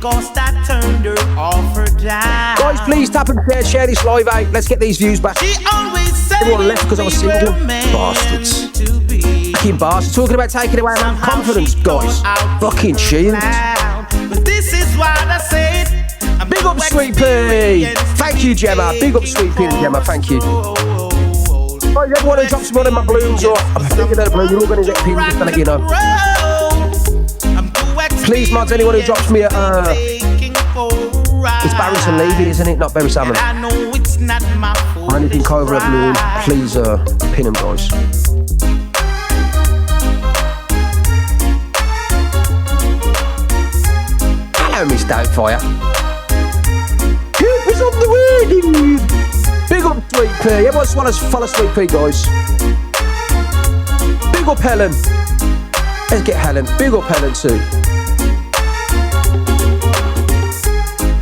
because that turned her off her down. Guys, please tap and share this live out. Let's get these views back. She always said everyone left because I was single. Bastards. Fucking bastards. Talking about taking away my confidence, guys. Fucking shield. But this is what I said. Big up, Sweet Pea. Thank you, Gemma. Big up, Sweet Pea and Gemma. Thank you. Right, everyone who drops one of my balloons, or I'm thinking of a balloon, you're all going to get pins, just to let you know. Please, mods, anyone who drops me a... it's Barrington Levy, isn't it? Not Berry Salmon. Or anything over a balloon, please pin them, guys. Hello, Miss Doubtfire. Who's on the way? Big up, Sweet Pea. Everyone want to follow Sweet Pea, guys. Big up, Helen. Let's get Helen. Big up, Helen, too.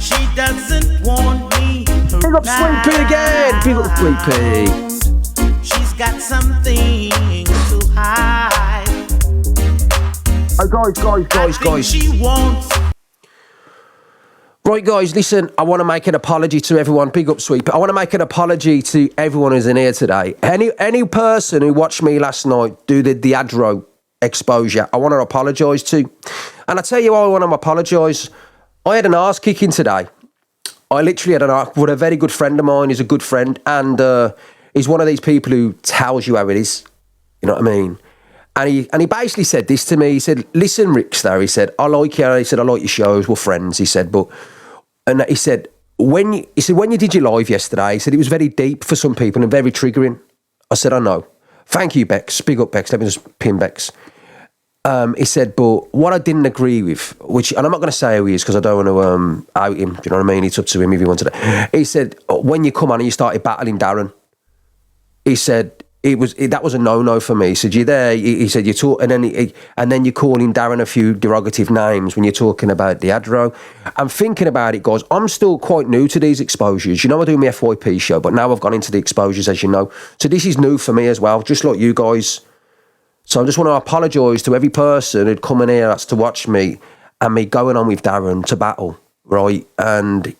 She doesn't want me. Big up, Sweet Pea again. Big up, Sweet Pea. She's got something to hide. Oh, guys. She wants. Right, guys, listen, I want to make an apology to everyone. Big up, Sweet Pea. I want to make an apology to everyone who's in here today. Any person who watched me last night do the Adro exposure, I want to apologise to. And I tell you why I want to apologise. I had an arse kicking today. I literally had an arse with a very good friend of mine. He's a good friend. And he's one of these people who tells you how it is. You know what I mean? And he basically said this to me. He said, listen, Ricksta, he said, I like you. He said, I like your shows. We're friends. He said, and he said, when you did your live yesterday, he said it was very deep for some people and very triggering. I said, I know. Thank you, Bex. Big up, Bex. Let me just pin Bex. He said, but what I didn't agree with, and I'm not going to say who he is because I don't want to out him. Do you know what I mean? It's up to him if he wanted to. He said, when you come on and you started battling Darren, he said, that was a no-no for me. He said, you're there. He said, you talk, and then you're calling Darren a few derogative names when you're talking about the Adro. I'm thinking about it, guys. I'm still quite new to these exposures. You know, I do my FYP show, but now I've gone into the exposures, as you know. So this is new for me as well, just like you guys. So I just want to apologise to every person who'd come in here that's to watch me and me going on with Darren to battle, right? And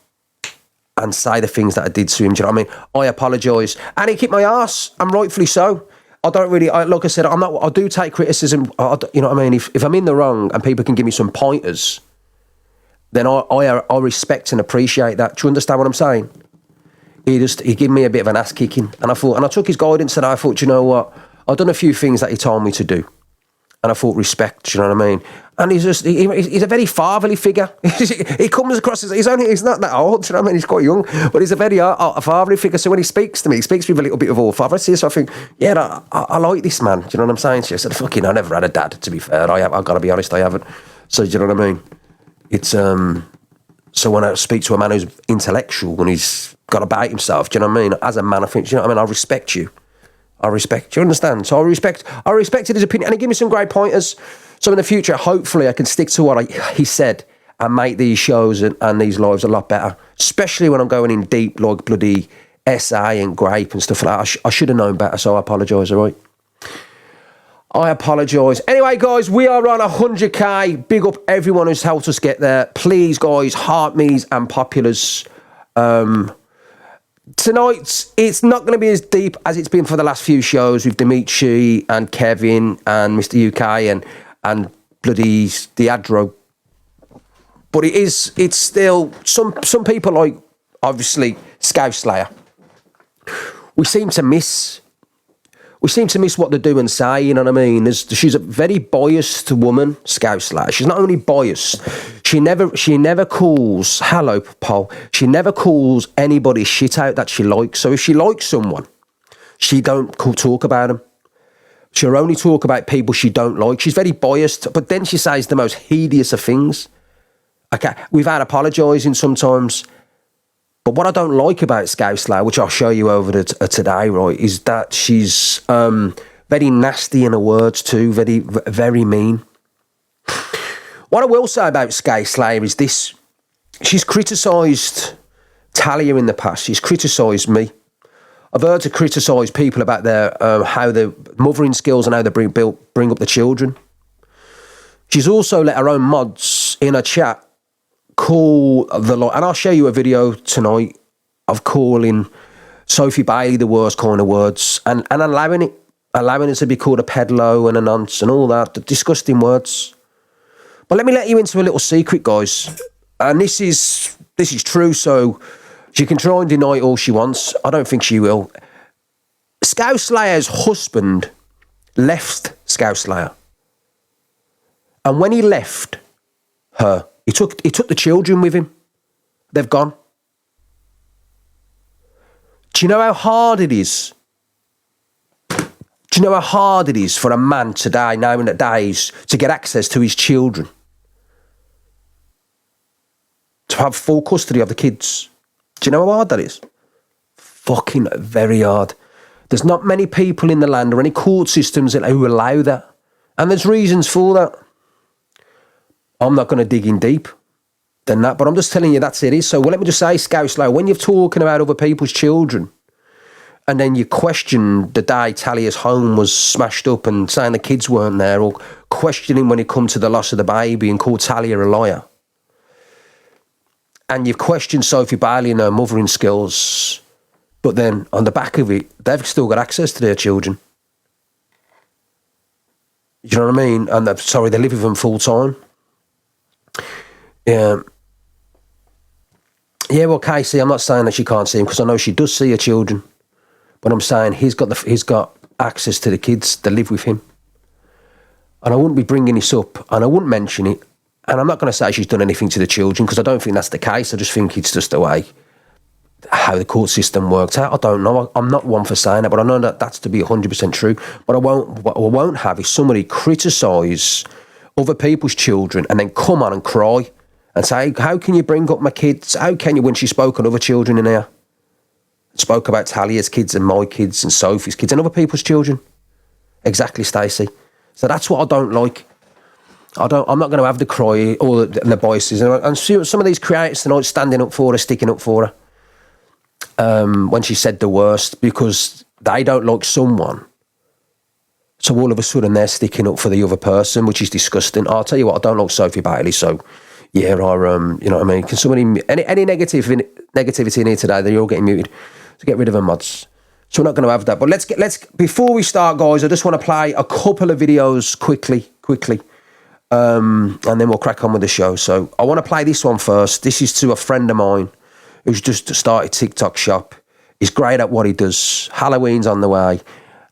say the things that I did to him. Do you know what I mean? I apologise. And he kicked my arse, and rightfully so. I don't really, like I said, I do take criticism. You know what I mean? If I'm in the wrong and people can give me some pointers, then I respect and appreciate that. Do you understand what I'm saying? He gave me a bit of an ass kicking. And I took his guidance and I thought, you know what? I've done a few things that he told me to do. And I thought respect, you know what I mean? And he's a very fatherly figure. He comes across as, he's not that old, you know what I mean? He's quite young, but he's a very fatherly figure. So when he speaks to me, he speaks with a little bit of authority. So I think, yeah, I like this man. Do you know what I'm saying? She said, fucking, I never had a dad, to be fair. I've got to be honest, I haven't. So do you know what I mean? It's, so when I speak to a man who's intellectual and he's got about himself, do you know what I mean? As a man, I think, do you know what I mean? I respect you. Do you understand? So I respected his opinion, and he gave me some great pointers. So in the future, hopefully, I can stick to what he said and make these shows and these lives a lot better. Especially when I'm going in deep, like bloody SA and Grape and stuff like that. I should have known better, so I apologise. All right. I apologise. Anyway, guys, we are on 100k. Big up everyone who's helped us get there. Please, guys, heart me's and populars. Tonight, it's not going to be as deep as it's been for the last few shows with Dimitri and Kevin and Mr. UK and bloody the Adro. But it's still, some people like, obviously, Scouse Slayer. We seem to miss what they do and say, you know what I mean? She's a very biased woman, Scouse Slayer. She's not only biased, she never calls, hello, Paul, she never calls anybody shit out that she likes. So if she likes someone, she don't talk about them. She'll only talk about people she don't like. She's very biased, but then she says the most hideous of things. Okay, without apologising sometimes. But what I don't like about Scouse Slayer, which I'll show you over today, right, is that she's very nasty in her words too, very, very mean. What I will say about Scouse Slayer is this. She's criticised Talia in the past. She's criticised me. I've heard her criticise people about their how their mothering skills and how they bring up the children. She's also let her own mods in her chat call the lot, and I'll show you a video tonight of calling Sophie Bailey the worst kind of words and allowing it to be called a pedalo and a nonce and all that, the disgusting words. But let me let you into a little secret, guys. And this is true, so she can try and deny it all she wants. I don't think she will. Scouse Slayer's husband left Scouse Slayer. And when he left her, he took the children with him. They've gone. Do you know how hard it is? Do you know how hard it is for a man today, nowadays, to get access to his children? To have full custody of the kids. Do you know how hard that is? Fucking very hard. There's not many people in the land or any court systems who allow that. And there's reasons for that. I'm not going to dig in deep than that, but I'm just telling you that's it is. So let me just say, Scouse, like, when you're talking about other people's children and then you question the day Talia's home was smashed up and saying the kids weren't there, or questioning when it come to the loss of the baby and called Talia a liar, and you've questioned Sophie Bailey and her mothering skills, but then on the back of it, they've still got access to their children. You know what I mean? And they live with them full time. Yeah. Yeah, well, Casey, I'm not saying that she can't see him, because I know she does see her children. But I'm saying he's got access to the kids that live with him. And I wouldn't be bringing this up, and I wouldn't mention it. And I'm not going to say she's done anything to the children, because I don't think that's the case. I just think it's just the way how the court system works out. I don't know. I'm not one for saying that, but I know that that's to be 100% true. What I won't have is somebody criticise other people's children and then come on and cry and say, how can you bring up my kids? How can you, when she spoke on other children in here? Spoke about Talia's kids and my kids and Sophie's kids and other people's children. Exactly, Stacey. So that's what I don't like. I'm not going to have the cry or the voices. And some of these creators tonight standing up for her, sticking up for her, when she said the worst, because they don't like someone. So all of a sudden they're sticking up for the other person, which is disgusting. I'll tell you what, I don't like Sophie Bailey, so yeah, you know what I mean? Can somebody, any negativity in here today, they're all getting muted to get rid of her mods. So we're not going to have that. But let's before we start, guys, I just want to play a couple of videos quickly. And then we'll crack on with the show. So I want to play this one first. This is to a friend of mine who's just started TikTok shop. He's great at what he does. Halloween's on the way.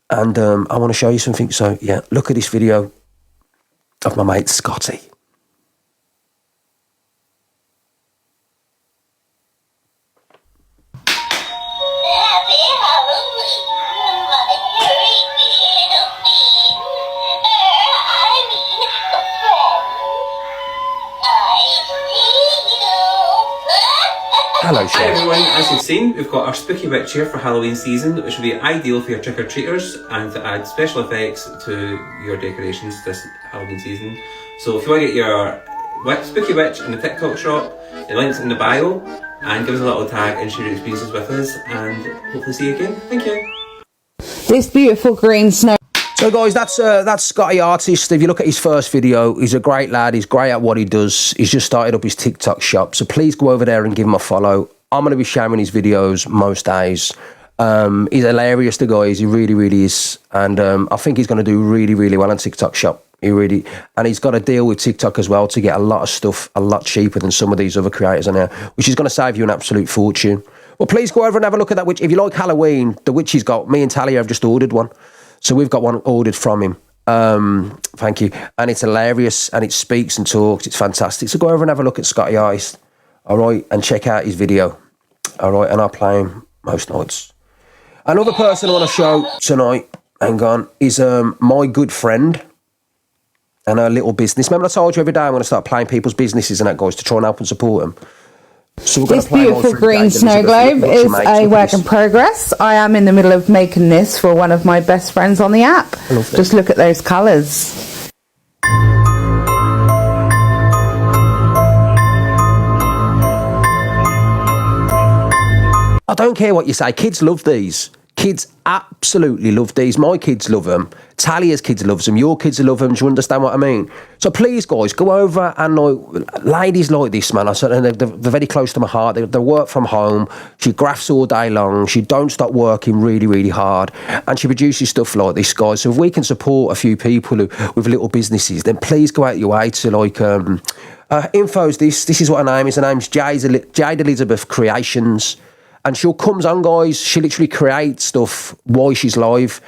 And I want to show you something. So, yeah, look at this video of my mate Scotty. Happy Halloween, my creepy little fiend. I mean, friend. I see you. Hello, Hi Chef. everyone, as you've seen, we've got our spooky witch here for Halloween season, which will be ideal for your trick-or-treaters and to add special effects to your decorations this Halloween season. So if you want to get your spooky witch in the TikTok shop, the link's in the bio, and give us a little tag and share your experiences with us, and hopefully see you again. Thank you. This beautiful green snow. So, guys, that's Scotty Artist. If you look at his first video, he's a great lad. He's great at what he does. He's just started up his TikTok shop. So please go over there and give him a follow. I'm going to be sharing his videos most days. He's hilarious, the guy is. He really, really is. And I think he's going to do really, really well on TikTok shop. And he's got a deal with TikTok as well to get a lot of stuff a lot cheaper than some of these other creators on there, which is going to save you an absolute fortune. Well, please go over and have a look at that witch. If you like Halloween, the witch he's got, me and Talia have just ordered one. So we've got one ordered from him. Thank you. And it's hilarious and it speaks and talks. It's fantastic. So go over and have a look at Scotty Ice. All right. And check out his video. All right. And I play him most nights. Another person I want to show tonight, hang on, is my good friend and her little business. Remember I told you every day I'm going to start playing people's businesses and that, guys, to try and help and support them. So This beautiful green snow globe is a work in progress. I am in the middle of making this for one of my best friends on the app. Just look at those colours. I don't care what you say. Kids love these. Kids absolutely love these. My kids love them. Talia's kids loves them. Your kids love them. Do you understand what I mean? So please, guys, go over and ladies like this, man. I said, and they're very close to my heart. They work from home. She grafts all day long. She don't stop working really, really hard, and she produces stuff like this, guys. So if we can support a few people with little businesses, then please go out your way to info's this. This is what her name is. Her name's Jade Elizabeth Creations. And she'll comes on, guys. She literally creates stuff while she's live.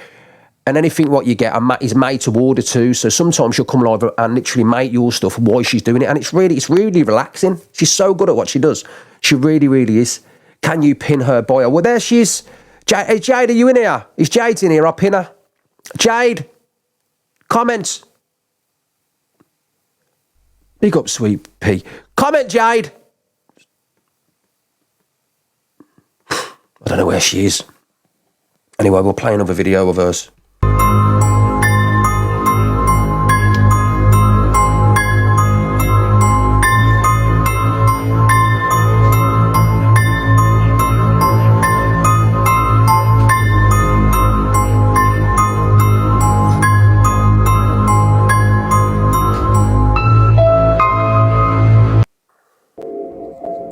And anything what you get is made to order too. So sometimes she'll come live and literally make your stuff while she's doing it. And it's really relaxing. She's so good at what she does. She really, really is. Can you pin her bio? Well, there she is. Hey, Jade, are you in here? Is Jade in here? I'll pin her. Jade, comment. Big up, Sweet Pea. Comment, Jade. I don't know where she is. Anyway, we'll play another video of hers.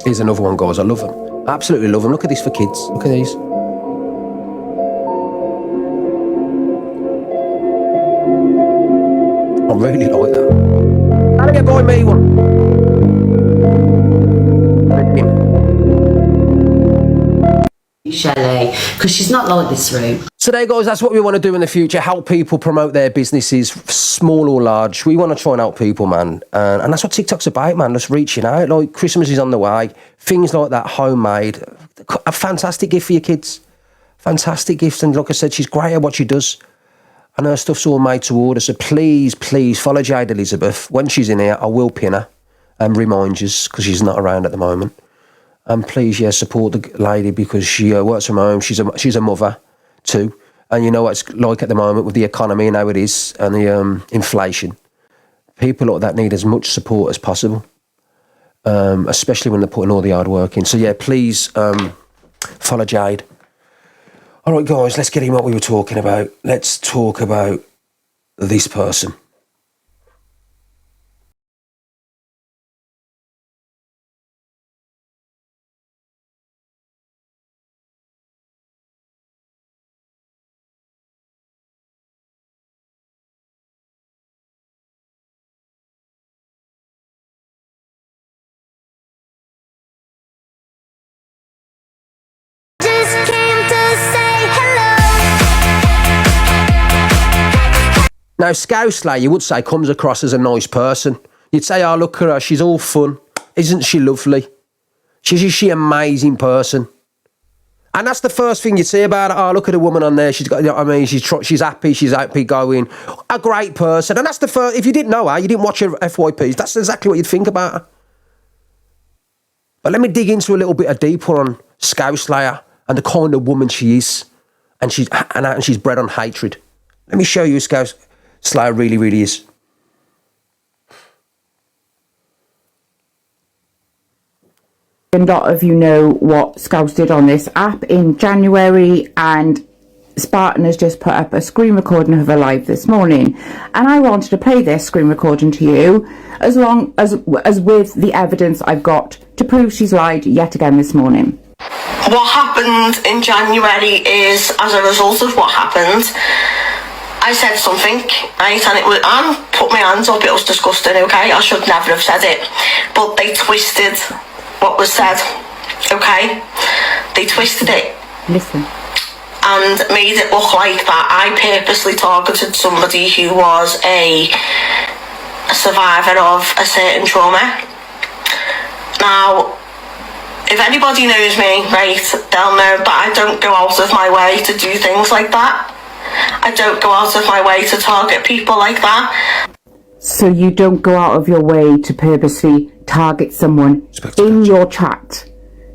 Here's another one, guys. I love them. Absolutely love them. Look at this for kids. Look at these. I really like that. How do you buy me one? Shelley, because she's not like this room. So there, guys, that's what we want to do in the future. Help people promote their businesses, small or large. We want to try and help people, man. And that's what TikTok's about, man. Just reaching out. Like, Christmas is on the way. Things like that, homemade. A fantastic gift for your kids. Fantastic gift. And like I said, she's great at what she does. And her stuff's all made to order. So please, please follow Jade Elizabeth. When she's in here, I will pin her and remind you, because she's not around at the moment. And please, yeah, support the lady, because she works from home. She's a mother too. And you know what it's like at the moment with the economy and how it is, and the inflation. People like that need as much support as possible, especially when they're putting all the hard work in. So yeah, please follow Jade. All right, guys, let's get in what we were talking about. Let's talk about this person. Now, Scouse, you would say, comes across as a nice person. You'd say, oh, look at her, she's all fun. Isn't she lovely? She's an amazing person. And that's the first thing you'd say about her. Oh, look at a woman on there. She's got, you know what I mean, she's happy going. A great person. And that's the first, if you didn't know her, you didn't watch her FYPs, that's exactly what you'd think about her. But let me dig into a little bit deeper on Scouse Slayer and the kind of woman she is. And she's bred on hatred. Let me show you who Scouse Slayer really, really is. A lot of you know what Scouse did on this app in January, and Spartan has just put up a screen recording of her live this morning, and I wanted to play this screen recording to you as long as with the evidence I've got to prove she's lied yet again this morning. What happened in January is, as a result of what happened, I said something, right, and put my hands up, it was disgusting, okay, I should never have said it, but they twisted what was said, okay, they twisted it. Listen. And made it look like that I purposely targeted somebody who was a survivor of a certain trauma. Now, if anybody knows me, right, they'll know that I don't go out of my way to do things like that. I don't go out of my way to target people like that. So you don't go out of your way to purposely target someone in your chat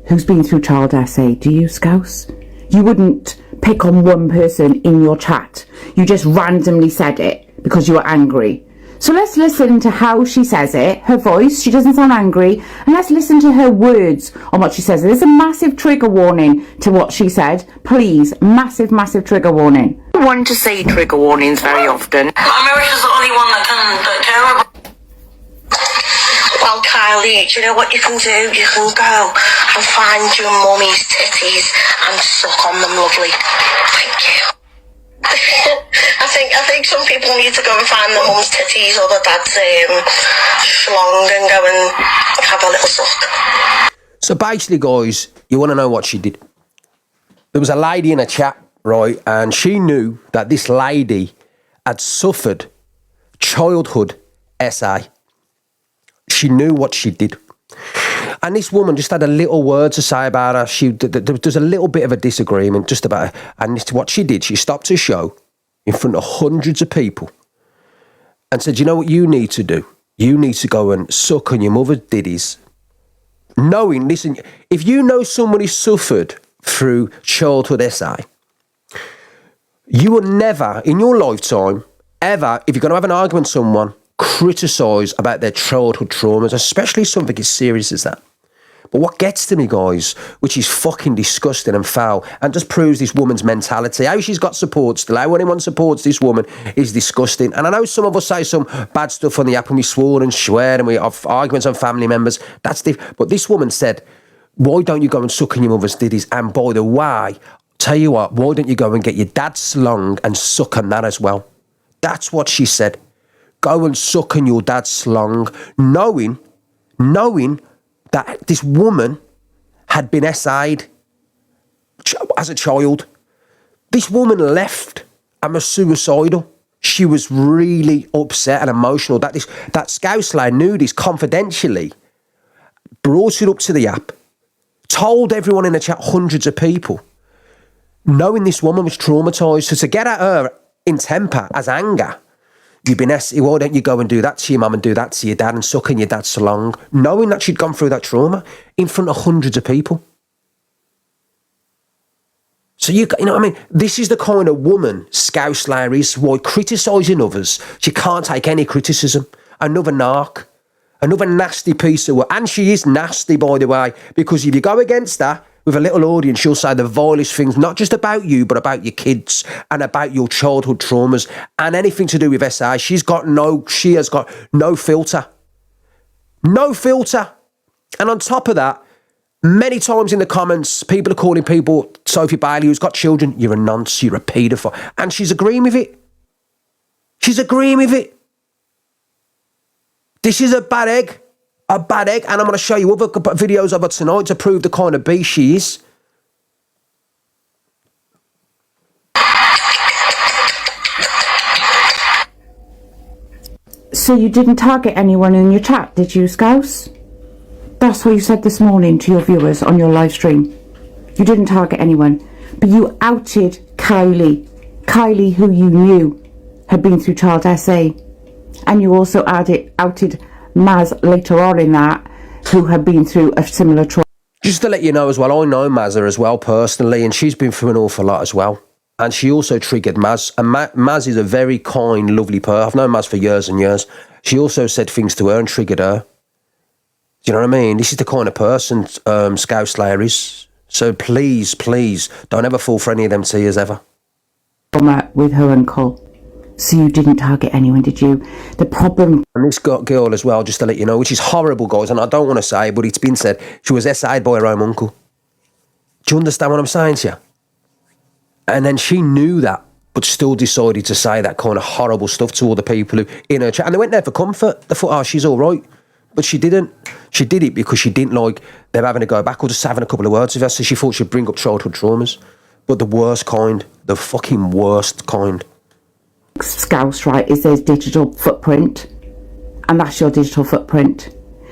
who's been through child SA, do you, Scouse? You wouldn't pick on one person in your chat. You just randomly said it because you were angry. So let's listen to how she says it, her voice. She doesn't sound angry. And let's listen to her words on what she says. There's a massive trigger warning to what she said. Please, massive, massive trigger warning. I don't want to say trigger warnings very often. America's the only one that care about. Well, Kylie, do you know what you can do? You can go and find your mummy's titties and suck on them, lovely. Thank you. I think some people need to go and find their mum's titties or their dad's schlong and go and have a little suck. So basically, guys, you want to know what she did. There was a lady in a chat, right, and she knew that this lady had suffered childhood SA. She knew what she did. And this woman just had a little word to say about her. There's a little bit of a disagreement just about her. And what she did, she stopped her show in front of hundreds of people and said, you know what you need to do? You need to go and suck on your mother's diddies. Knowing, listen, if you know somebody suffered through childhood SA, you will never, in your lifetime, ever, if you're going to have an argument with someone, criticise about their childhood traumas, especially something as serious as that. But what gets to me, guys, which is fucking disgusting and foul, and just proves this woman's mentality, how she's got support still, how anyone supports this woman is disgusting. And I know some of us say some bad stuff on the app and we swore and swear and we have arguments on family members. That's different. But this woman said, why don't you go and suck on your mother's diddies? And by the way, tell you what, why don't you go and get your dad's slung and suck on that as well? That's what she said. Go and suck on your dad's slung, knowing that this woman had been SA'd as a child. This woman left and was suicidal. She was really upset and emotional. That Scouse lady knew this confidentially, brought it up to the app, told everyone in the chat, hundreds of people, knowing this woman was traumatised. So to get at her in temper as anger, you've been why don't you go and do that to your mum and do that to your dad and suck in your dad's salon, knowing that she'd gone through that trauma in front of hundreds of people. So you know what I mean? This is the kind of woman Scouse Larry is. Why criticising others? She can't take any criticism. Another narc. Another nasty piece of work. And she is nasty, by the way, because if you go against her with a little audience, she'll say the vilest things, not just about you, but about your kids and about your childhood traumas and anything to do with SA. She has got no filter. No filter. And on top of that, many times in the comments, people are calling people, Sophie Bailey, who's got children, you're a nonce, you're a paedophile. And she's agreeing with it. She's agreeing with it. This is a bad egg. A bad egg. And I'm going to show you other videos of her tonight to prove the kind of beast she is. So you didn't target anyone in your chat, did you, Scouse? That's what you said this morning to your viewers on your live stream. You didn't target anyone, but you outed Kylie. Kylie, who you knew had been through child SA. And you also outed Maz later on in that, who had been through a similar trauma. Just to let you know as well, I know Mazza as well personally, and she's been through an awful lot as well. And she also triggered Maz. And Maz is a very kind, lovely person. I've known Maz for years and years. She also said things to her and triggered her. Do you know what I mean? This is the kind of person Scouse Slayer is. So please, please, don't ever fall for any of them tears ever. With her uncle. So you didn't target anyone, did you? The problem... And this girl as well, just to let you know, which is horrible, guys, and I don't want to say, but it's been said, she was SA'd by her own uncle. Do you understand what I'm saying to you? And then she knew that, but still decided to say that kind of horrible stuff to all the people who in her chat. And they went there for comfort. They thought, oh, she's all right. But she didn't. She did it because she didn't like them having to go back or just having a couple of words with her. So she thought she'd bring up childhood traumas. But the worst kind, the fucking worst kind. Scouse, right, is there's digital footprint, and that's your digital footprint,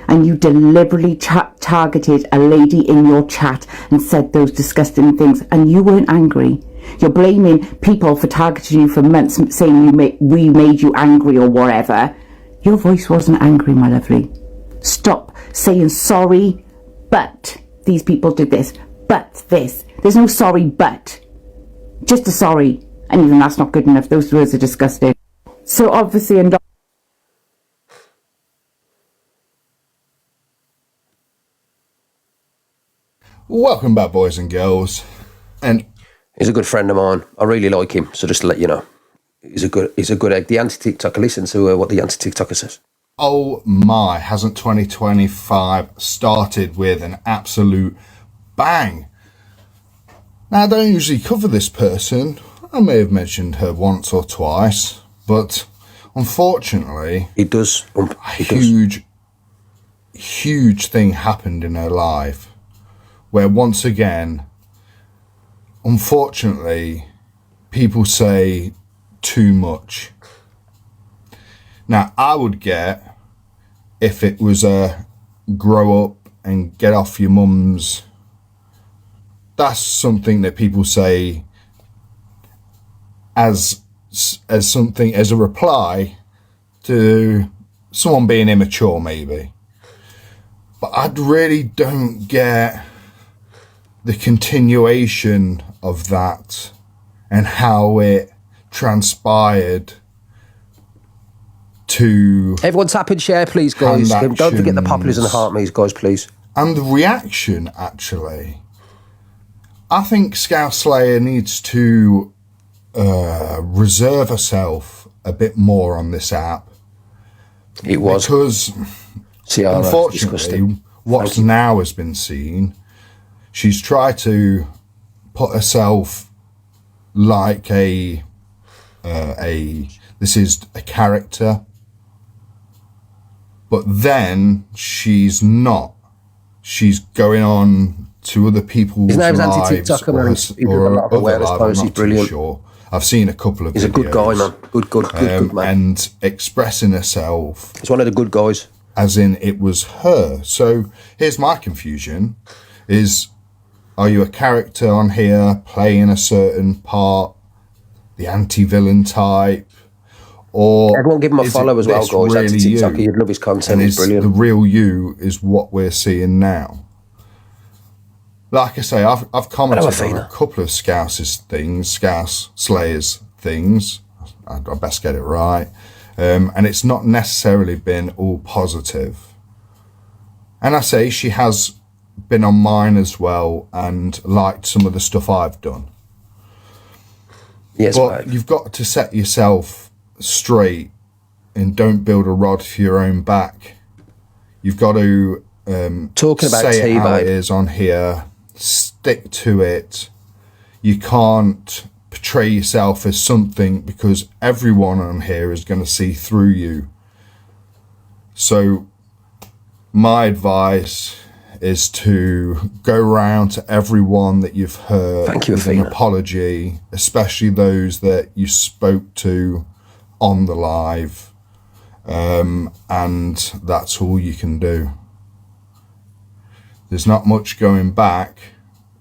and you deliberately targeted a lady in your chat and said those disgusting things, and you weren't angry. You're blaming people for targeting you for months, saying we made you angry or whatever. Your voice wasn't angry, my lovely. Stop saying sorry, but these people did this, but this. There's no sorry, but. Just a sorry. And even that's not good enough. Those words are disgusting. So obviously, Welcome back, boys and girls. And He's a good friend of mine. I really like him. So just to let you know, he's a good egg. The anti-TikToker. Listen to what the anti-TikToker says. oh my, hasn't 2025 started with an absolute bang? Now, I don't usually cover this person. I may have mentioned her once or twice, but unfortunately, He does. huge thing happened in her life where once again, unfortunately, people say too much. Now, I would get if it was a grow up and get off your mum's. That's something that people say as something, as a reply to someone being immature, maybe. But I really don't get the continuation of that and how it transpired to. Everyone tap and share, please, guys. Don't forget the populars and the heart me's, guys, please. And the reaction, actually. I think Scouse Slayer needs to reserve herself a bit more on this app. It was. Because, unfortunately, what's now has been seen, she's tried to put herself like this is a character, but then she's not. She's going on to other people's His name's lives anti-TikToker, man. He does a or lot of other awareness lives, posts. I'm He's not too brilliant. sure. I've seen a couple of He's videos. a good guy, man. Good man. And expressing herself He's one of the good guys. as in it was her. So here's my confusion is, are you a character on here playing a certain part, the anti-villain type, or everyone give him a is follow as well, this guys. really TikTok, you? you'd love his content. And He's brilliant. the real you is what we're seeing now. Like I say, I've commented on a couple of Scouse Slayers things. I best get it right. And it's not necessarily been all positive. And I say she has been on mine as well and liked some of the stuff I've done. Yes, but you've got to set yourself straight and don't build a rod for your own back. You've got to talking about say it how it babe. is on here. Stick to it. You can't portray yourself as something because everyone on here is going to see through you. So my advice is to go around to everyone that you've hurt with an apology, especially those that you spoke to on the live, and that's all you can do. There's not much going back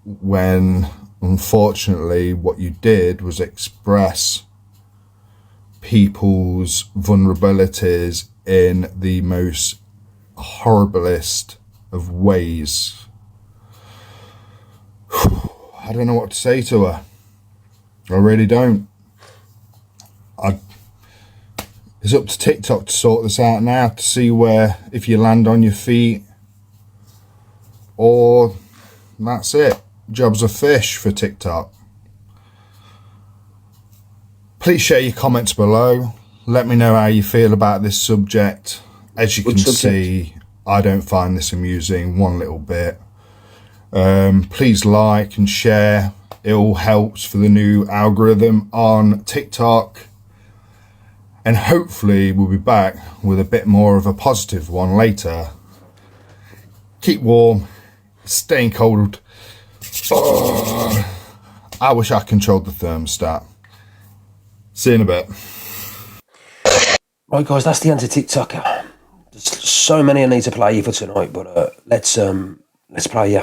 when, unfortunately, what you did was express people's vulnerabilities in the most horriblest of ways. I don't know what to say to her. I really don't. It's up to TikTok to sort this out now, to see where, if you land on your feet, or that's it. Job's a fish for TikTok. Please share your comments below. Let me know how you feel about this subject. As you can see, I don't find this amusing one little bit. Please like and share. It all helps for the new algorithm on TikTok. And hopefully we'll be back with a bit more of a positive one later. Keep warm. Staying cold. Oh, I wish I controlled the thermostat. See you in a bit. Right, guys, that's the anti-TikToker. There's so many I need to play you for tonight, but let's play you.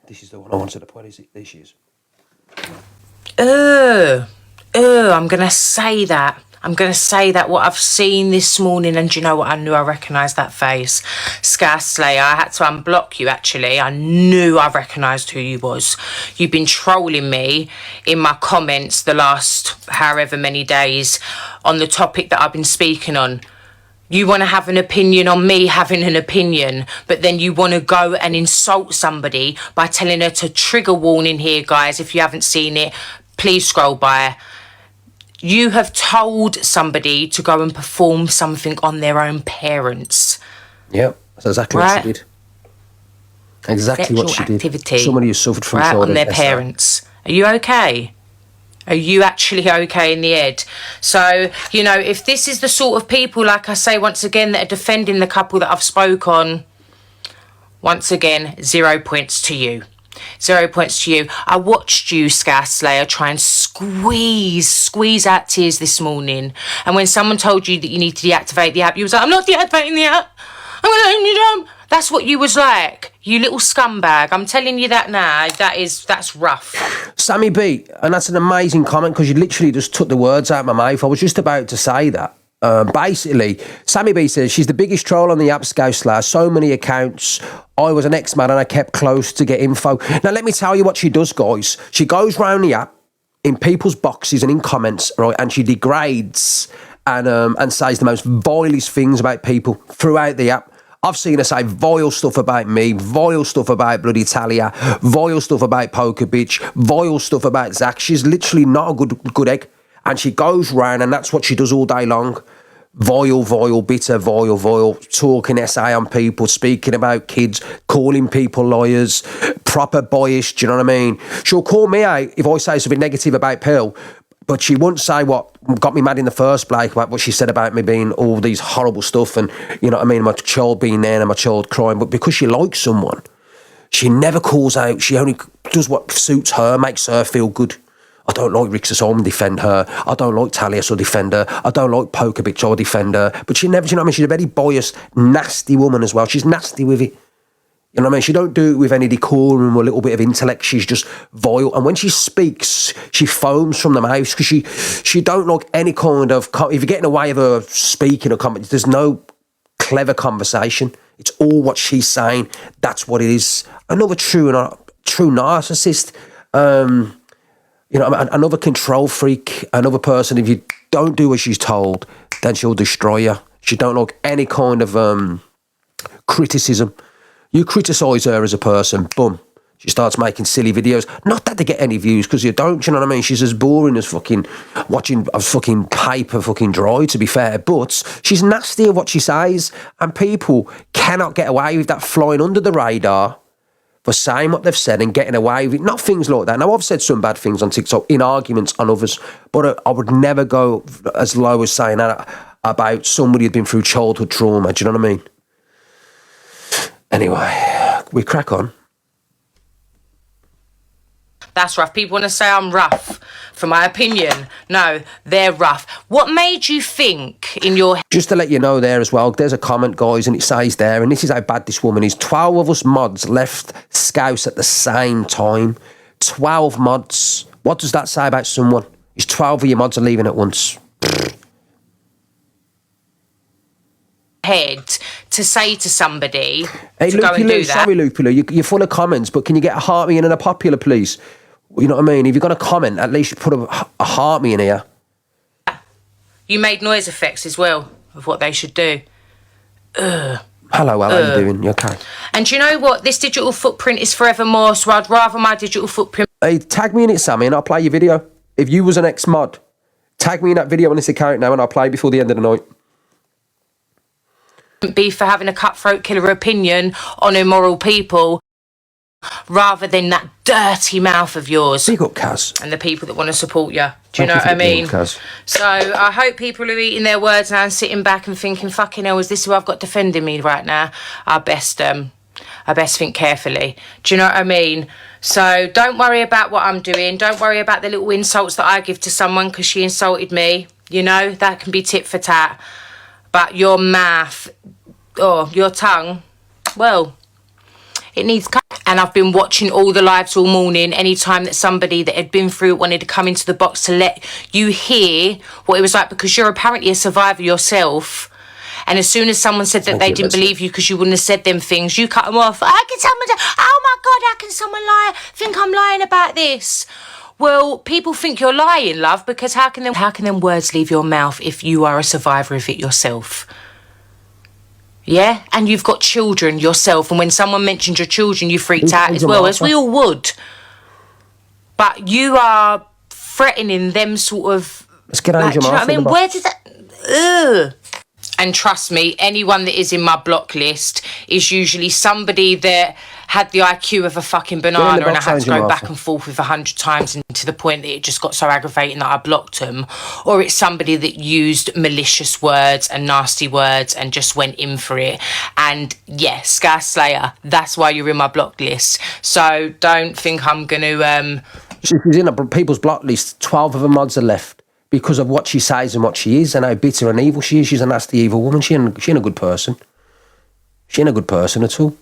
This is the one I wanted to play. This is. I'm gonna say that. What I've seen this morning, and do you know what? I knew I recognised that face. Scouse Slayer, I had to unblock you actually. I knew I recognised who you was. You've been trolling me in my comments the last however many days on the topic that I've been speaking on. You want to have an opinion on me having an opinion, but then you want to go and insult somebody by telling her to trigger warning here, guys. If you haven't seen it, please scroll by. You have told somebody to go and perform something on their own parents. Yep, that's exactly what she did. Exactly Sexual what she activity, did. Somebody who suffered from on their parents. Are you okay? Are you actually okay in the head? So, you know, if this is the sort of people, like I say, once again, that are defending the couple that I've spoke on, once again, 0 points to you. 0 points to you. I watched you, Scouse Slayer, try and squeeze out tears this morning. And when someone told you that you need to deactivate the app, you was like, I'm not deactivating the app. I'm going to open your dumb. That's what you was like, you little scumbag. I'm telling you that now. That's rough. Sammy B, and that's an amazing comment because you literally just took the words out of my mouth. I was just about to say that. Basically, Sammy B says she's the biggest troll on the app, Scouse Slayer. So many accounts. I was an ex-man and I kept close to get info. Now, let me tell you what she does, guys. She goes round the app in people's boxes and in comments, right, and she degrades and says the most vilest things about people throughout the app. I've seen her say vile stuff about me, vile stuff about bloody Talia, vile stuff about Poker Bitch, vile stuff about Zach. She's literally not a good egg. And she goes round, and that's what she does all day long. Vile, bitter, vile, talking essay on people, speaking about kids, calling people liars, proper boyish, do you know what I mean? She'll call me out if I say something negative about Pearl, but she wouldn't say what got me mad in the first place, about what she said about me being all these horrible stuff and, you know what I mean, my child being there and my child crying. But because she likes someone, she never calls out. She only does what suits her, makes her feel good. I don't like Ricksta, so I'm defend her. I don't like Talia, so defend her. I don't like Poker Bitch, so I defend her. But she never, you know what I mean? She's a very boyish, nasty woman as well. She's nasty with it. You know what I mean? She don't do it with any decorum or a little bit of intellect. She's just vile. And when she speaks, she foams from the mouth because she don't like any kind of... If you're getting away with her speaking or comment, there's no clever conversation. It's all what she's saying. That's what it is. Another true narcissist. You know, another control freak. Another person, if you don't do what she's told, then she'll destroy you. She don't like any kind of criticism. You criticise her as a person, boom, she starts making silly videos. Not that they get any views, because you don't, you know what I mean? She's as boring as fucking watching a fucking paper fucking dry, to be fair, but she's nasty at what she says, and people cannot get away with that, flying under the radar for saying what they've said and getting away with it. Not things like that. Now, I've said some bad things on TikTok in arguments on others, but I would never go as low as saying that about somebody who'd been through childhood trauma, do you know what I mean? Anyway, we crack on. That's rough. People want to say I'm rough for my opinion. No, they're rough. What made you think in your head? Just to let you know there as well, there's a comment, guys, and it says there, and this is how bad this woman is. 12 of us mods left Scouse at the same time. 12 mods. What does that say about someone? Is 12 of your mods are leaving at once? Head to say to somebody hey, to go and do that. Sorry, Lupilo, you're full of comments, but can you get a heart me in and a popular, please? You know what I mean? If you're going to comment, at least put a heart me in here. You made noise effects as well of what they should do. Hello, how are you doing? You okay? And do you know what? This digital footprint is forevermore, so I'd rather my digital footprint... Hey, tag me in it, Sammy, and I'll play your video. If you was an ex-mod, tag me in that video on this account now and I'll play before the end of the night. Be for having a cutthroat killer opinion on immoral people rather than that dirty mouth of yours. Big up, Kaz. And the people that want to support you. Do you know what I mean? So I hope people are eating their words now and sitting back and thinking, fucking hell, is this who I've got defending me right now? I best think carefully. Do you know what I mean? So don't worry about what I'm doing. Don't worry about the little insults that I give to someone because she insulted me. You know, that can be tit for tat. But your mouth, or your tongue, well, it needs cut. And I've been watching all the lives all morning. Anytime that somebody that had been through it wanted to come into the box to let you hear what it was like, because you're apparently a survivor yourself. And as soon as someone said that they didn't believe you because you wouldn't have said them things, you cut them off. How can someone say, oh my God, how can someone think I'm lying about this? Well, people think you're lying, love, because how can them words leave your mouth if you are a survivor of it yourself? Yeah, and you've got children yourself, and when someone mentioned your children, you freaked out as well, as we all would. But you are threatening them sort of... Let's get Angel you know what I mean? Martha. Where did that... Ugh. And trust me, anyone that is in my block list is usually somebody that had the IQ of a fucking banana and I had to go back and forth with 100 times, and to the point that it just got so aggravating that I blocked them. Or it's somebody that used malicious words and nasty words and just went in for it. And yeah, Scouse Slayer, that's why you're in my block list. So don't think I'm going to... She's in people's block list. 12 of her mods are left. Because of what she says and what she is and how bitter and evil she is. She's a nasty, evil woman. She ain't a good person. She ain't a good person at all.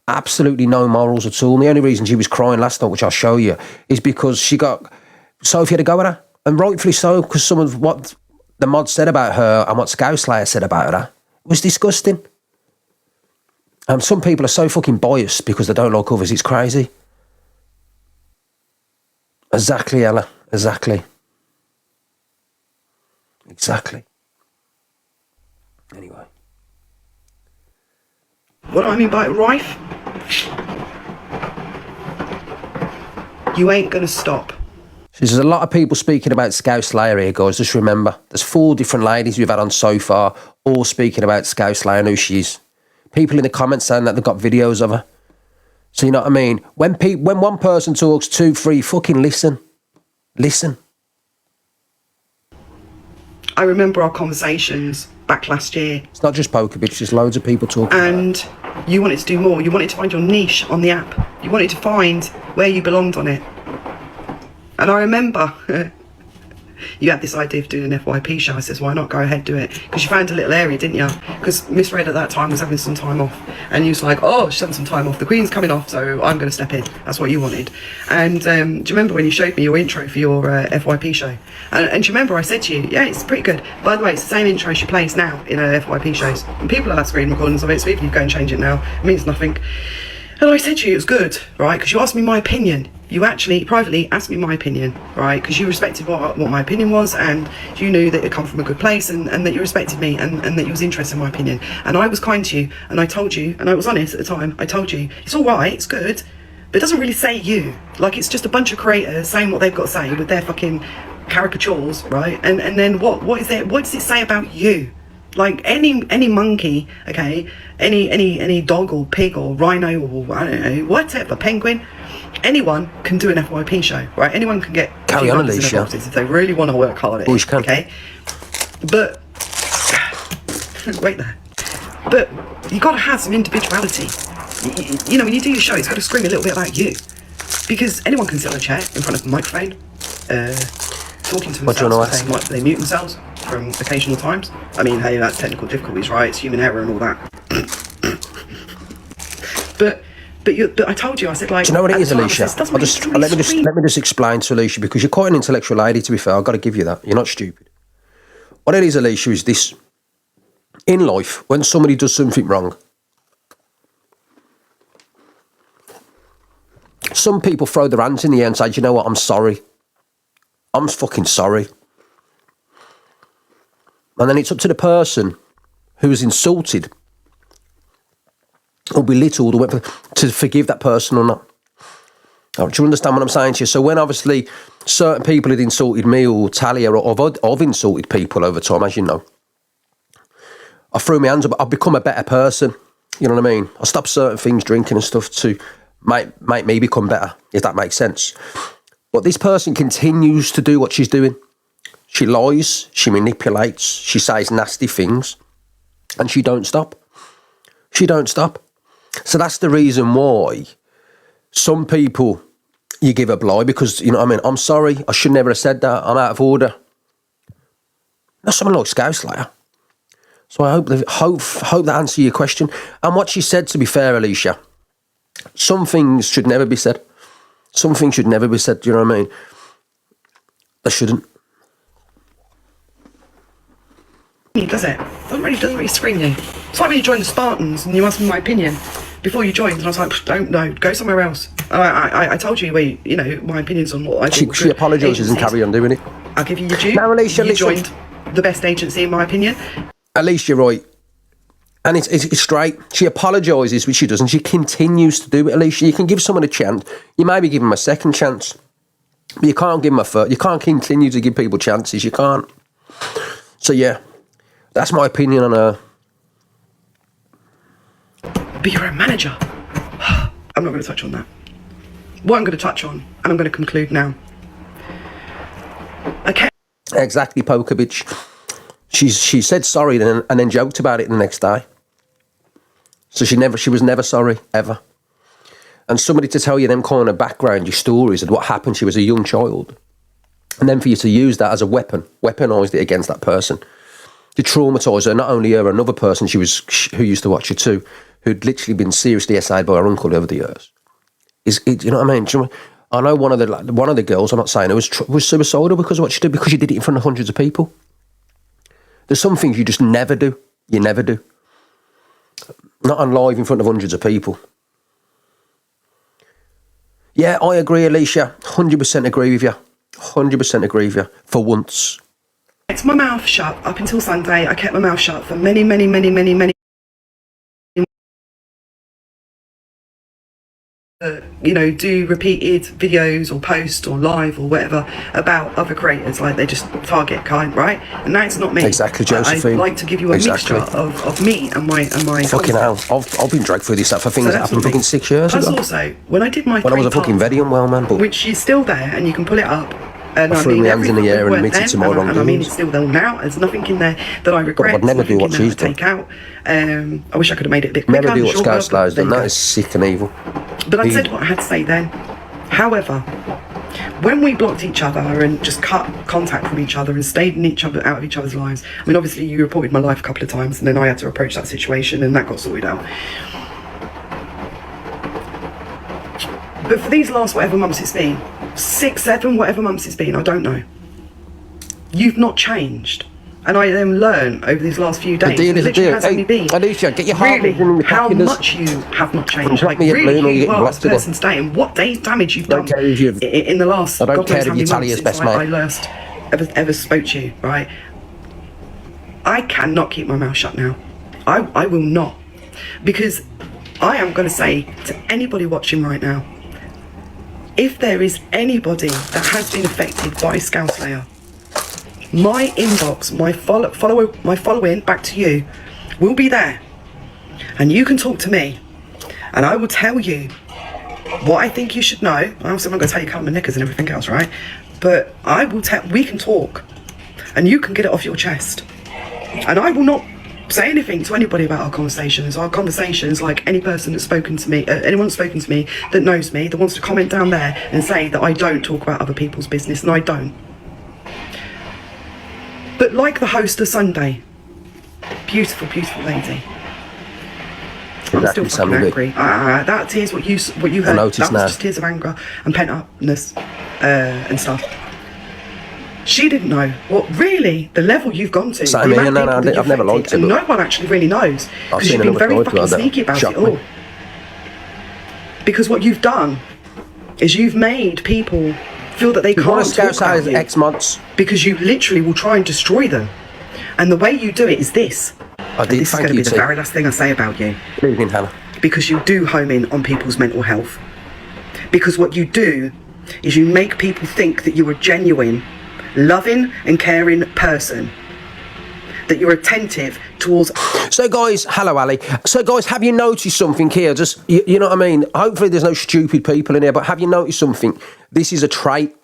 Absolutely no morals at all. And the only reason she was crying last night, which I'll show you, is because she got Sophie had to go at her. And rightfully so, because some of what the mod said about her and what Scouse Slayer said about her was disgusting. And some people are so fucking biased because they don't like others. It's crazy. Exactly, Ella. Exactly. Anyway. What do I mean by rife? You ain't gonna stop. There's a lot of people speaking about Scouse Slayer here, guys. Just remember, there's 4 different ladies we've had on so far, all speaking about Scouse Slayer and who she is. People in the comments saying that they've got videos of her. So you know what I mean? When one person talks, 2, 3, fucking listen. Listen. I remember our conversations back last year. It's not just poker, bitch. There's loads of people talking. And you wanted to do more. You wanted to find your niche on the app. You wanted to find where you belonged on it. And I remember you had this idea of doing an FYP show. I says, why not go ahead, do it? Because you found a little area, didn't you? Because Miss Red at that time was having some time off. And you was like, oh, she's having some time off. The Queen's coming off, so I'm going to step in. That's what you wanted. And do you remember when you showed me your intro for your FYP show? And do you remember I said to you, yeah, it's pretty good. By the way, it's the same intro she plays now in her FYP shows. And people have screen recordings of it, so even if you go and change it now, it means nothing. And I said to you it was good, right? Because you asked me my opinion. You actually privately asked me my opinion, right? Because you respected what my opinion was, and you knew that it come from a good place, and that you respected me, and that you was interested in my opinion. And I was kind to you, and I told you, and I was honest at the time, I told you, it's all right, it's good, but it doesn't really say you. Like, it's just a bunch of creators saying what they've got to say with their fucking caricatures, right? And then what is it? What does it say about you? Like any monkey, okay, any dog or pig or rhino or I don't know, whatever, penguin, anyone can do an FYP show, right? Anyone can get carry on, Alicia, if they really want to work hard at it, okay? But wait there. But you got to have some individuality. You know, when you do your show, it's got to scream a little bit about you, because anyone can sit on a chair in front of a microphone, talking to themselves. They mute themselves from occasional times. I mean, hey, that's technical difficulties, right? It's human error and all that. But I told you, I said, like, do you know what it is, Alicia? Let me just explain to Alicia, because you're quite an intellectual lady, to be fair. I've got to give you that. You're not stupid. What it is, Alicia, is this. In life, when somebody does something wrong, some people throw their hands in the air and say, do you know what, I'm sorry. I'm fucking sorry. And then it's up to the person who was insulted or belittled or to forgive that person or not. Oh, do you understand what I'm saying to you? So when obviously certain people had insulted me or Talia, or I've insulted people over time, as you know, I threw my hands up. I've become a better person. You know what I mean? I stopped certain things, drinking and stuff, to make me become better, if that makes sense. But this person continues to do what she's doing. She lies, she manipulates, she says nasty things, and she don't stop. She don't stop. So that's the reason why some people, you give a lie, because, you know what I mean, I'm sorry, I should never have said that, I'm out of order. That's someone like Scouse Slayer. So I hope that answers your question. And what she said, to be fair, Alicia, some things should never be said. Some things should never be said, do you know what I mean? They shouldn't. Does it? Doesn't really scream you. It's like when you joined the Spartans and you asked me my opinion before you joined, and I was like, don't know, go somewhere else. I told you, you know, my opinions on what I think. She apologises and carry on doing it. I'll give you your due. Now, Alicia, you joined the best agency, in my opinion. Alicia, right, And it's straight. She apologises, which she does, and she continues to do it. Alicia, you can give someone a chance. You maybe give them a second chance, but you can't give them a first. You can't continue to give people chances. You can't. So yeah, that's my opinion on her. Be your own manager. I'm not going to touch on that. What I'm going to touch on, and I'm going to conclude now. Okay. Exactly, poker bitch. She said sorry and then joked about it the next day. So she was never sorry, ever. And somebody to tell you them kind of background, your stories and what happened, she was a young child. And then for you to use that as a weapon, weaponised it against that person. To traumatise her, not only her, another person who used to watch her too, who'd literally been seriously assailed by her uncle over the years. You know what I mean? I know one of the girls, I'm not saying it, was suicidal because of what she did, because she did it in front of hundreds of people. There's some things you just never do. You never do. Not on live in front of hundreds of people. Yeah, I agree, Alicia. 100% agree with you. 100% agree with you. For once. I kept my mouth shut up until Sunday. I kept my mouth shut for many do repeated videos or post or live or whatever about other creators, like they just target kind, right? And that's not me. Exactly, Josephine. I'd like to give you a mixture of me and my fucking hell, I've been dragged through this stuff for things that happened fucking 6 years ago. Plus also, when I did my when I was a fucking very unwell man, but which is still there and you can pull it up. And I threw my hands in the air and admitted to my wrongdoings. And I mean, it's still there now. There's nothing in there that I regret. I'd never do what she's done. Take out. I wish I could have made it a bit quicker. Never do what Scouse has done. That is sick and evil. But I said what I had to say then. However, when we blocked each other and just cut contact from each other and stayed out of each other's lives, I mean, obviously you reported my life a couple of times and then I had to approach that situation and that got sorted out. But for these last whatever months it's been, 6, 7, whatever months it's been, I don't know. You've not changed. And I then learn over these last few days. The deal is a deal. Hey, Alicia, get your heart really, how much you have not changed. Like, really, who you are as a person today and what damage you've done in the last, I don't care if you tell months best since I last ever spoke to you, right? I cannot keep my mouth shut now. I will not. Because I am going to say to anybody watching right now, if there is anybody that has been affected by Scouse Slayer, my inbox, my following back to you will be there, and you can talk to me, and I will tell you what I think you should know. Obviously, I'm not going to tell you cut my knickers and everything else, right? But I will we can talk, and you can get it off your chest, and I will not say anything to anybody about our conversations. Our conversations, like any person that's spoken to me, anyone that's spoken to me that knows me, that wants to comment down there and say that I don't talk about other people's business, and I don't. But like the host of Sunday, beautiful lady. I'm still fucking angry. That is what you heard. That was just tears of anger and pent upness and stuff. She didn't know what really the level you've gone to. So, I've never liked it. And no one actually really knows because you've been very fucking sneaky about it all. Because what you've done is you've made people feel that they can't talk about you ex-mods because you literally will try and destroy them. And the way you do it is this. This is going to be the very last thing I say about you. Good evening, Hannah. Because you do home in on people's mental health. Because what you do is you make people think that you're a genuine, loving and caring person, that you're attentive towards. So guys, hello Ali. So guys, have you noticed something here? Just, you know what I mean? Hopefully there's no stupid people in here, but have you noticed something? This is a trait.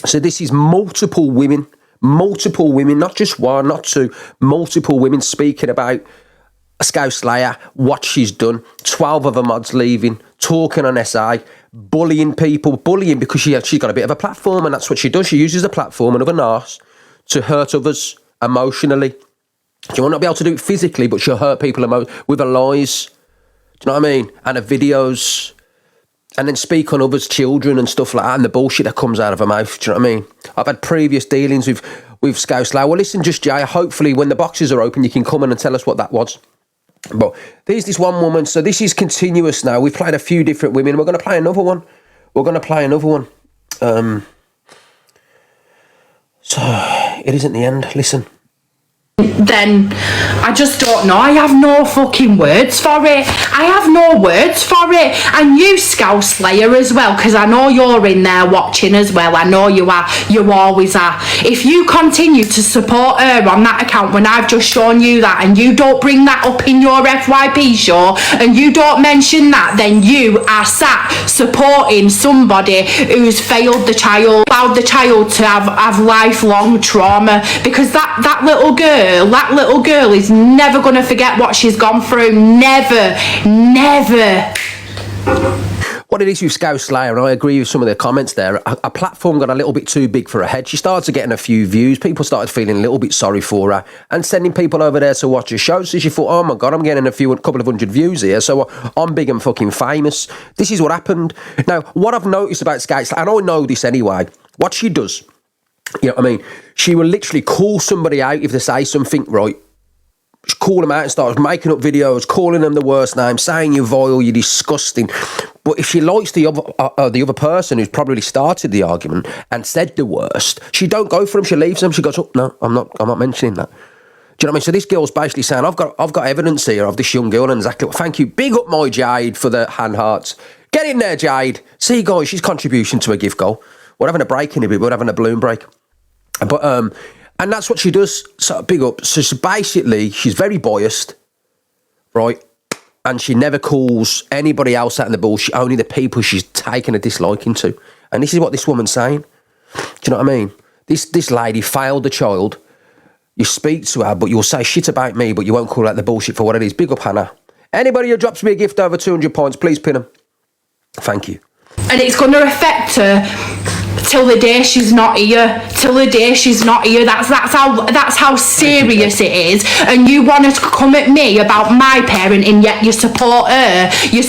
So this is multiple women, not just one, not two, multiple women speaking about a Scouse Slayer, what she's done, 12 of her mods leaving, talking on SA, bullying people, because she's got a bit of a platform, and that's what she does. She uses the platform and other narcs to hurt others emotionally. She might not be able to do it physically, but she'll hurt people with her lies. Do you know what I mean? And her videos, and then speak on others' children and stuff like that, and the bullshit that comes out of her mouth. Do you know what I mean? I've had previous dealings with Scouse Slayer. Well, listen, just Jay, hopefully when the boxes are open, you can come in and tell us what that was. But there's this one woman, so this is continuous now. We've played a few different women. We're going to play another one. So it isn't the end. Listen. then I just don't know. I have no fucking words for it. I have no words for it. And you, Scouse Slayer, as well, because I know you're in there watching as well. I know you are. You always are. If you continue to support her on that account when I've just shown you that, and you don't bring that up in your FYP show, and you don't mention that, then you are sat supporting somebody who's failed the child, allowed the child to have lifelong trauma, because that little girl is never going to forget what she's gone through. Never. What it is with Scouse Slayer, and I agree with some of the comments there, a platform got a little bit too big for her head. She started getting a few views. People started feeling a little bit sorry for her and sending people over there to watch her show. So she thought, oh my God, I'm getting a couple of hundred views here, so I'm big and fucking famous. This is what happened. Now, what I've noticed about Scouse Slayer, and I know this anyway, what she does, you know what I mean? She will literally call somebody out if they say something right. She call them out and starts making up videos, calling them the worst name, saying you're vile, you're disgusting. But if she likes the other person who's probably started the argument and said the worst, she don't go for them. She leaves them. She goes, oh no, I'm not mentioning that. Do you know what I mean? So this girl's basically saying, I've got evidence here of this young girl, and exactly what. Thank you. Big up my Jade for the hand hearts. Get in there, Jade. See, guys, she's contribution to a gift goal. We're having a break in a bit. We're having a balloon break. But and that's what she does. So big up. So she's very biased, right? And she never calls anybody else out in the bullshit, only the people she's taken a disliking to. And this is what this woman's saying. Do you know what I mean? This lady failed the child. You speak to her, but you'll say shit about me, but you won't call out the bullshit for what it is. Big up, Hannah. Anybody who drops me a gift over 200 points, please pin them. Thank you. And it's going to affect her till the day she's not here. That's how serious it is. And you want to come at me about my parenting, yet you support her. You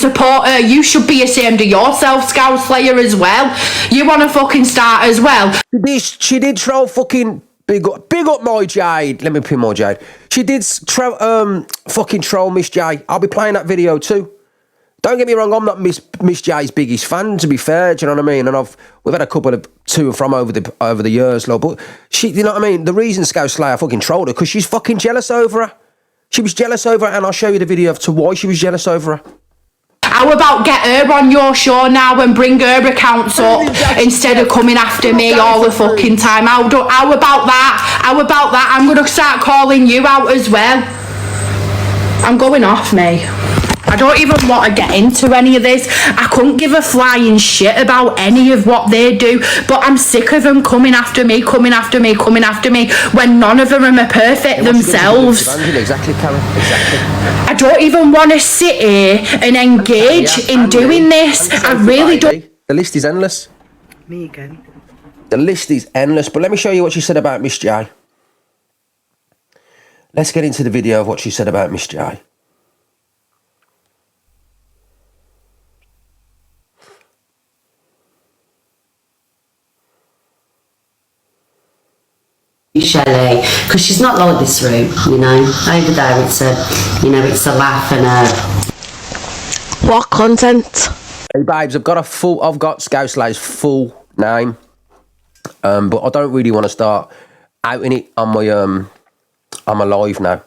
should be ashamed of yourself, Scouse Slayer, as well. You want to fucking start as well. She did troll fucking big up my Jade. Let me pin my Jade. She did fucking troll Miss J. I'll be playing that video too. Don't get me wrong, I'm not Miss J's biggest fan, to be fair, do you know what I mean? And we've had a couple of to and from over the years, like, but she, you know what I mean? The reason Scouse Slayer fucking trolled her, because she's fucking jealous over her. She was jealous over her, and I'll show you the video of to why she was jealous over her. How about get her on your show now and bring her accounts up instead of coming after me all the fucking time? How about that? I'm going to start calling you out as well. I'm going off, mate. I don't even want to get into any of this. I couldn't give a flying shit about any of what they do, but I'm sick of them coming after me when none of them are perfect themselves. Exactly, Karen. Exactly. I don't even want to sit here and engage in doing this. I really don't. The list is endless. Me again. The list is endless, but let me show you what she said about Miss J. Let's get into the video of what she said about Miss J. Shelley, because she's not like this room, you know. Over there it's a laugh and a... What content? Hey babes, I've got Scouse Slayer's full name, but I don't really want to start outing it on my live now.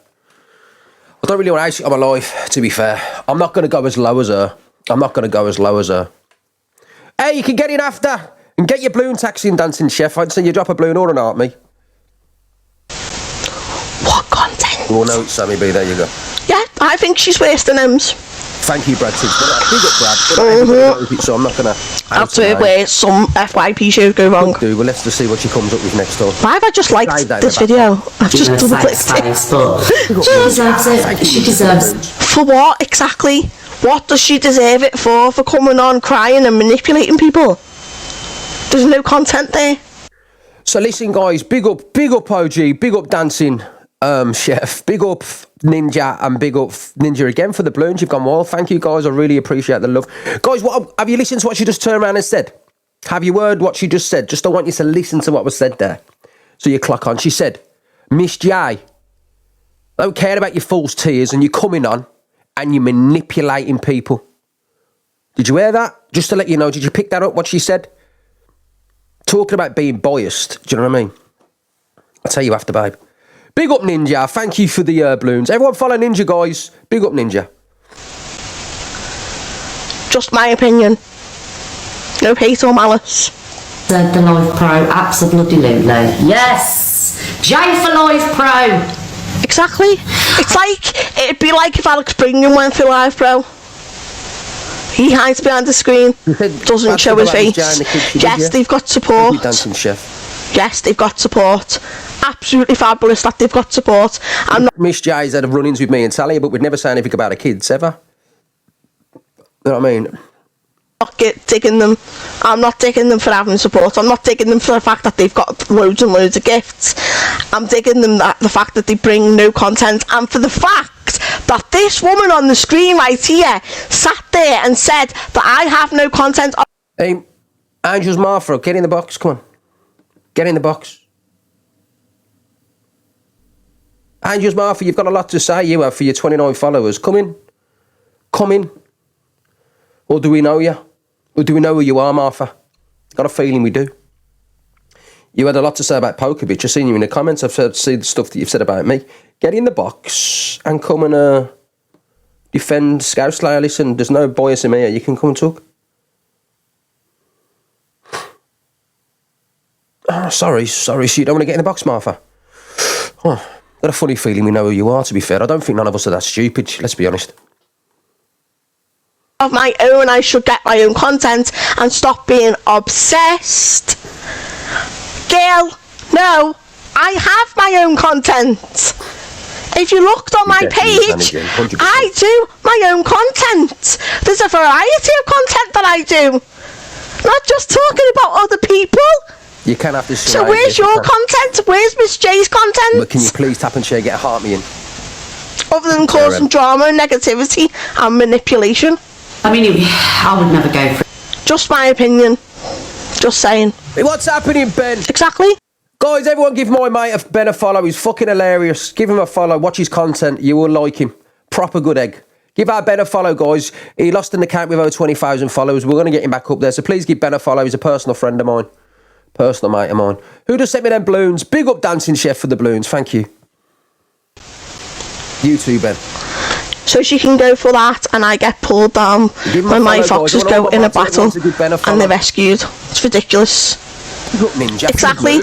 I don't really want to out it on my live, to be fair. I'm not going to go as low as her. Hey, you can get in after and get your balloon taxi and dancing, chef. I'd say you drop a balloon or an art me. What content? Well, no, it's Sammy B. There you go. Yeah, I think she's wasting M's. Thank you, Brad. Big up, Brad. But so I'm not going to... After where some FYP shows go wrong. Well, let's just see what she comes up with next time. Why have I just liked this video? I've just double-clicked it. She deserves it. For what, exactly? What does she deserve it for? For coming on, crying and manipulating people? There's no content there. So listen, guys, big up OG, big up dancing chef, big up Ninja, and big up Ninja again for the balloons. You've gone well. Thank you, guys. I really appreciate the love. Guys, have you listened to what she just turned around and said? Have you heard what she just said? Just I want you to listen to what was said there. So you clock on. She said, Miss J, I don't care about your false tears and you coming on and you're manipulating people. Did you hear that? Just to let you know, did you pick that up, what she said? Talking about being biased, do you know what I mean? I'll tell you after, babe. Big up Ninja. Thank you for the balloons. Everyone follow Ninja, guys. Big up Ninja. Just my opinion. No hate or malice. The Live Pro, absolutely. Yes! J for Live Pro! Exactly. It's like, it'd be like if Alex Brigham went for Live Pro. He hides behind the screen, doesn't show his face. Yes, they've got support. Dancing chef. Yes, they've got support. Absolutely fabulous that they've got support. I'm not Miss J's had run-ins with me and Sally, but we'd never say anything about the kids, ever. You know what I mean? digging them. I'm not digging them for having support. I'm not digging them for the fact that they've got loads and loads of gifts. I'm digging them that the fact that they bring no content, and for the fact that this woman on the screen right here sat there and said that I have no content. Hey, Angel's Martha, get in the box, come on. Get in the box. Angel's Martha, you've got a lot to say, you have, for your 29 followers. Come in. Come in. Or do we know you? Or do we know who you are, Martha? Got a feeling we do. You had a lot to say about Poker Bitch. I've seen you in the comments. I've seen the stuff that you've said about me. Get in the box and come and defend Scouse Slayer. Listen, there's no bias in here. You can come and talk. Oh, sorry. So you don't want to get in the box, Martha? Oh, got a funny feeling we know who you are, to be fair. I don't think none of us are that stupid, let's be honest. Of my own, I should get my own content and stop being obsessed. Girl, no, I have my own content. If you looked on my page, I do my own content. There's a variety of content that I do, not just talking about other people. You can have this. So where's your content? Where's Miss J's content? But can you please tap and share, get a heart me in? Other than causing drama and negativity and manipulation. I mean, I would never go for it. Just my opinion. Just saying. Hey, what's happening, Ben? Exactly. Guys, everyone give my mate Ben a follow. He's fucking hilarious. Give him a follow. Watch his content. You will like him. Proper good egg. Give our Ben a follow, guys. He lost an account with over 20,000 followers. We're going to get him back up there. So please give Ben a follow. He's a personal friend of mine. Personal mate of mine. Who just sent me them balloons? Big up Dancing Chef for the balloons. Thank you. You too, Ben. So she can go for that and I get pulled down when my foxes go in a battle and they're rescued. It's ridiculous. Ninja, exactly.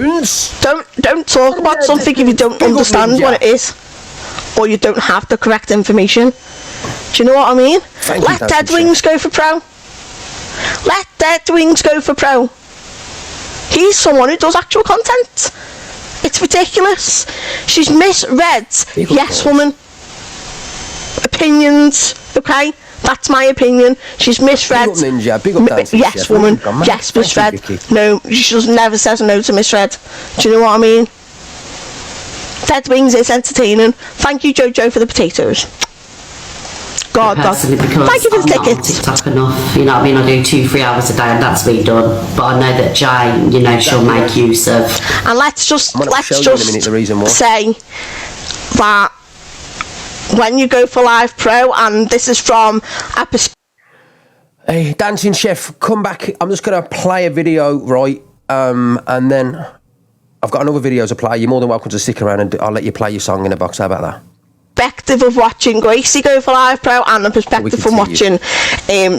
Don't talk about something if you don't understand what it is or you don't have the correct information. Do you know what I mean? Let Dead Wings go for pro. Let Dead Wings go for pro. He's someone who does actual content. It's ridiculous. She's misread. Yes, woman. Opinions, okay? That's my opinion. She's misread. Big up Ninja, big up Dancing yes, Chef. woman. Yes, misread. No, she never says no to misread. Do you know what I mean? Dead Wings is entertaining. Thank you, Jojo, for the potatoes. God. Thank you for the tickets. TikTok enough, you know what I mean? I do 2-3 hours a day and that's me done. But I know that Jay, you know, she'll make use of. And let's just say that when you go for Live Pro, and this is from a perspective. Hey, Dancing Chef, come back. I'm just going to play a video, right? And then I've got another video to play. You're more than welcome to stick around and I'll let you play your song in the box. How about that? Perspective of watching Gracie go for Live Pro and the perspective from watching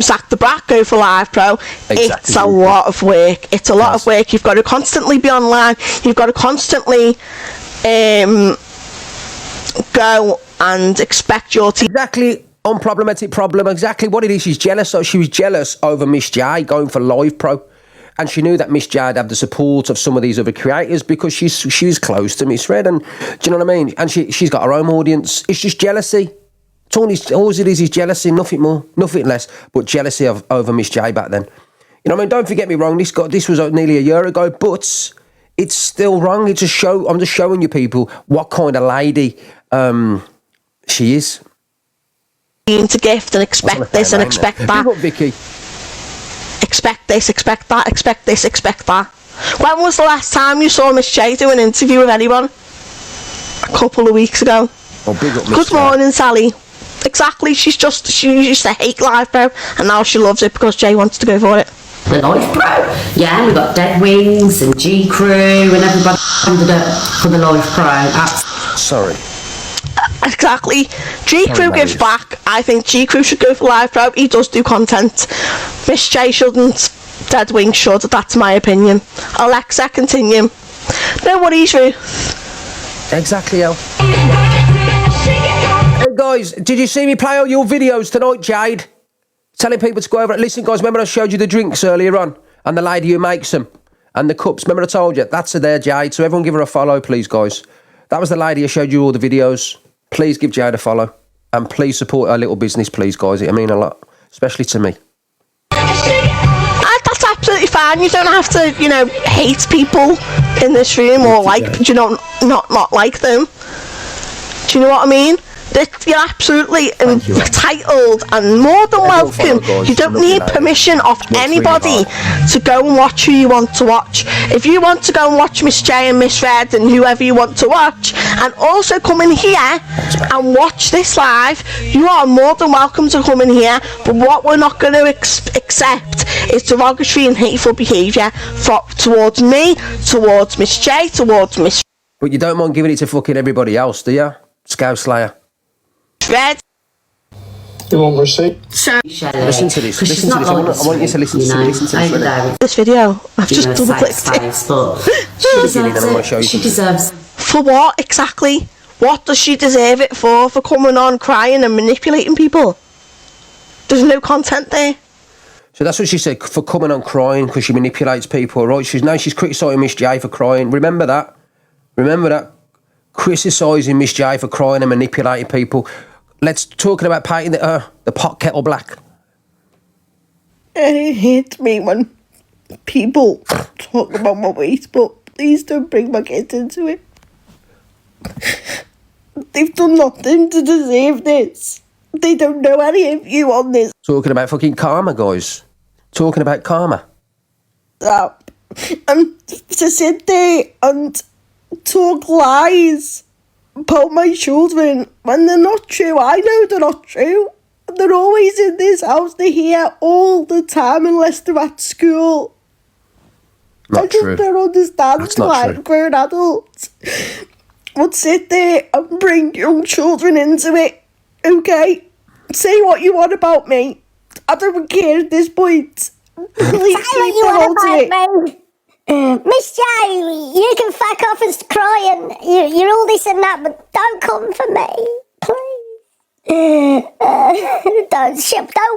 Zach the Brat go for Live Pro. Exactly. It's a lot of work. It's a lot of work. You've got to constantly be online. You've got to constantly go and expect your team. Exactly. Unproblematic problem. Exactly what it is. She's jealous. So she was jealous over Miss J going for Live Pro. And she knew that Miss J would have the support of some of these other creators because she's close to Miss Red. And do you know what I mean? And she's got her own audience. It's just jealousy. All it is jealousy, nothing more, nothing less, but jealousy over Miss J back then. You know what I mean? Don't forget me wrong. This was nearly a year ago, but it's still wrong. It's a show. I'm just showing you people what kind of lady she is. To gift and expect this and expect that. Big up, Vicky. Expect this, expect that, expect this, expect that. When was the last time you saw Miss J do an interview with anyone? A couple of weeks ago. Oh, big up, Good morning, Sally. Exactly, she used to hate Live Pro and now she loves it because Jay wants to go for it. The Live Pro? Yeah, we got Dead Wings and G Crew and everybody ended up for the Live Pro. Sorry. Exactly. G Crew gives back. I think G Crew should go for live pro. He does do content. Miss J shouldn't. Dead Wing should. That's my opinion. Alexa, continue. No worries, Ru. Exactly, El. Hey guys, did you see me play all your videos tonight, Jade? Telling people to go over it. Listen, guys, remember I showed you the drinks earlier on? And the lady who makes them. And the cups. Remember I told you? That's her there, Jade. So everyone give her a follow, please, guys. That was the lady who showed you all the videos. Please give Jade a follow. And please support her little business, please, guys. It'll mean a lot. Especially to me. That's absolutely fine. You don't have to, hate people in this room or not like them. Do you know what I mean? That you're absolutely entitled and more than welcome. You don't need permission off anybody to go and watch who you want to watch. If you want to go and watch Miss J and Miss Red and whoever you want to watch, and also come in here and watch this live, you are more than welcome to come in here. But what we're not going to accept is derogatory and hateful behaviour towards me, towards Miss J, towards Miss. But you don't mind giving it to fucking everybody else, do you? Scouse Slayer. Red. You want receipt? Listen to this. Listen to this. I want you to listen to this. This video. I've just double clicked it. She deserves. For what exactly? What does she deserve it for? For coming on crying and manipulating people? There's no content there. So that's what she said, for coming on crying because she manipulates people, right? She's criticising Miss J for crying. Remember that. Criticising Miss J for crying and manipulating people. Let's talking about painting the pot kettle black. It hates me when people talk about my weight, but please don't bring my kids into it. They've done nothing to deserve this. They don't know any of you on this. Talking about fucking karma, guys. Talking about karma. And to sit there and talk lies about my children when they're not true. I know they're not true. They're always in this house. They're here all the time unless they're at school. Not I just true. don't understand That's not why true. grown adults would sit there and bring young children into it. Okay? Say what you want about me. I don't care at this point. Please keep on to it. Miss J, you can fuck off and cry and you're all this and that, but don't come for me, please. Don't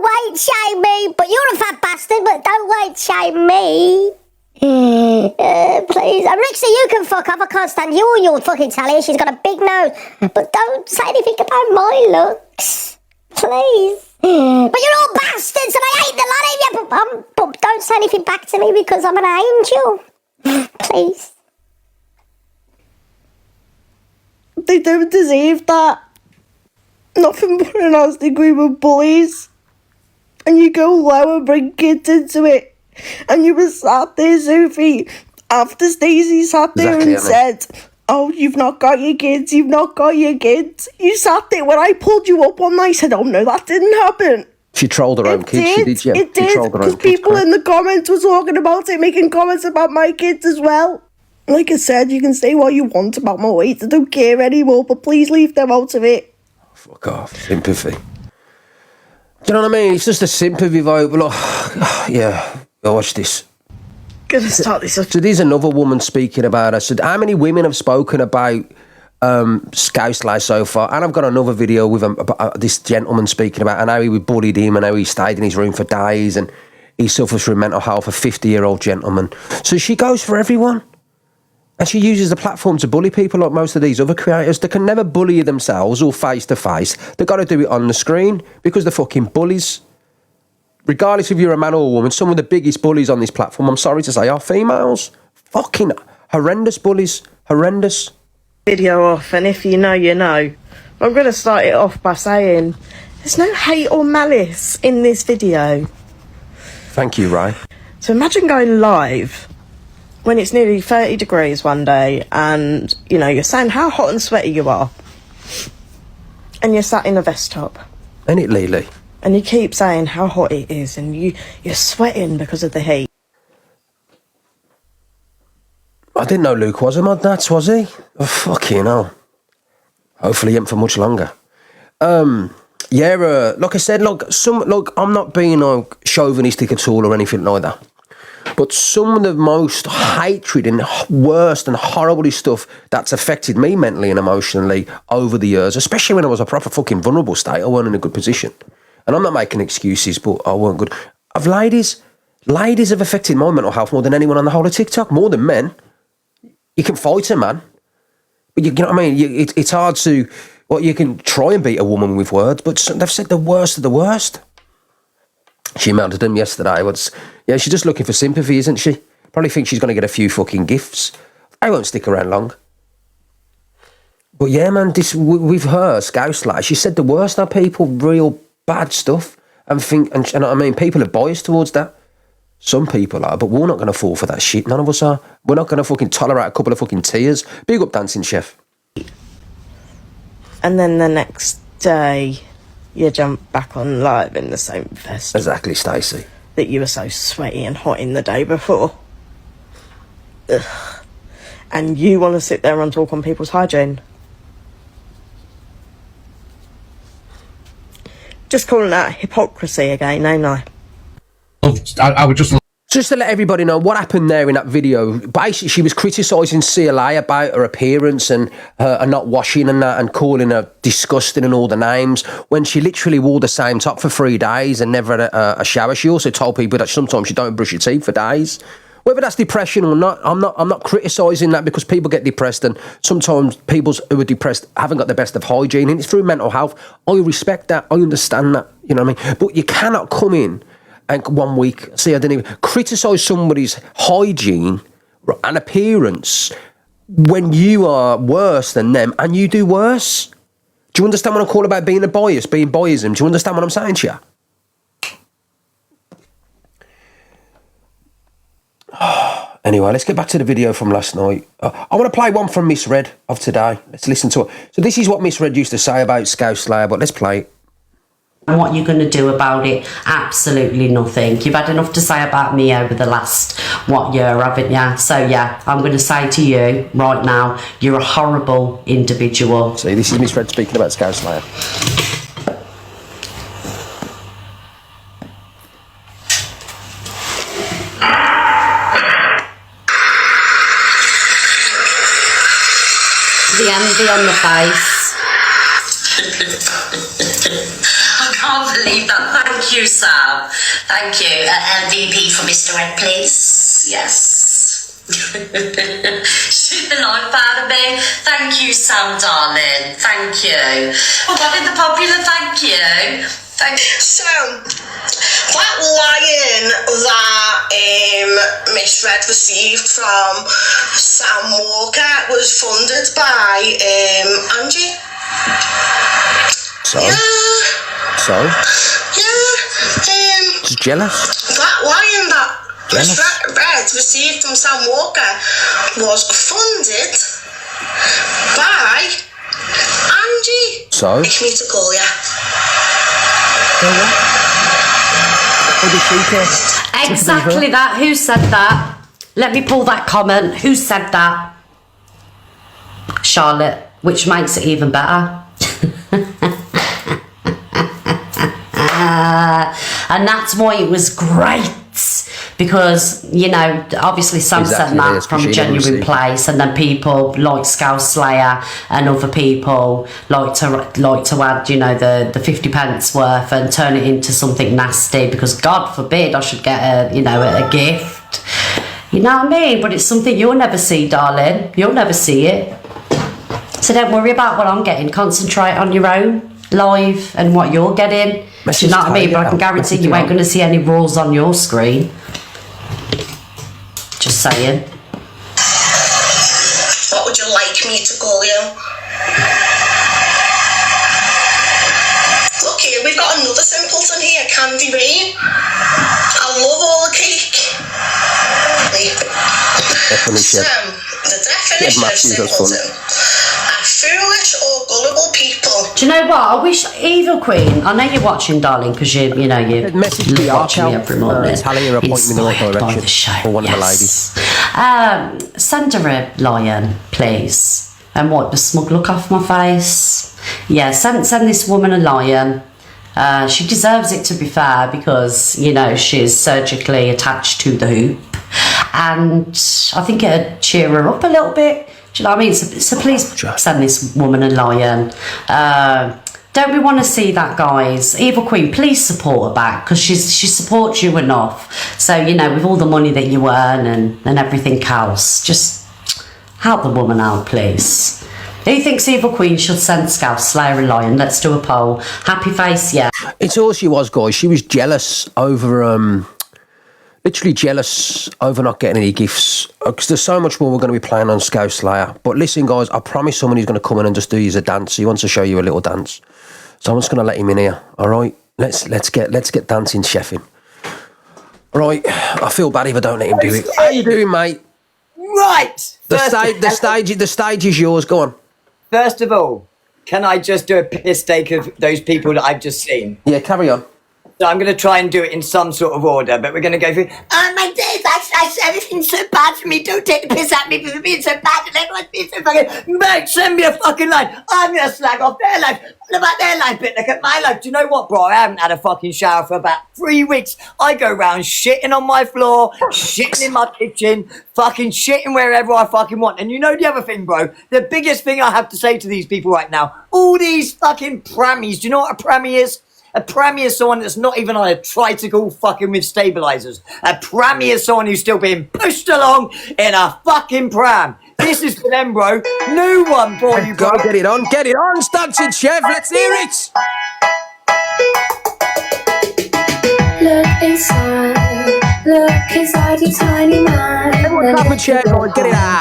weight shame me, but you're a fat bastard, but don't weight shame me. Please. Ricksta, you can fuck off. I can't stand you or your fucking Talia. She's got a big nose, but don't say anything about my looks, please. But you're all bastards and I hate the lot of you, but don't say anything back to me because I'm an angel. Please. They don't deserve that. Nothing but a nasty group of bullies. And you go low and bring kids into it. And you were sat there, Sophie, after Stacey sat there and said, oh, you've not got your kids, you've not got your kids. You sat there when I pulled you up on, I said, oh no, that didn't happen. She trolled her own kids. She did, yeah. It did, because people in the comments were talking about it, making comments about my kids as well. Like I said, you can say what you want about my weight. I don't care anymore, but please leave them out of it. Fuck off. Sympathy. Do you know what I mean? It's just a sympathy vote. But yeah, watch this. Gonna start this up. So there's another woman speaking about her. So how many women have spoken about Scouse Life so far? And I've got another video with this gentleman speaking about and how he bullied him and how he stayed in his room for days and he suffers from mental health, a 50-year-old gentleman. So she goes for everyone. And she uses the platform to bully people like most of these other creators. They can never bully themselves or face-to-face. They've got to do it on the screen because they're fucking bullies. Regardless if you're a man or a woman, some of the biggest bullies on this platform, I'm sorry to say, are females. Fucking horrendous bullies. Horrendous. Video off, and if you know, you know. I'm going to start it off by saying there's no hate or malice in this video. Thank you, Ray. So imagine going live when it's nearly 30 degrees one day and, you're saying how hot and sweaty you are. And you're sat in a vest top. Ain't it, Lily? And you keep saying how hot it is and you're sweating because of the heat. I didn't know Luke was a mod nuts, was he? Oh, fucking hell. Hopefully, ain't for much longer. Like I said, I'm not being like chauvinistic at all or anything like that. But some of the most hatred and worst and horrible stuff that's affected me mentally and emotionally over the years, especially when I was a proper fucking vulnerable state, I weren't in a good position. And I'm not making excuses, but I weren't good. Ladies have affected my mental health more than anyone on the whole of TikTok, more than men. You can fight a man, but you know what I mean? It's hard to... Well, you can try and beat a woman with words, but they've said the worst of the worst. She mounted him yesterday. She's just looking for sympathy, isn't she? Probably thinks she's going to get a few fucking gifts. I won't stick around long. But yeah, man, with her, Scouse, like, she said the worst of people, real bad stuff. And I mean, people are biased towards that. Some people are, but we're not going to fall for that shit. None of us are. We're not going to fucking tolerate a couple of fucking tears. Big up, Dancing Chef. And then the next day, you jump back on live in the same vest. Exactly, Stacey. That you were so sweaty and hot in the day before. Ugh. And you want to sit there and talk on people's hygiene. Just calling that hypocrisy again, ain't I? I would just to let everybody know what happened there in that video. Basically, she was criticising CLA about her appearance and her not washing and that, and calling her disgusting and all the names, when she literally wore the same top for 3 days and never had a shower. She also told people that sometimes you don't brush your teeth for days. Whether that's depression or not, I'm not criticising that, because people get depressed, and sometimes people who are depressed haven't got the best of hygiene, and it's through mental health. I respect that. I understand that. You know what I mean? But you cannot come in and 1 week, I didn't even criticise somebody's hygiene and appearance when you are worse than them and you do worse. Do you understand what I'm calling about being biasm? Do you understand what I'm saying to you? Anyway, let's get back to the video from last night. I want to play one from Miss Red of today. Let's listen to it. So this is what Miss Red used to say about Scouse Slayer, but let's play it. And what you're going to do about it? Absolutely nothing. You've had enough to say about me over the last, year, haven't you? So yeah, I'm going to say to you right now, you're a horrible individual. See, this is Miss Red speaking about Scouse Slayer. The envy on the face. I can't believe that. Thank you, Sam. Thank you. LVP for Mr. Red, please. Yes. Shoot the life out of me. Thank you, Sam, darling. Thank you. What in the popular thank you? So, that lion that Miss Red received from Sam Walker was funded by Angie. So? Yeah. So? Yeah. She's jealous? That lion that Miss Red received from Sam Walker was funded by Angie. So? Wish me to call ya. Exactly that. Who said that? Let me pull that comment. Who said that? Charlotte, which makes it even better. And that's why it was great, because, you know, obviously Sam said that from a genuine place, and then people like Scouse Slayer and other people like to add, you know, the 50 pence worth and turn it into something nasty, because God forbid I should get a gift. You know what I mean? But it's something you'll never see, darling. You'll never see it. So don't worry about what I'm getting. Concentrate on your own live and what you're getting. Do you know what I mean? But I can guarantee you ain't going to see any rules on your screen. Just saying. What would you like me to call you? Look here, we've got another simpleton here, Candy Rain. I love all the cake. So, the definition of simpleton. Foolish or gullible people. Do you know what? I wish Evil Queen. I know you're watching, darling, because you watching me every morning. Telling her appointment in the right direction for one of the ladies. Send her a lion, please. and wipe the smug look off my face. Yeah, send this woman a lion. She deserves it, to be fair, because, you know, she's surgically attached to the hoop. And I think it'd cheer her up a little bit. Do you know what I mean? So please send this woman a lion. Don't we want to see that, guys? Evil Queen, please support her back, because she supports you enough. So, you know, with all the money that you earn and everything else, just help the woman out, please. Who thinks Evil Queen should send Scouse Slayer a lion? Let's do a poll. Happy face, yeah. It's all she was, guys. She was jealous over, literally jealous over not getting any gifts. Because there's so much more we're going to be playing on Scouse Slayer. But listen, guys, I promise someone who's going to come in and just do you a dance. He wants to show you a little dance. So I'm just going to let him in here. All right, let's get dancing chef in. All right, I feel bad if I don't let him do it. How you doing, mate? Right. The stage is yours. Go on. First of all, can I just do a piss take of those people that I've just seen? Yeah, carry on. So I'm going to try and do it in some sort of order, but we're going to go through. Oh my days, everything's so bad for me. Don't take the piss at me for being so bad and everyone's being so fucking. Mate, send me a fucking line. I'm going to slag off their life. What about their life? But look at my life. Do you know what, bro? I haven't had a fucking shower for about 3 weeks. I go around shitting on my floor, shitting in my kitchen, fucking shitting wherever I fucking want. And you know the other thing, bro? The biggest thing I have to say to these people right now, all these fucking prammies. Do you know what a prammie is? A prammie is someone that's not even on a tricycle fucking with stabilizers. A prammie is someone who's still being pushed along in a fucking pram. This is for them, bro. New one for you, bro. Get it on, dancing chef. Let's hear it. Look inside your tiny mind. Everyone clap a chair, going, get it out.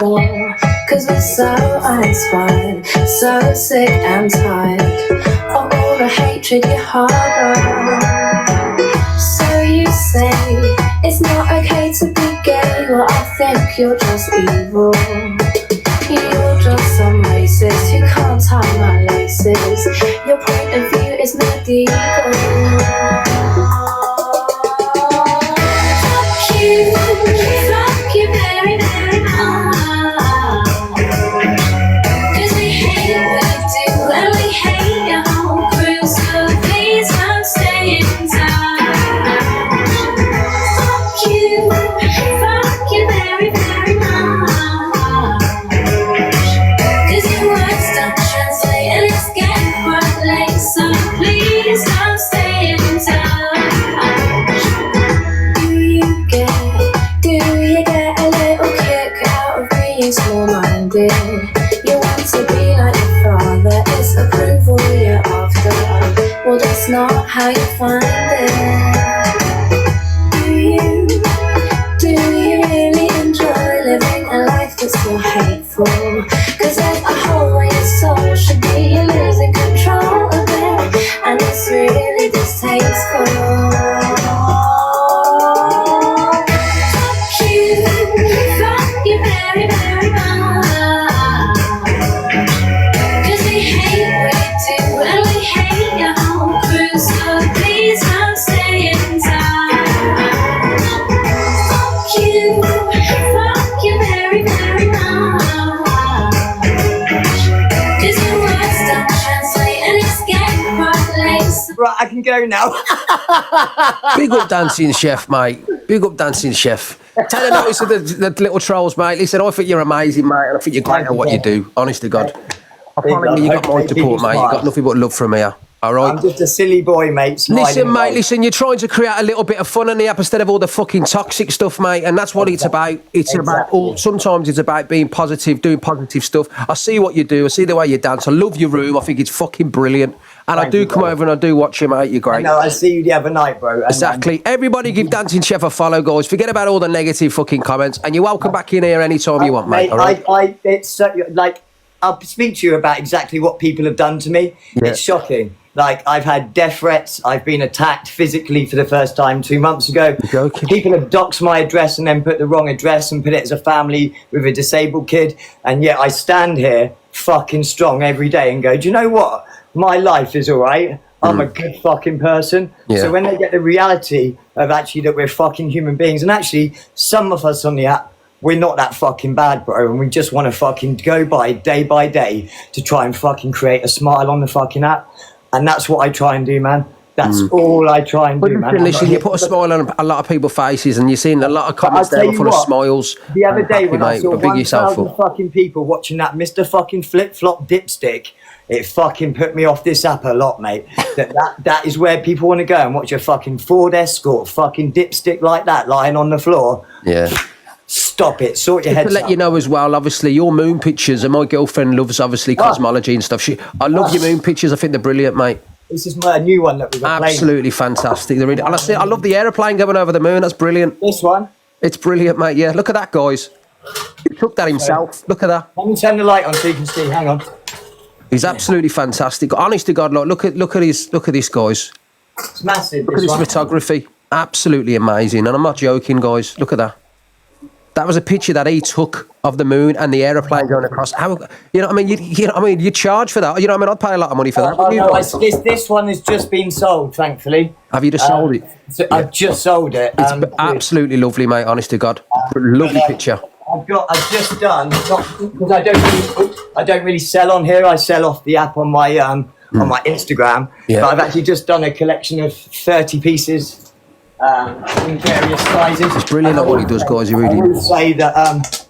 Cause we're so uninspired, so sick and tired of all the hatred you harbor. So you say it's not okay to be gay. Well, I think you're just evil. You're just some racist who can't tie my laces. Your point of view is medieval. Fuck you very, very much. Cause we hate what you do and we hate your whole crew. So please don't stay in touch. Fuck you very, very much. Cause your words don't translate and it's getting quite late. So please don't stay in touch. Do you get a little kick out of being small-minded? You want to be like your father, it's approval you're after. Well, that's not how you find it. Do you really enjoy living a life that's so hateful? Cause there's a hole where your soul should be, you're losing control of it, and it's really distasteful. Fuck you very, very much. Cause we hate what you do and we hate your whole crew. So please don't stay in touch. Fuck you very, very much. Cause your words don't translate and it's getting quite late. Right, I can go now. Big up dancing chef, mate. Big up dancing chef. Take a notice of the little trolls, mate. Listen, I think you're amazing, mate, and I think you're great at what you do. Honest to God. I promise you got my support, mate. You've got nothing but love from here. All right? I'm just a silly boy, mate. Listen, mate, listen, you're trying to create a little bit of fun in the app instead of all the fucking toxic stuff, mate, and that's what it's about. It's about, sometimes it's about being positive, doing positive stuff. I see what you do. I see the way you dance. I love your room. I think it's fucking brilliant. And I do come over and I do watch you, mate. You're great. No, I see you the other night, bro. Exactly. Everybody give Dancing Chef a follow, guys. Forget about all the negative fucking comments, and you're welcome back in here anytime you want, mate. All right? It's like, I'll speak to you about exactly what people have done to me. Yeah. It's shocking. Like, I've had death threats. I've been attacked physically for the first time 2 months ago. People have doxed my address and then put the wrong address and put it as a family with a disabled kid. And yet I stand here fucking strong every day and go, do you know what? My life is all right. I'm a good fucking person. Yeah. So when they get the reality of actually that we're fucking human beings, and actually some of us on the app we're not that fucking bad, bro, and we just want to fucking go by day to try and fucking create a smile on the fucking app. And that's what I try and do, man. That's all I try and do, man. Listen, you put a smile on a lot of people's faces, and you're seeing a lot of comments there full of smiles. The other day when I saw big yourself 1,000 fucking people watching that Mr. fucking flip-flop dipstick, it fucking put me off this app a lot, mate. That is where people want to go and watch a fucking Ford Escort fucking dipstick like that lying on the floor. Yeah. Stop it. Sort your head. To let you know as well, obviously, your moon pictures, and my girlfriend loves, obviously, cosmology and stuff. I love your moon pictures. I think they're brilliant, mate. This is my new one that we've got absolutely fantastic. They're really, and I love the aeroplane going over the moon. That's brilliant. This one? It's brilliant, mate. Yeah, look at that, guys. He took that himself. Look at that. Let me turn the light on so you can see. Hang on. He's absolutely fantastic. Honest to God, look at this, guys. It's massive. Look at this photography. Absolutely amazing. And I'm not joking, guys. Look at that. That was a picture that he took of the moon and the aeroplane going across. How, you know what I mean? You charge for that. You know what I mean? I'd pay a lot of money for that. No, this one has just been sold, thankfully. Have you just sold it? So I've just sold it. It's absolutely lovely, mate. Honest to God, lovely picture. I've just done, because I don't really sell on here. I sell off the app on my Instagram. Yeah. But I've actually just done a collection of 30 pieces. In various sizes. It's brilliant at what he does, guys. He really. I would say that.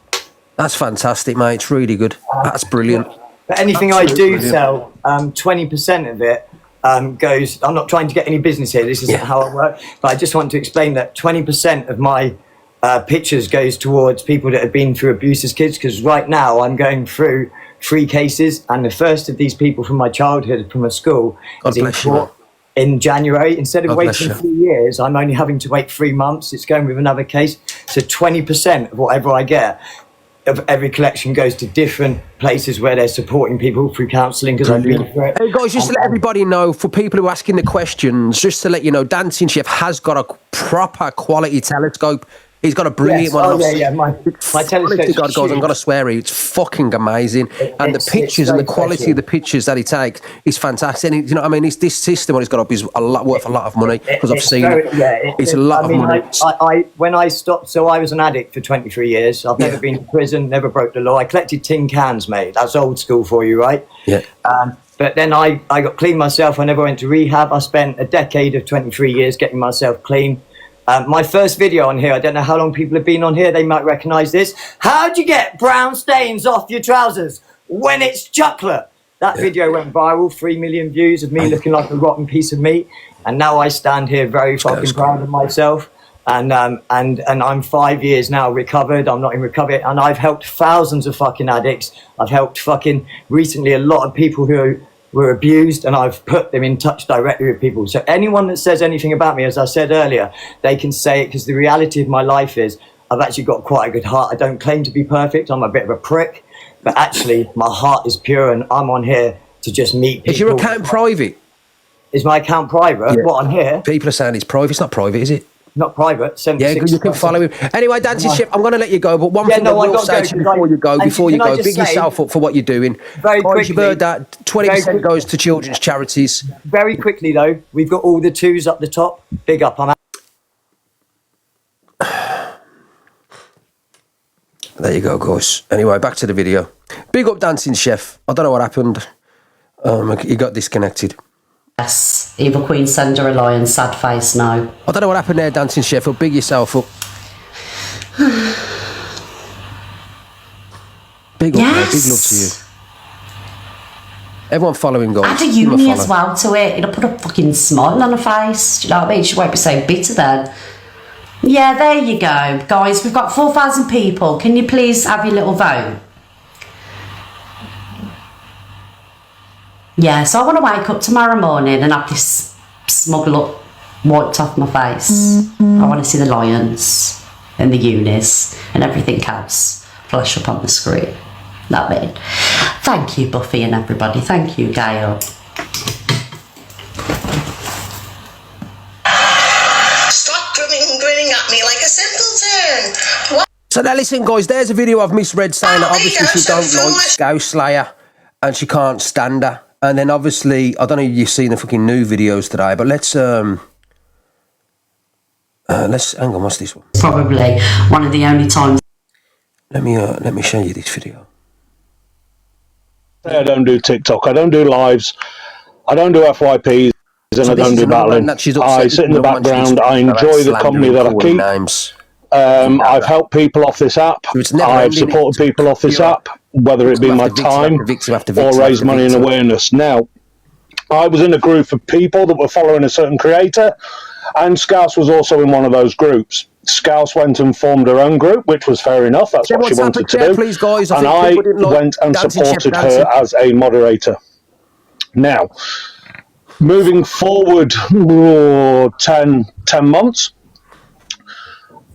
That's fantastic, mate. It's really good. That's brilliant. But anything Absolutely I do sell, 20% of it goes. I'm not trying to get any business here. This isn't how I work. But I just want to explain that 20% of my pictures goes towards people that have been through abuse as kids. Because right now I'm going through 3 cases, and the first of these people from my childhood, from a school, is in court in January. Instead of waiting 3 years, I'm only having to wait 3 months. It's going with another case. So 20% of whatever I get of every collection goes to different places where they're supporting people through counselling. Because I've been through it. Hey guys, just to let everybody know, for people who are asking the questions, just to let you know, Dancing Chef has got a proper quality telescope. He's got a brilliant one. Oh, yeah. My telescope. God, guys, I'm going to swear it's fucking amazing. And the pictures and the quality of the pictures that he takes is fantastic. And you know what I mean? This system what he's got up is worth a lot of money, because I've seen it. It's a lot of money. When I stopped, so I was an addict for 23 years. I've never been to prison, never broke the law. I collected tin cans, mate. That's old school for you, right? Yeah. But then I got clean myself. I never went to rehab. I spent a decade of 23 years getting myself clean. My first video on here, I don't know how long people have been on here, they might recognise this. How'd you get brown stains off your trousers when it's chocolate? That video went viral, 3 million views of me looking like a rotten piece of meat. And now I stand here very fucking proud of myself. And I'm 5 years now recovered. I'm not in recovery. And I've helped thousands of fucking addicts. I've helped fucking recently a lot of people who were abused, and I've put them in touch directly with people. So anyone that says anything about me, as I said earlier, they can say it, because the reality of my life is I've actually got quite a good heart. I don't claim to be perfect. I'm a bit of a prick, but actually my heart is pure, and I'm on here to just meet people. Is your account private? Is my account private? Yeah. What, on here? People are saying it's private. It's not private, is it? Not private. 76. Yeah, you can follow him. Anyway, Dancing Chef, I'm going to let you go, but one thing I will say to you before you go, big yourself up for what you're doing. Very quickly, you've heard that 20% goes to children's charities. Very quickly, though, we've got all the 2s up the top. Big up, I'm out. There you go, guys. Anyway, back to the video. Big up Dancing Chef. I don't know what happened. He got disconnected. Yes, either Queen Send or a Lion, sad face, no. I don't know what happened there, Dancing Chef, but big yourself up. Big up, mate. Big love to you. Everyone follow him, guys. Add a uni as well to it. It'll put a fucking smile on her face. Do you know what I mean? She won't be so bitter then. Yeah, there you go. Guys, we've got 4,000 people. Can you please have your little vote? Yeah, so I want to wake up tomorrow morning and have this smug look wiped off my face. I want to see the lions and the unis and everything else flash up on the screen. That mean. Thank you, Buffy and everybody. Thank you, Gail. Stop grinning at me like a simpleton. What? So now listen, guys, there's a video I've misread saying that obviously she don't like Scouse Slayer and she can't stand her. And then obviously, I don't know if you've seen the fucking new videos today, but let's hang on, what's this one? Probably one of the only times. Let me show you this video. I don't do TikTok. I don't do lives. I don't do FYPs, and So I don't do battling. I sit in the background. I enjoy the company that I keep. Names. I've helped people off this app. I've supported people off this app, whether it be my time or raise money and awareness. Now, I was in a group of people that were following a certain creator, and Scouse was also in one of those groups. Scouse went and formed her own group, which was fair enough. That's what she wanted to do. Please, guys, and I went and supported her as a moderator. Now, moving forward 10 months,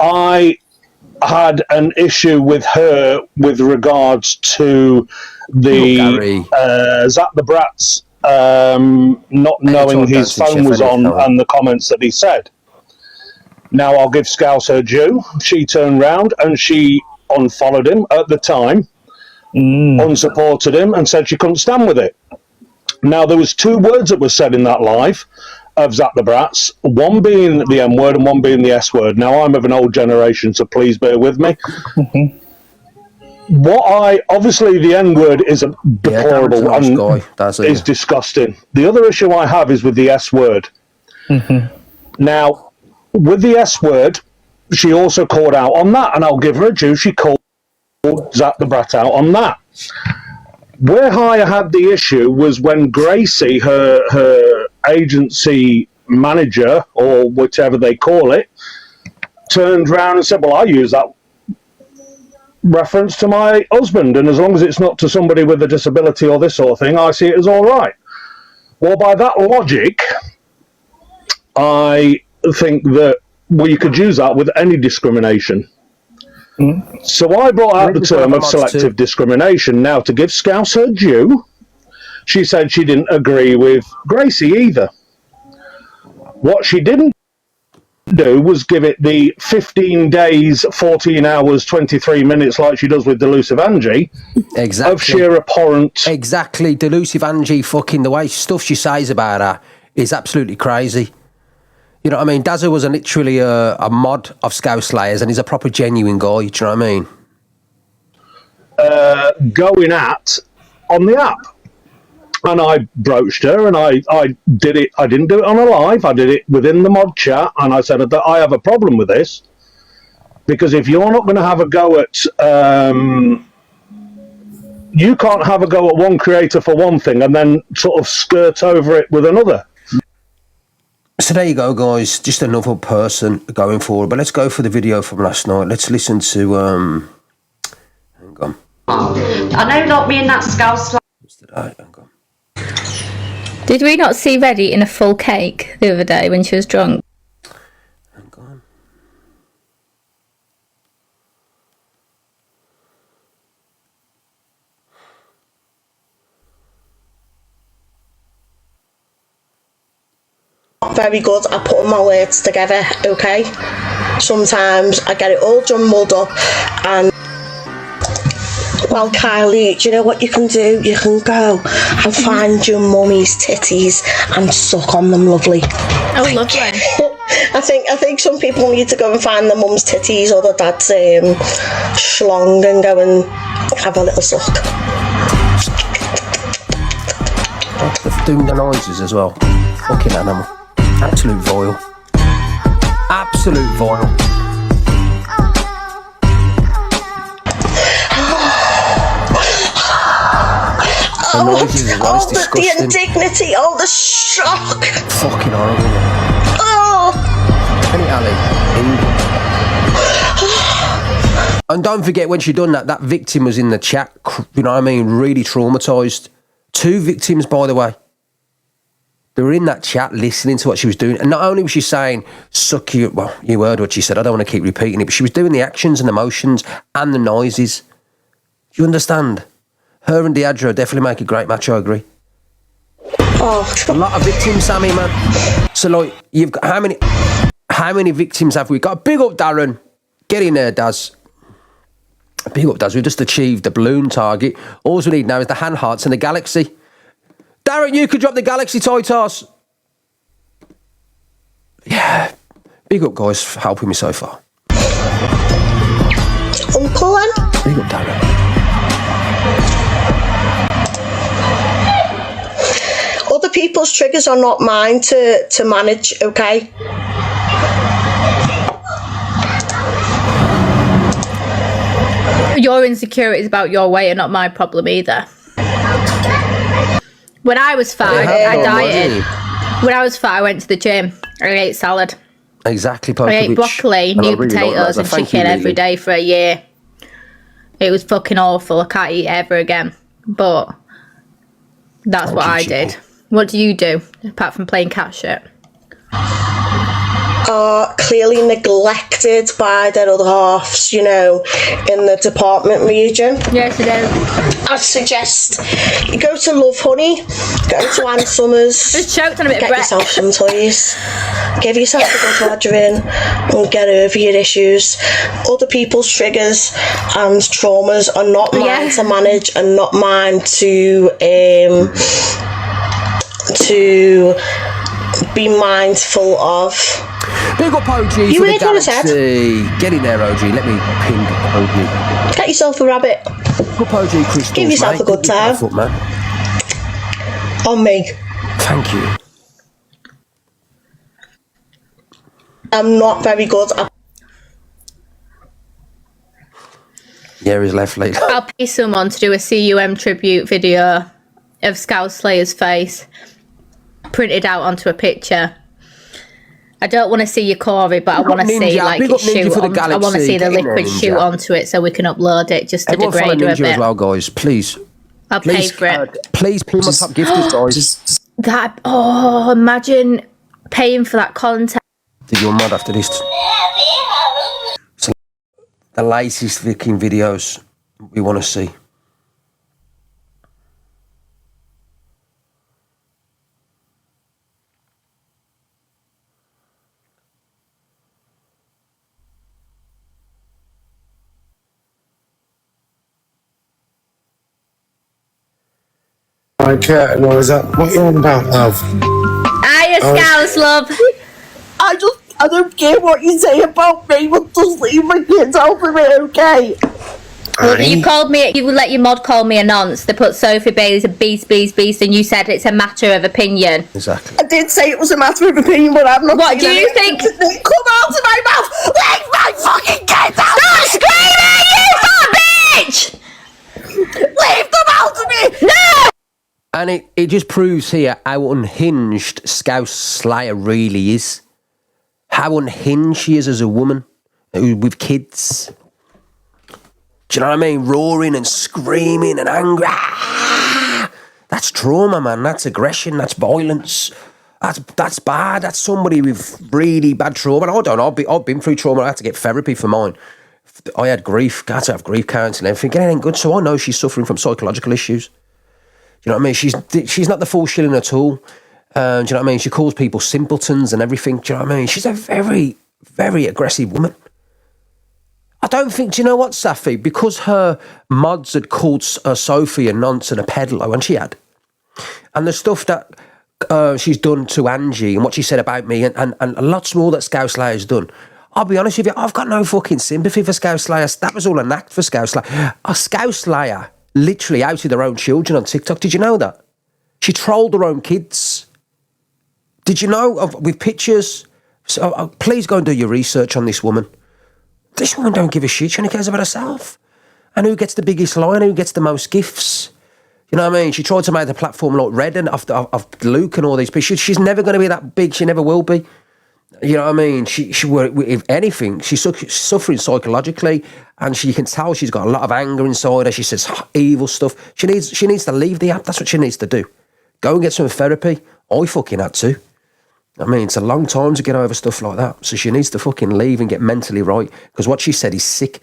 I had an issue with her with regards to the Zap the Bratz not knowing his phone was on and the comments that he said. Now, I'll give Scouse her due. She turned round and she unfollowed him at the time, unsupported him, and said she couldn't stand with it. Now, there was 2 words that were said in that live of Zap the Bratz, one being the M word and one being the S word. Now, I'm of an old generation, so please bear with me. Obviously, the N word is deplorable and is disgusting. The other issue I have is with the S word. Now, with the S word, she also called out on that, and I'll give her a due. She called Zap the Brat out on that. Where I had the issue was when Gracie, her agency manager, or whatever they call it, turned around and said, well, I use that reference to my husband, and as long as it's not to somebody with a disability or this sort of thing, I see it as all right. Well, by that logic, I think that you could use that with any discrimination. So I brought out the term of selective discrimination. Now, to give Scouse her due, she said she didn't agree with Gracie either. What she didn't do was give it the 15 days, 14 hours, 23 minutes like she does with Delusive Angie. Exactly. Of sheer abhorrent. Exactly. Delusive Angie, fucking the way stuff she says about her is absolutely crazy. You know what I mean? Dazza was literally a mod of Scouse Slayers, and he's a proper genuine guy. Do you know what I mean? Going at on the app. And I broached her, and I did it. I didn't do it on a live. I did it within the mod chat, and I said that I have a problem with this, because if you're not going to have a go at, you can't have a go at one creator for one thing and then sort of skirt over it with another. So there you go, guys. Just another person going forward. But let's go for the video from last night. Let's listen to. Hang on. I know, not me and that Scouse. Hang on. Did we not see Red eating a full cake the other day when she was drunk? Hang on. Very good at putting my words together, okay? Sometimes I get it all jumbled up, and well, Kylie, do you know what you can do? You can go and find your mummy's titties and suck on them, lovely. Oh, lovely. I think some people need to go and find their mum's titties or their dad's schlong and go and have a little suck. They're doing the noises as well. Fucking animal. Absolute vile. Absolute vile. Oh, the indignity, all the shock. Fucking horrible. Oh. Penny Alley. And don't forget, when she done that victim was in the chat, you know what I mean, really traumatised. 2 victims, by the way. They were in that chat listening to what she was doing. And not only was she saying, suck you, well, you heard what she said, I don't want to keep repeating it, but she was doing the actions and emotions and the noises. Do you understand? Her and Deidre definitely make a great match, I agree. Oh. A lot of victims, Sammy, man. So, like, you've got how many victims have we got? Big up, Darren. Get in there, Daz. Big up, Daz. We've just achieved the balloon target. All we need now is the hand hearts and the galaxy. Darren, you could drop the galaxy toy toss. Yeah. Big up, guys, for helping me so far. Uncle, Big up, Darren. Other people's triggers are not mine to manage, okay? Your insecurities about your weight are not my problem either. When I was fat, I dieted. When I was fat, I went to the gym. I ate salad. Exactly, I ate broccoli, new potatoes and chicken every day for a year. It was fucking awful. I can't eat ever again. But that's what I did. What do you do, apart from playing cat shit? Are clearly neglected by their other halves, you know, in the department region. Yes, it is. I suggest you go to Love Honey, go to Ann Summers, just choked on a bit get of yourself some toys, give yourself a good ladgering and get over your issues. Other people's triggers and traumas are not mine to manage and not mine to be mindful of. Big up OG You for the heard what I said? galaxy. Get in there, OG. Let me ping OG. Get yourself a rabbit. Up OG Crystals, Give yourself a good time. Up, man. On me. Thank you. I'm not very good at... Yeah, he's left late. I'll pay someone to do a CUM tribute video of Scouse Slayer's face printed out onto a picture. I don't want to see your Corey, but I want to see like it shoot on, I want to see the liquid shoot onto it so we can upload it just to Everyone degrade follow her a Ninja as bit. well, guys. Please. I'll pay for it. Please pay my top gifters, guys. That imagine paying for that content. You're mad after this. So, the latest Viking videos we want to see. Okay, what is that? What are you on about, love? Hiya, Scouse, love. I don't care what you say about me, but just leave my kids out of it, okay? Well, you called me. You would let your mod call me a nonce. They put Sophie Bailey's a beast, and you said it's a matter of opinion. Exactly. I did say it was a matter of opinion, but I'm not. What do you think? Come out of my mouth! Leave my fucking kids out! Stop screaming, you fat bitch! Leave them out of me! No! And it just proves here how unhinged Scouse Slayer really is. How unhinged she is as a woman with kids. Do you know what I mean? Roaring and screaming and angry. Ah! That's trauma, man. That's aggression. That's violence. That's bad. That's somebody with really bad trauma. And I don't know. I've been through trauma. I had to get therapy for mine. I had grief. I had to have grief counselling and everything. It ain't good. So I know she's suffering from psychological issues. Do you know what I mean? She's not the full shilling at all. Do you know what I mean? She calls people simpletons and everything. Do you know what I mean? She's a very, very aggressive woman. I don't think, do you know what, Safi? Because her mods had called Sophie a nonce and a peddler, and she had. And the stuff that she's done to Angie and what she said about me and lots more that Scouse Slayer's done. I'll be honest with you, I've got no fucking sympathy for Scouse Slayer. That was all an act for Scouse Slayer. A Scouse Slayer literally outed their own children on TikTok. Did you know that? She trolled her own kids. Did you know? With pictures. So please go and do your research on this woman. This woman don't give a shit. She only cares about herself. And who gets the biggest line? Who gets the most gifts? You know what I mean? She tried to make the platform like Red and of Luke and all these people. She's never going to be that big. She never will be. You know what I mean? She if anything, she's suffering psychologically, and you can tell she's got a lot of anger inside her. She says evil stuff. She needs to leave the app. That's what she needs to do. Go and get some therapy. I fucking had to. I mean, it's a long time to get over stuff like that. So she needs to fucking leave and get mentally right, because what she said is sick,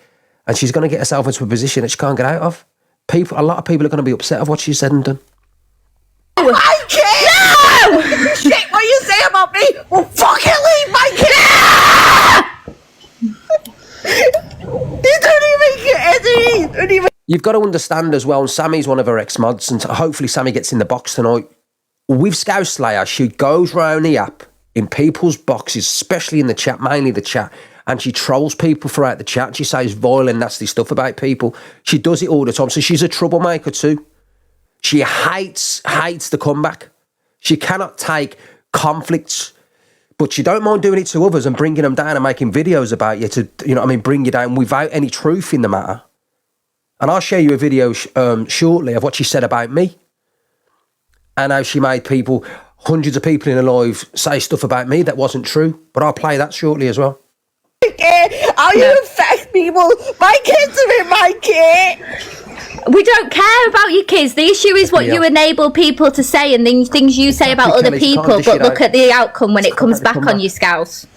and she's going to get herself into a position that she can't get out of. A lot of people are going to be upset of what she said and done. My kid! No! Shit, what you say about me? Well, fucking leave my kid! You don't even get any. Don't even. You've got to understand as well, and Sammy's one of her ex-mods, and hopefully Sammy gets in the box tonight. With Scouse Slayer, she goes round the app in people's boxes, especially in the chat, mainly the chat, and she trolls people throughout the chat. She says vile and nasty stuff about people. She does it all the time. So she's a troublemaker too. She hates the comeback. She cannot take conflicts, but she don't mind doing it to others and bringing them down and making videos about you to, you know what I mean, bring you down without any truth in the matter. And I'll share you a video shortly of what she said about me and how she made people, hundreds of people in her life, say stuff about me that wasn't true. But I'll play that shortly as well. How you affect people? My kids are in my kit. We don't care about your kids. The issue is what you enable people to say and things you say about other people, but look at the outcome when it comes back on you, Scouse.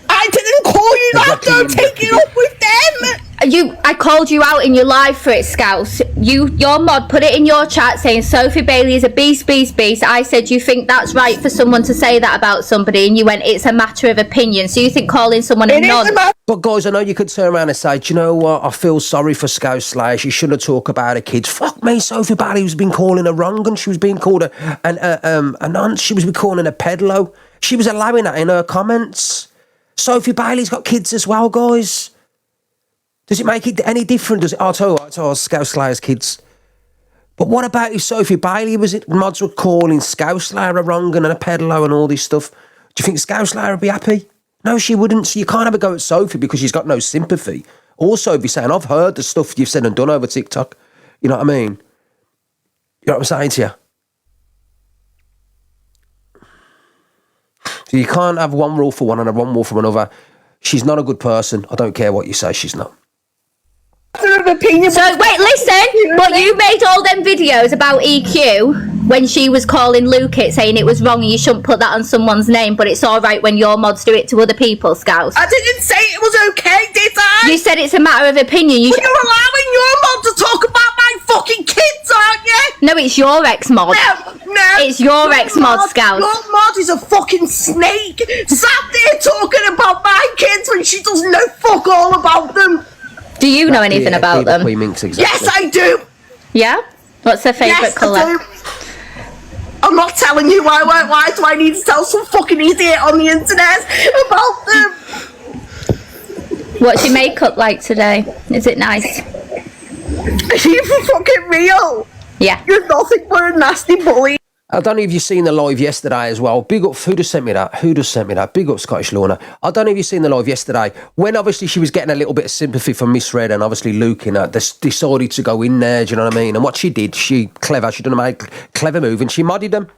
I didn't call you that, don't take it up with them. I called you out in your live for it, Scouse. Your mod put it in your chat saying Sophie Bailey is a beast. I said you think that's right for someone to say that about somebody, and you went, it's a matter of opinion. So you think calling someone a non... But guys, I know you could turn around and say, do you know what? I feel sorry for Scouse Slayer. She shouldn't talk about her kids. Fuck me, Sophie Bailey was being calling her wrong, and she was being called a nonce. She was being calling a peddler. She was allowing that in her comments. Sophie Bailey's got kids as well, guys. Does it make it any different? Does it? I'll tell you what, it's Scouse Slayer's kids. But what about if Sophie Bailey was it? Mods were calling Scouse Slayer a wrong and a peddler and all this stuff. Do you think Scouse Slayer would be happy? No, she wouldn't. So you can't have a go at Sophie because she's got no sympathy. Also, if you're saying, I've heard the stuff you've said and done over TikTok. You know what I mean? You know what I'm saying to you? So you can't have one rule for one and one rule for another. She's not a good person. I don't care what you say, she's not. Opinion. So wait, listen, but you made all them videos about EQ when she was calling Luke it, saying it was wrong and you shouldn't put that on someone's name, but it's all right when your mods do it to other people, Scouse. I didn't say it was okay, did I? You said it's a matter of opinion. You're allowing your mod to talk about my fucking kids, aren't you? No, it's your ex-mod. No. It's your ex-mod, Scouse. Your mod is a fucking snake, sat there talking about my kids when she doesn't know fuck all about them. Do you know anything about them? Exactly. Yes, I do. Yeah? What's their favourite colour? I do. I'm not telling you why do I need to tell some fucking idiot on the internet about them? What's your makeup like today? Is it nice? Are you fucking real? Yeah. You're nothing but a nasty bully. I don't know if you've seen the live yesterday as well. Big up, who just sent me that? Big up, Scottish Lorna. I don't know if you've seen the live yesterday. When obviously she was getting a little bit of sympathy from Misread and obviously Luke in her, they decided to go in there, do you know what I mean? And what she did, she done a clever move and she modded them.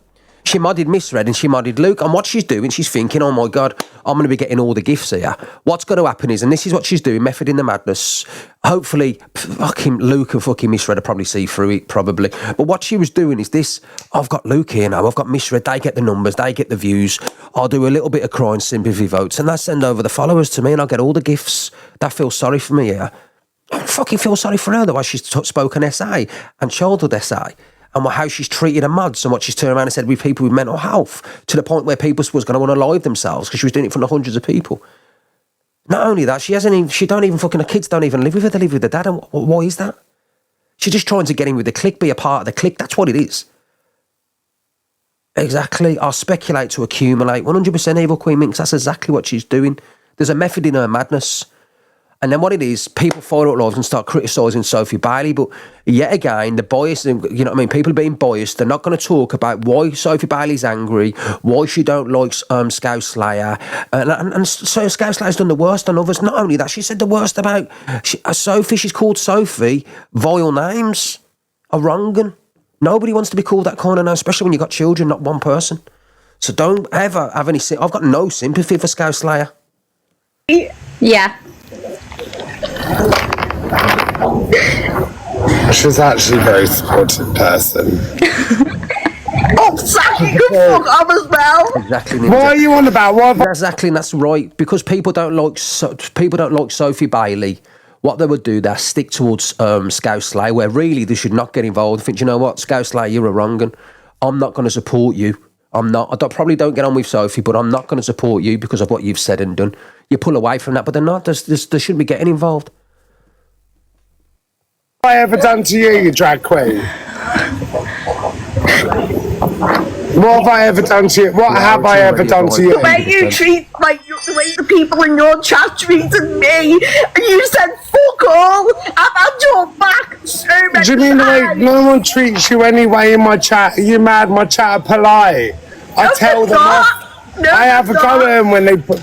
She modded Misread and she modded Luke. And what she's doing, she's thinking, oh my God, I'm going to be getting all the gifts here. What's going to happen is, and this is what she's doing, method in the madness. Hopefully, fucking Luke and fucking Misread will probably see through it, probably. But what she was doing is this, I've got Luke here now, I've got Misread, they get the numbers, they get the views. I'll do a little bit of crying sympathy votes and they send over the followers to me and I'll get all the gifts. That feels sorry for me here. I fucking feel sorry for her, the way she's spoken SA and childhood SA. And how she's treated her mods and what she's turned around and said with people with mental health to the point where people was going to want to live themselves because she was doing it in front of hundreds of people. Not only that, her kids don't even live with her, they live with her dad. And why is that? She's just trying to get in with the clique, be a part of the clique. That's what it is. Exactly. I'll speculate to accumulate. 100% evil Queen Minx, that's exactly what she's doing. There's a method in her madness. And then what it is, people follow up lives and start criticising Sophie Bailey. But yet again, the bias, you know what I mean, people being biased, they're not going to talk about why Sophie Bailey's angry, why she don't like Scouse Slayer. And so Scouse Slayer's done the worst on others. Not only that, she said the worst about Sophie. She's called Sophie vile names. Are wrong. Nobody wants to be called that kind of name, especially when you've got children, not one person. So don't ever have any... I've got no sympathy for Scouse Slayer. Yeah. She's actually a very supportive person. Oh, Zach, you can fuck off as well. Exactly. What are you on about? What? Exactly, and that's right. Because people don't like Sophie Bailey. What they would do, they stick towards Scouse Slayer, where really they should not get involved. I think, you know what, Scouse Slayer, you're a wrong 'un. I'm not going to support you. I'm not. Probably don't get on with Sophie, but I'm not going to support you because of what you've said and done. You pull away from that, but they're not. They shouldn't be getting involved. What have I ever done to you, you drag queen? What have I ever done to you? What have I ever done to you? The way you treat, the way the people in your chat treated me, and you said fuck all. I've had your back so many Do you mean the way times. no one treats you anyway in my chat? Are you mad? My chat are polite. I tell them off. I have a go at them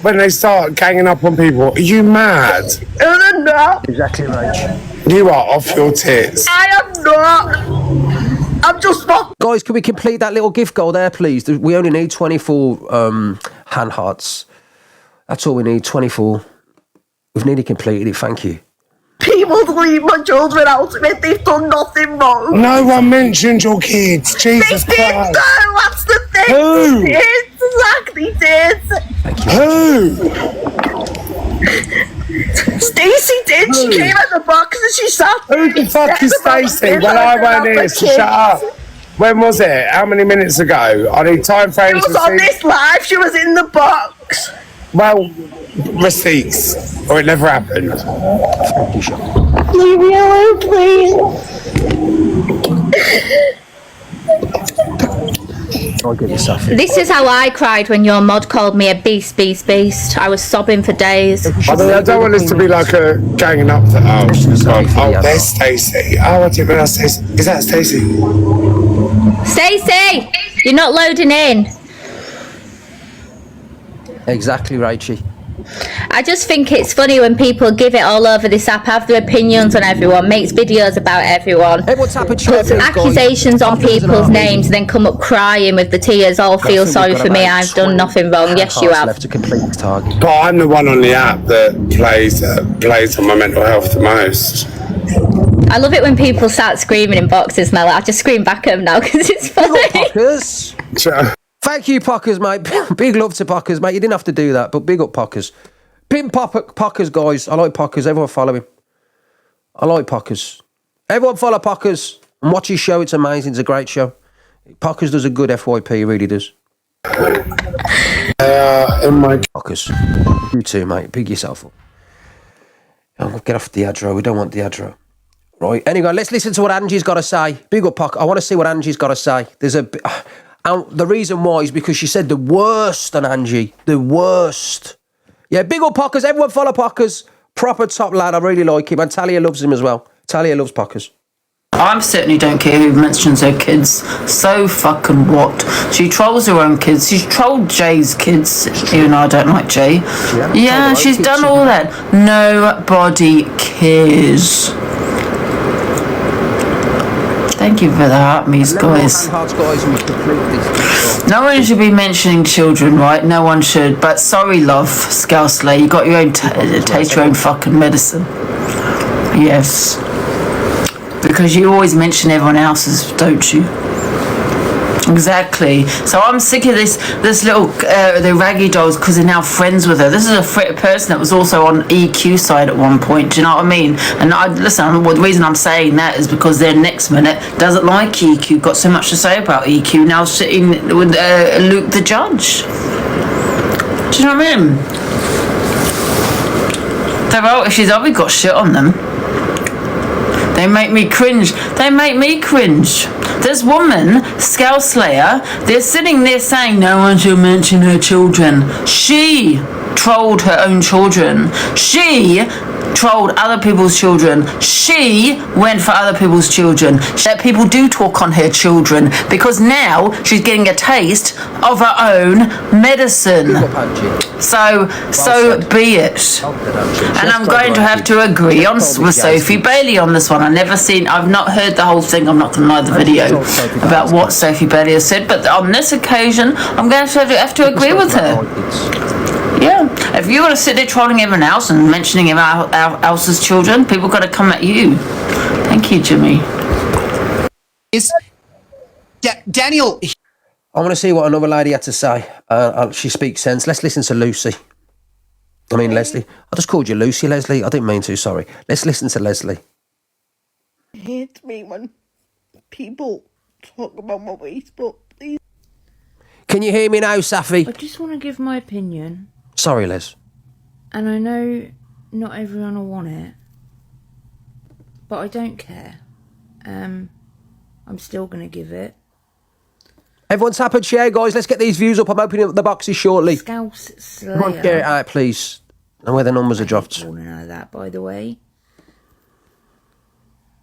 when they start ganging up on people. Are you mad? No, they're not. Exactly right. You are off your tits. I am not. I'm just not. Guys, can we complete that little gift goal there, please? We only need 24 hand hearts. That's all we need, 24. We've nearly completed it, thank you. People to leave my children out of it. They've done nothing wrong. No one mentioned your kids. Jesus They did, Christ. though. That's the thing. Who? They did. Exactly did. Who? Stacey did. She came out the box and she sat. Who the fuck is Stacey? Well, I went here, so shut up. When was it? How many minutes ago? I need time frames. She was on this live. She was in the box. Well, receipts. Or it never happened. Leave me alone, please. This is how I cried when your mod called me a beast. I was sobbing for days. I don't want this to be like a ganging up to. Oh, there's Stacey. Oh, I didn't realise Stacey. Is that Stacey? Stacey, you're not loading in. Exactly, Rachie. I just think it's funny when people give it all over this app, have their opinions on everyone, makes videos about everyone, puts accusations on people's names, and then come up crying with the tears, all feel sorry for me, I've done nothing wrong. Yes, you have. Left to complete the target. But I'm the one on the app that plays on my mental health the most. I love it when people start screaming in boxes, Mel. I just scream back at them now because it's funny. Thank you, Pockers, mate. Big love to Pockers, mate. You didn't have to do that, but big up Pockers. Pin Pockers, guys. I like Pockers. Everyone follow him. I like Pockers. Everyone follow Pockers and watch his show. It's amazing. It's a great show. Pockers does a good FYP. He really does. In my Pockers. You too, mate. Big yourself up. Oh, get off the Adro. We don't want the Adro. Right. Anyway, let's listen to what Angie's got to say. Big up Pockers. I want to see what Angie's got to say. And the reason why is because she said the worst on Angie. The worst. Yeah, big up Pockers. Everyone follow Pockers. Proper top lad. I really like him. And Talia loves him as well. Talia loves Pockers. I certainly don't care who mentions her kids. So fucking what? She trolls her own kids. She's trolled Jay's kids, even though I don't like Jay. Yeah, she's done all that. Nobody cares. Thank you for the heart, me's guys. No one should be mentioning children, right? No one should. But sorry, love, Scouse Slay, you got your own taste your own fucking medicine. Yes. Because you always mention everyone else's, don't you? Exactly. So I'm sick of this little the raggy dolls because they're now friends with her. This is a person that was also on EQ side at one point. Do you know what I mean? And the reason I'm saying that is because their next minute doesn't like EQ. Got so much to say about EQ. Now sitting with Luke the judge. Do you know what I mean? She's already got shit on them. They make me cringe. This woman, Scouse Slayer, they're sitting there saying no one should mention her children. She trolled her own children. She trolled other people's children. She went for other people's children. That people do talk on her children because now she's getting a taste of her own medicine. So be it. And I'm going to have to agree with Sophie Bailey on this one. I've not heard the whole thing. I'm not going to lie the video about what Sophie Bailey has said, but on this occasion, I'm going to have to agree with her. Yeah, if you want to sit there trolling everyone else and mentioning everyone else's children, people got to come at you. Thank you, Jimmy. Daniel. I want to see what another lady had to say. She speaks sense. Let's listen to Lucy. I mean, Leslie. I just called you Lucy, Leslie. I didn't mean to, sorry. Let's listen to Leslie. It hates me when people talk about my waist, but please. Can you hear me now, Safi? I just want to give my opinion. Sorry, Les. And I know not everyone will want it, but I don't care. I'm still going to give it. Everyone tap a chair, guys. Let's get these views up. I'm opening up the boxes shortly. Scouse Slayer. Come on, get it out, please. And where the numbers are dropped. I want to know that, by the way.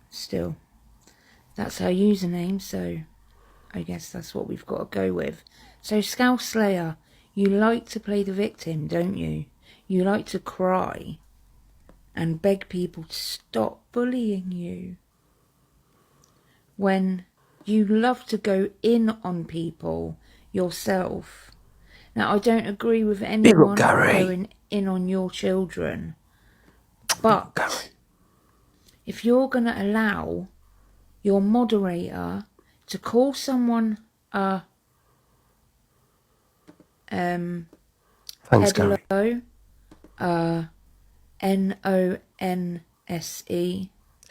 Still, that's her username, so I guess that's what we've got to go with. So, Scouse Slayer, you like to play the victim, don't you? You like to cry and beg people to stop bullying you. When you love to go in on people yourself. Now, I don't agree with anyone going in on your children. But if you're going to allow your moderator to call someone a Thanks, Gary. Nonse.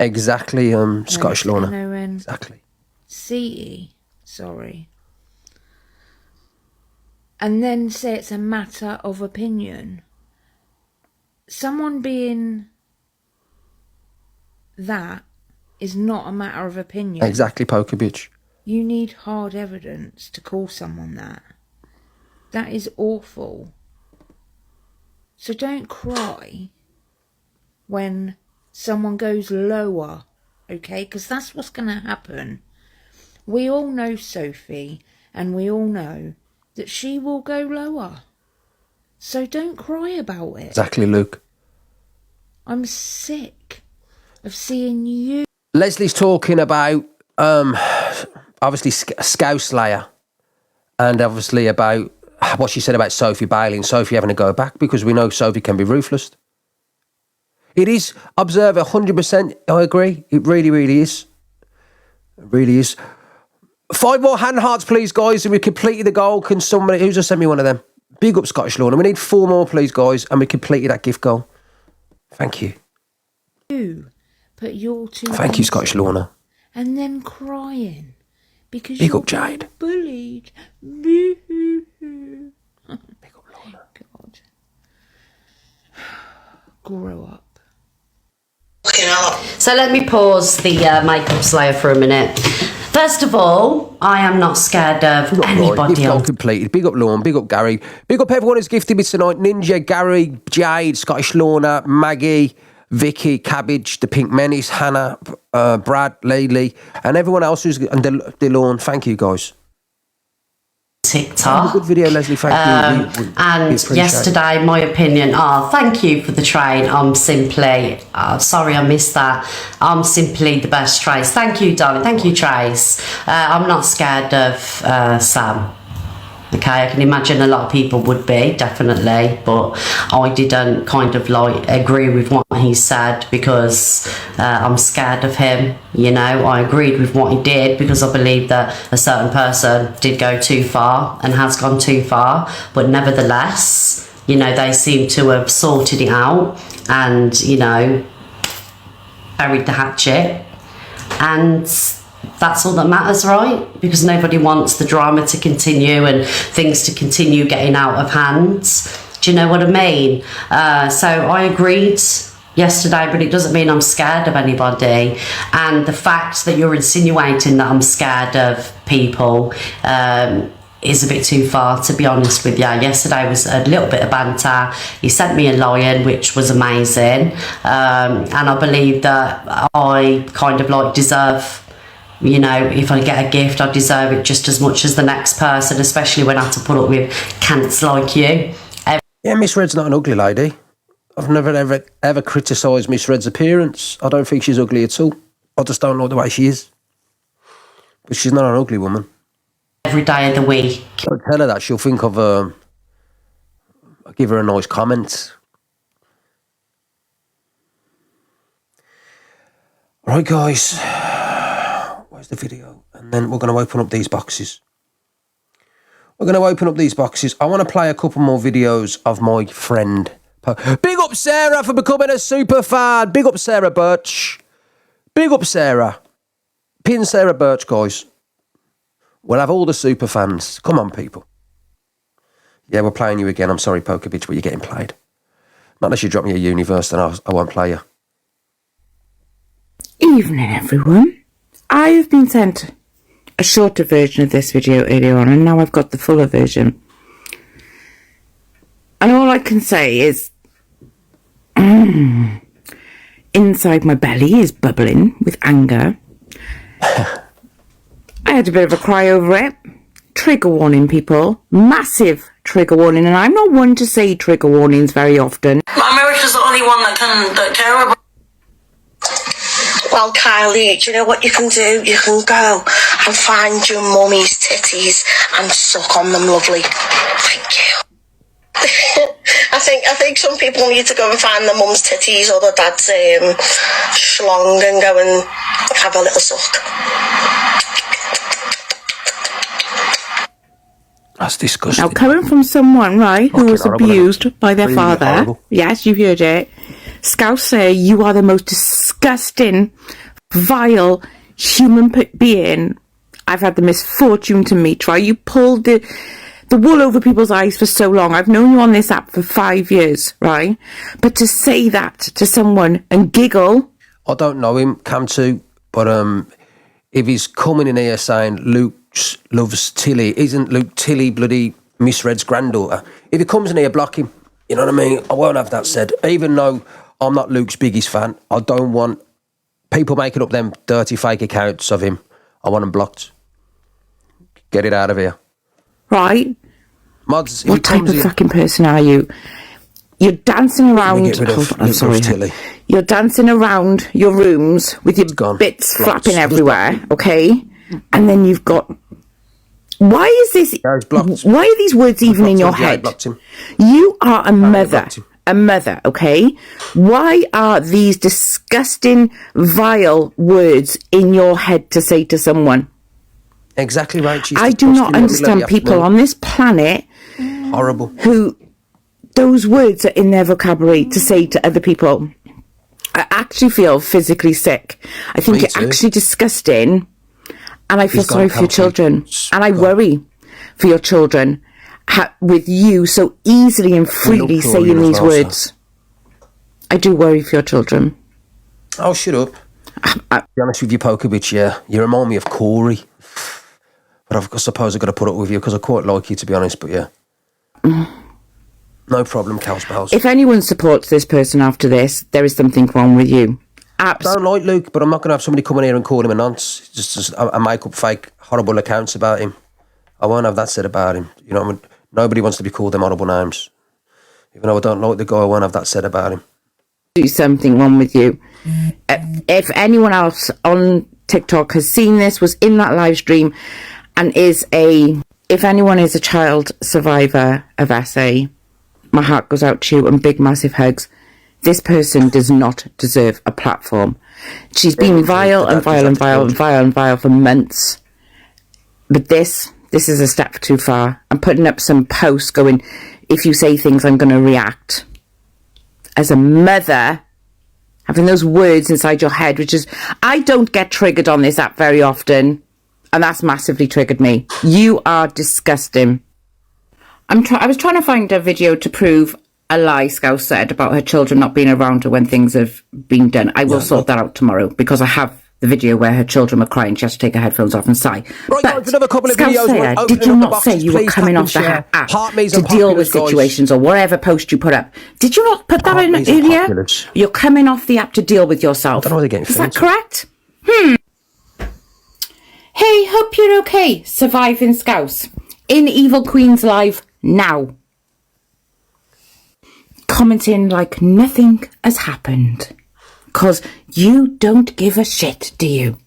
Exactly, Scottish Lorna. Exactly. CE, sorry. And then say it's a matter of opinion. Someone being that is not a matter of opinion. Exactly, Poker Bitch. You need hard evidence to call someone that. That is awful. So don't cry when someone goes lower, okay? Because that's what's going to happen. We all know Sophie, and we all know that she will go lower. So don't cry about it. Exactly, Luke. I'm sick of seeing you. Leslie's talking about, obviously, Scouse Slayer, and obviously about what she said about Sophie Bailey and Sophie having to go back, because we know Sophie can be ruthless. It is, observe 100%, I agree. It really, really is. It really is. 5 more hand hearts, please, guys, and we completed the goal. Can somebody, who's just sent me one of them? Big up Scottish Lorna. We need 4 more, please, guys, and we completed that gift goal. Thank you. But you're too. Thank you, Scottish Lorna. And then crying because Big you're up, Jade. bullied. Big up, Lorna. God. Grow up. So let me pause the makeup slayer for a minute. First of all, I am not scared of anybody else. Completed. Big up Lorne, big up Gary. Big up everyone who's gifted me tonight. Ninja, Gary, Jade, Scottish Lorna, Maggie, Vicky, Cabbage, The Pink Menace, Hannah, Brad, Laylee, and everyone else who's, and DeLorne. Thank you, guys. TikTok. Good video, Leslie. Thank you. And yesterday, my opinion. Thank you for the train. I'm simply sorry I missed that. I'm simply the best, Trace. Thank you, darling. Thank you, Trace. I'm not scared of Sam. Okay, I can imagine a lot of people would be, definitely, but I didn't kind of like agree with what he said because I'm scared of him, you know. I agreed with what he did because I believe that a certain person did go too far and has gone too far, but nevertheless, you know, they seem to have sorted it out and, you know, buried the hatchet, and that's all that matters, right? Because nobody wants the drama to continue and things to continue getting out of hand. Do you know what I mean? So I agreed yesterday, but it doesn't mean I'm scared of anybody. And the fact that you're insinuating that I'm scared of people is a bit too far, to be honest with you. Yesterday was a little bit of banter. He sent me a lion, which was amazing. And I believe that I kind of like deserve, you know, if I get a gift, I deserve it just as much as the next person, especially when I have to put up with cants like you. Yeah, Miss Red's not an ugly lady. I've never ever criticised Miss Red's appearance. I don't think she's ugly at all. I just don't like the way she is. But she's not an ugly woman. Every day of the week. I'll tell her that. She'll think of I'll give her a nice comment. Right, guys. Where's the video? And then we're going to open up these boxes. We're going to open up these boxes. I want to play a couple more videos of my friend. Big up Sarah for becoming a super fan. Big up Sarah Birch. Big up Sarah. Pin Sarah Birch, guys. We'll have all the super fans. Come on, people. Yeah, we're playing you again. I'm sorry, Poker Bitch, but you're getting played. Not unless you drop me a universe, then I won't play you. Evening, everyone. I have been sent a shorter version of this video earlier on, and now I've got the fuller version. And all I can say is, inside my belly is bubbling with anger. I had a bit of a cry over it. Trigger warning, people. Massive trigger warning, and I'm not one to say trigger warnings very often. America's the only one that care about. Well, Kylie, do you know what you can do? You can go and find your mummy's titties and suck on them, lovely. Thank you. I think some people need to go and find their mum's titties or their dad's schlong and go and have a little suck. That's disgusting. Now, coming from someone, right, who was abused by their father, horrible. Yes, you heard it. Scouse say you are the most disgusting, vile human being I've had the misfortune to meet. Right, you pulled the wool over people's eyes for so long. I've known you on this app for 5 years, right? But to say that to someone and giggle. I don't know him, Cam2, but if he's coming in here saying Luke loves Tilly, isn't Luke Tilly bloody Miss Red's granddaughter? If he comes in here, block him. You know what I mean? I won't have that said. Even though I'm not Luke's biggest fan, I don't want people making up them dirty fake accounts of him. I want them blocked. Get it out of here. Right. Mods, what type of fucking person are you? You're dancing around. I'm sorry. You're dancing around your rooms with your bits flapping everywhere, okay? And then you've got. Why is this? Why are these words even in your head? You are a mother. A mother, okay? Why are these disgusting, vile words in your head to say to someone? Exactly right. I do not understand people on this planet horrible who those words are in their vocabulary to say to other people. I actually feel physically sick. I think it's actually disgusting, and I feel sorry for your children, and I worry for your children with you so easily and freely saying these words. I do worry for your children. Oh, shut up. To be honest with you, Pokovich, yeah, you remind me of Corey. But I suppose I've got to put up with you because I quite like you, to be honest, but yeah. No problem, Cows Bells. If anyone supports this person after this, there is something wrong with you. I don't like Luke, but I'm not going to have somebody come in here and call him a nonce. Just I make up fake, horrible accounts about him. I won't have that said about him. You know what I mean? Nobody wants to be called them horrible names. Even though I don't like the guy, I won't have that said about him. There's something wrong with you. If anyone else on TikTok has seen this, was in that live stream, and if anyone is a child survivor of SA, my heart goes out to you and big massive hugs. This person does not deserve a platform. She's been vile for months. But this is a step too far. I'm putting up some posts going, if you say things, I'm going to react. As a mother, having those words inside your head, which is, I don't get triggered on this app very often. And that's massively triggered me. You are disgusting. I was trying to find a video to prove a lie Scouse said about her children not being around her when things have been done. I will sort that out tomorrow because I have the video where her children were crying. She has to take her headphones off and sigh. Right, but another couple of Scouse videos. Sayer, did you not say you were coming off the app to deal with situations or whatever post you put up? Did you not put that in earlier? You're coming off the app to deal with yourself. I don't know where they're getting Is that correct? Hey, hope you're okay. Surviving Scouse. In Evil Queen's live now. Commenting like nothing has happened. Because you don't give a shit, do you?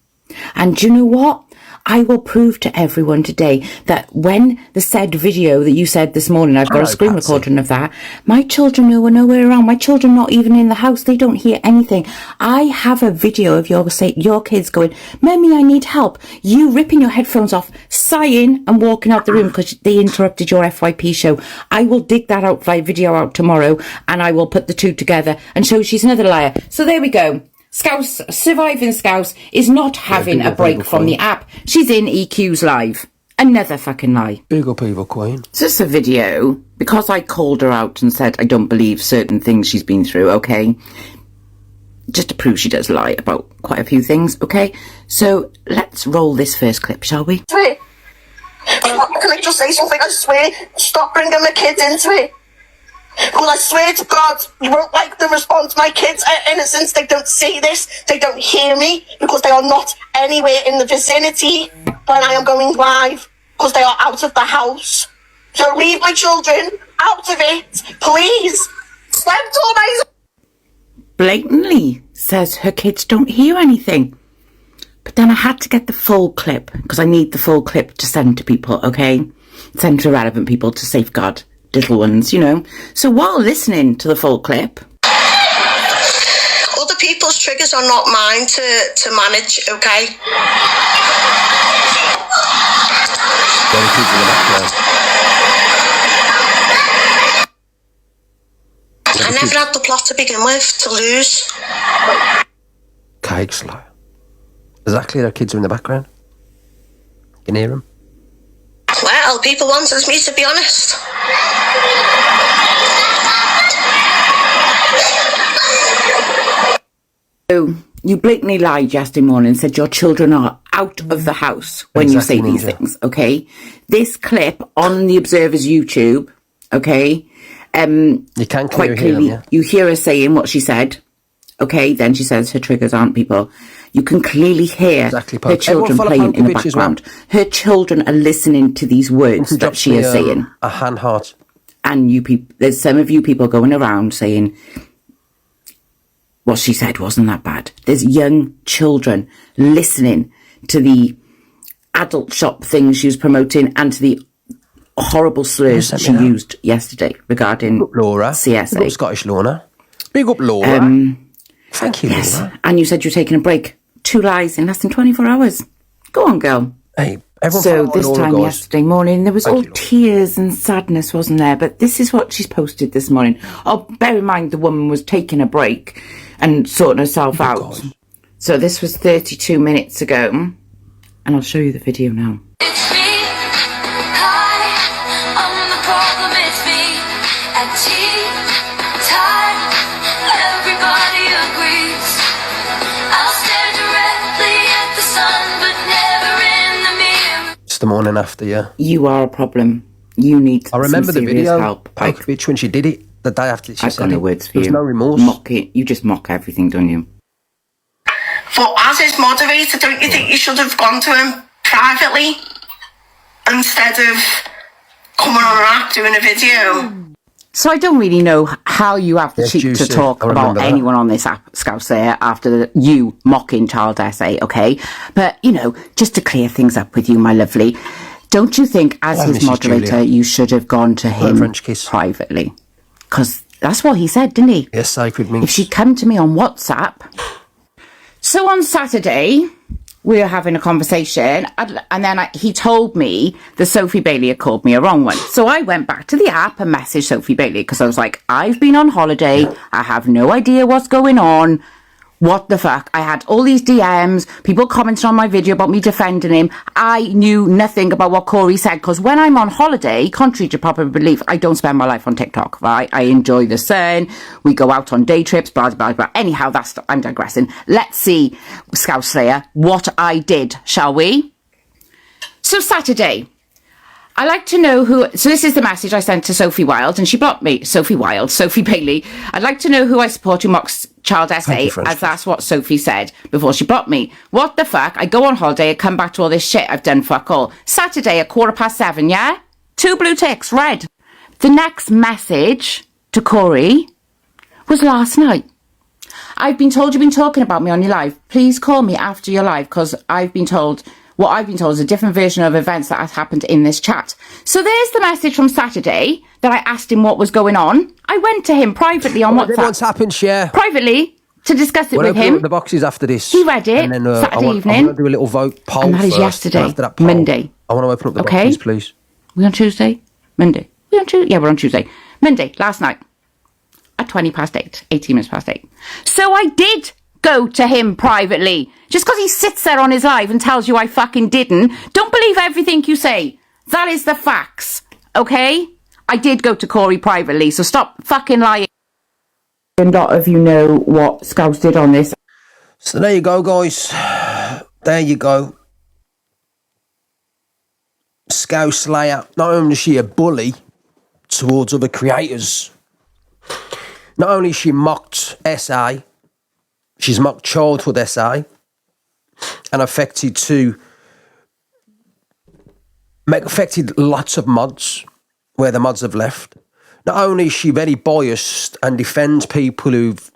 And do you know what? I will prove to everyone today that when the said video that you said this morning, I've got a screen recording of that, my children were nowhere around. My children not even in the house. They don't hear anything. I have a video of your kids going, Mummy, I need help. You ripping your headphones off, sighing and walking out the room because they interrupted your FYP show. I will dig that video out tomorrow and I will put the two together and show she's another liar. So there we go. Scouse, surviving Scouse, is not having a break from the app. She's in EQ's live. Another fucking lie. Big up Evil Queen. It's just a video, because I called her out and said I don't believe certain things she's been through, okay? just to prove she does lie about quite a few things, okay? So let's roll this first clip, shall we? Can I just say something? I swear, stop bringing my kids into it. Because I swear to God, you won't like the response. My kids are innocent. They don't see this. They don't hear me because they are not anywhere in the vicinity when I am going live because they are out of the house. So leave my children out of it, please. Slept all my... Blatantly says her kids don't hear anything. But then I had to get the full clip because I need the full clip to send to people, okay? Send to relevant people to safeguard little ones, you know. So while listening to the full clip... Other people's triggers are not mine to manage, okay? I never had the plot to begin with, to lose. Cage slow. Exactly, their kids are in the background. You can hear them. Well, people wanted me to be honest. So you blatantly lied yesterday morning and said your children are out of the house when you say these things, okay? This clip on the Observer's YouTube, okay? You can quite hear clearly, them, yeah? you hear her saying what she said, okay? Then she says her triggers aren't people. You can clearly hear her children playing in the background. Her children are listening to these words that she is saying. A hand heart. And you people, there's some of you people going around saying what she said wasn't that bad. There's young children listening to the adult shop things she was promoting and to the horrible slurs she used yesterday regarding Laura. CSA. Big up Scottish Laura. Big up Laura. Thank you, yes. Laura. And you said you're taking a break. 2 lies in less than 24 hours. Go on, girl. Hey, everyone so this time yesterday morning, there was all tears and sadness, wasn't there? But this is what she's posted this morning. Oh, bear in mind the woman was taking a break and sorting herself out. God. So this was 32 minutes ago. And I'll show you the video now. It's me. Hi, I'm the problem. It's me. At tea time, everybody agrees. I'll stare directly at the sun, but never in the mirror. It's the morning after, yeah. You are a problem. You need I remember some the serious video, help. Pike bitch, when she did it, the day after she I've said got no it. words for There was you. no remorse. Mock it. You just mock everything, don't you? But as his moderator, don't you think you should have gone to him privately instead of coming on an app doing a video? So I don't really know how you have the cheek to talk about anyone on this app, Scouse, there, after you mocking Child SA, okay? But, you know, just to clear things up with you, my lovely, don't you think, as his moderator, you should have gone to him privately? Because that's what he said, didn't he? Yes, sacred minx. If she'd come to me on WhatsApp. So on Saturday, we were having a conversation, and then he told me that Sophie Bailey had called me a wrong one. So I went back to the app and messaged Sophie Bailey, because I was like, I've been on holiday, I have no idea what's going on. What the fuck? I had all these DMs, people commenting on my video about me defending him. I knew nothing about what Corey said, because when I'm on holiday, contrary to popular belief, I don't spend my life on TikTok, right? I enjoy the sun, we go out on day trips, blah, blah, blah. Anyhow, I'm digressing. Let's see, Scouse Slayer, what I did, shall we? So Saturday, I like to know who... So this is the message I sent to Sophie Wilde, and she blocked me. Sophie Bailey. I'd like to know who I support who mocks Child SA, as that's what Sophie said before she blocked me. What the fuck? I go on holiday, I come back to all this shit I've done fuck all. Saturday at 7:15, yeah? 2 blue ticks, red. The next message to Corey was last night. I've been told you've been talking about me on your live. Please call me after your live, because I've been told... What I've been told is a different version of events that has happened in this chat. So there's the message from Saturday that I asked him what was going on. I went to him privately on WhatsApp. What's happened, Cher? Privately, to discuss it with him. Open up the boxes after this. He read it then, Saturday evening. I want to do a little vote poll and that is first, yesterday, after that poll, Monday. I want to open up the boxes, please. We on Tuesday? Monday. We on Tuesday? Yeah, we're on Tuesday. Monday, last night. At 8, 18 minutes past 8. So I did go to him privately. Just because he sits there on his live and tells you I fucking didn't, don't believe everything you say. That is the facts, okay? I did go to Corey privately, so stop fucking lying. A lot of you know what Scouse did on this. So there you go, guys. There you go. Scouse Slayer. Not only is she a bully towards other creators, not only she mocked SA, she's mocked childhood SA and affected lots of mods where the mods have left. Not only is she very biased and defends people who've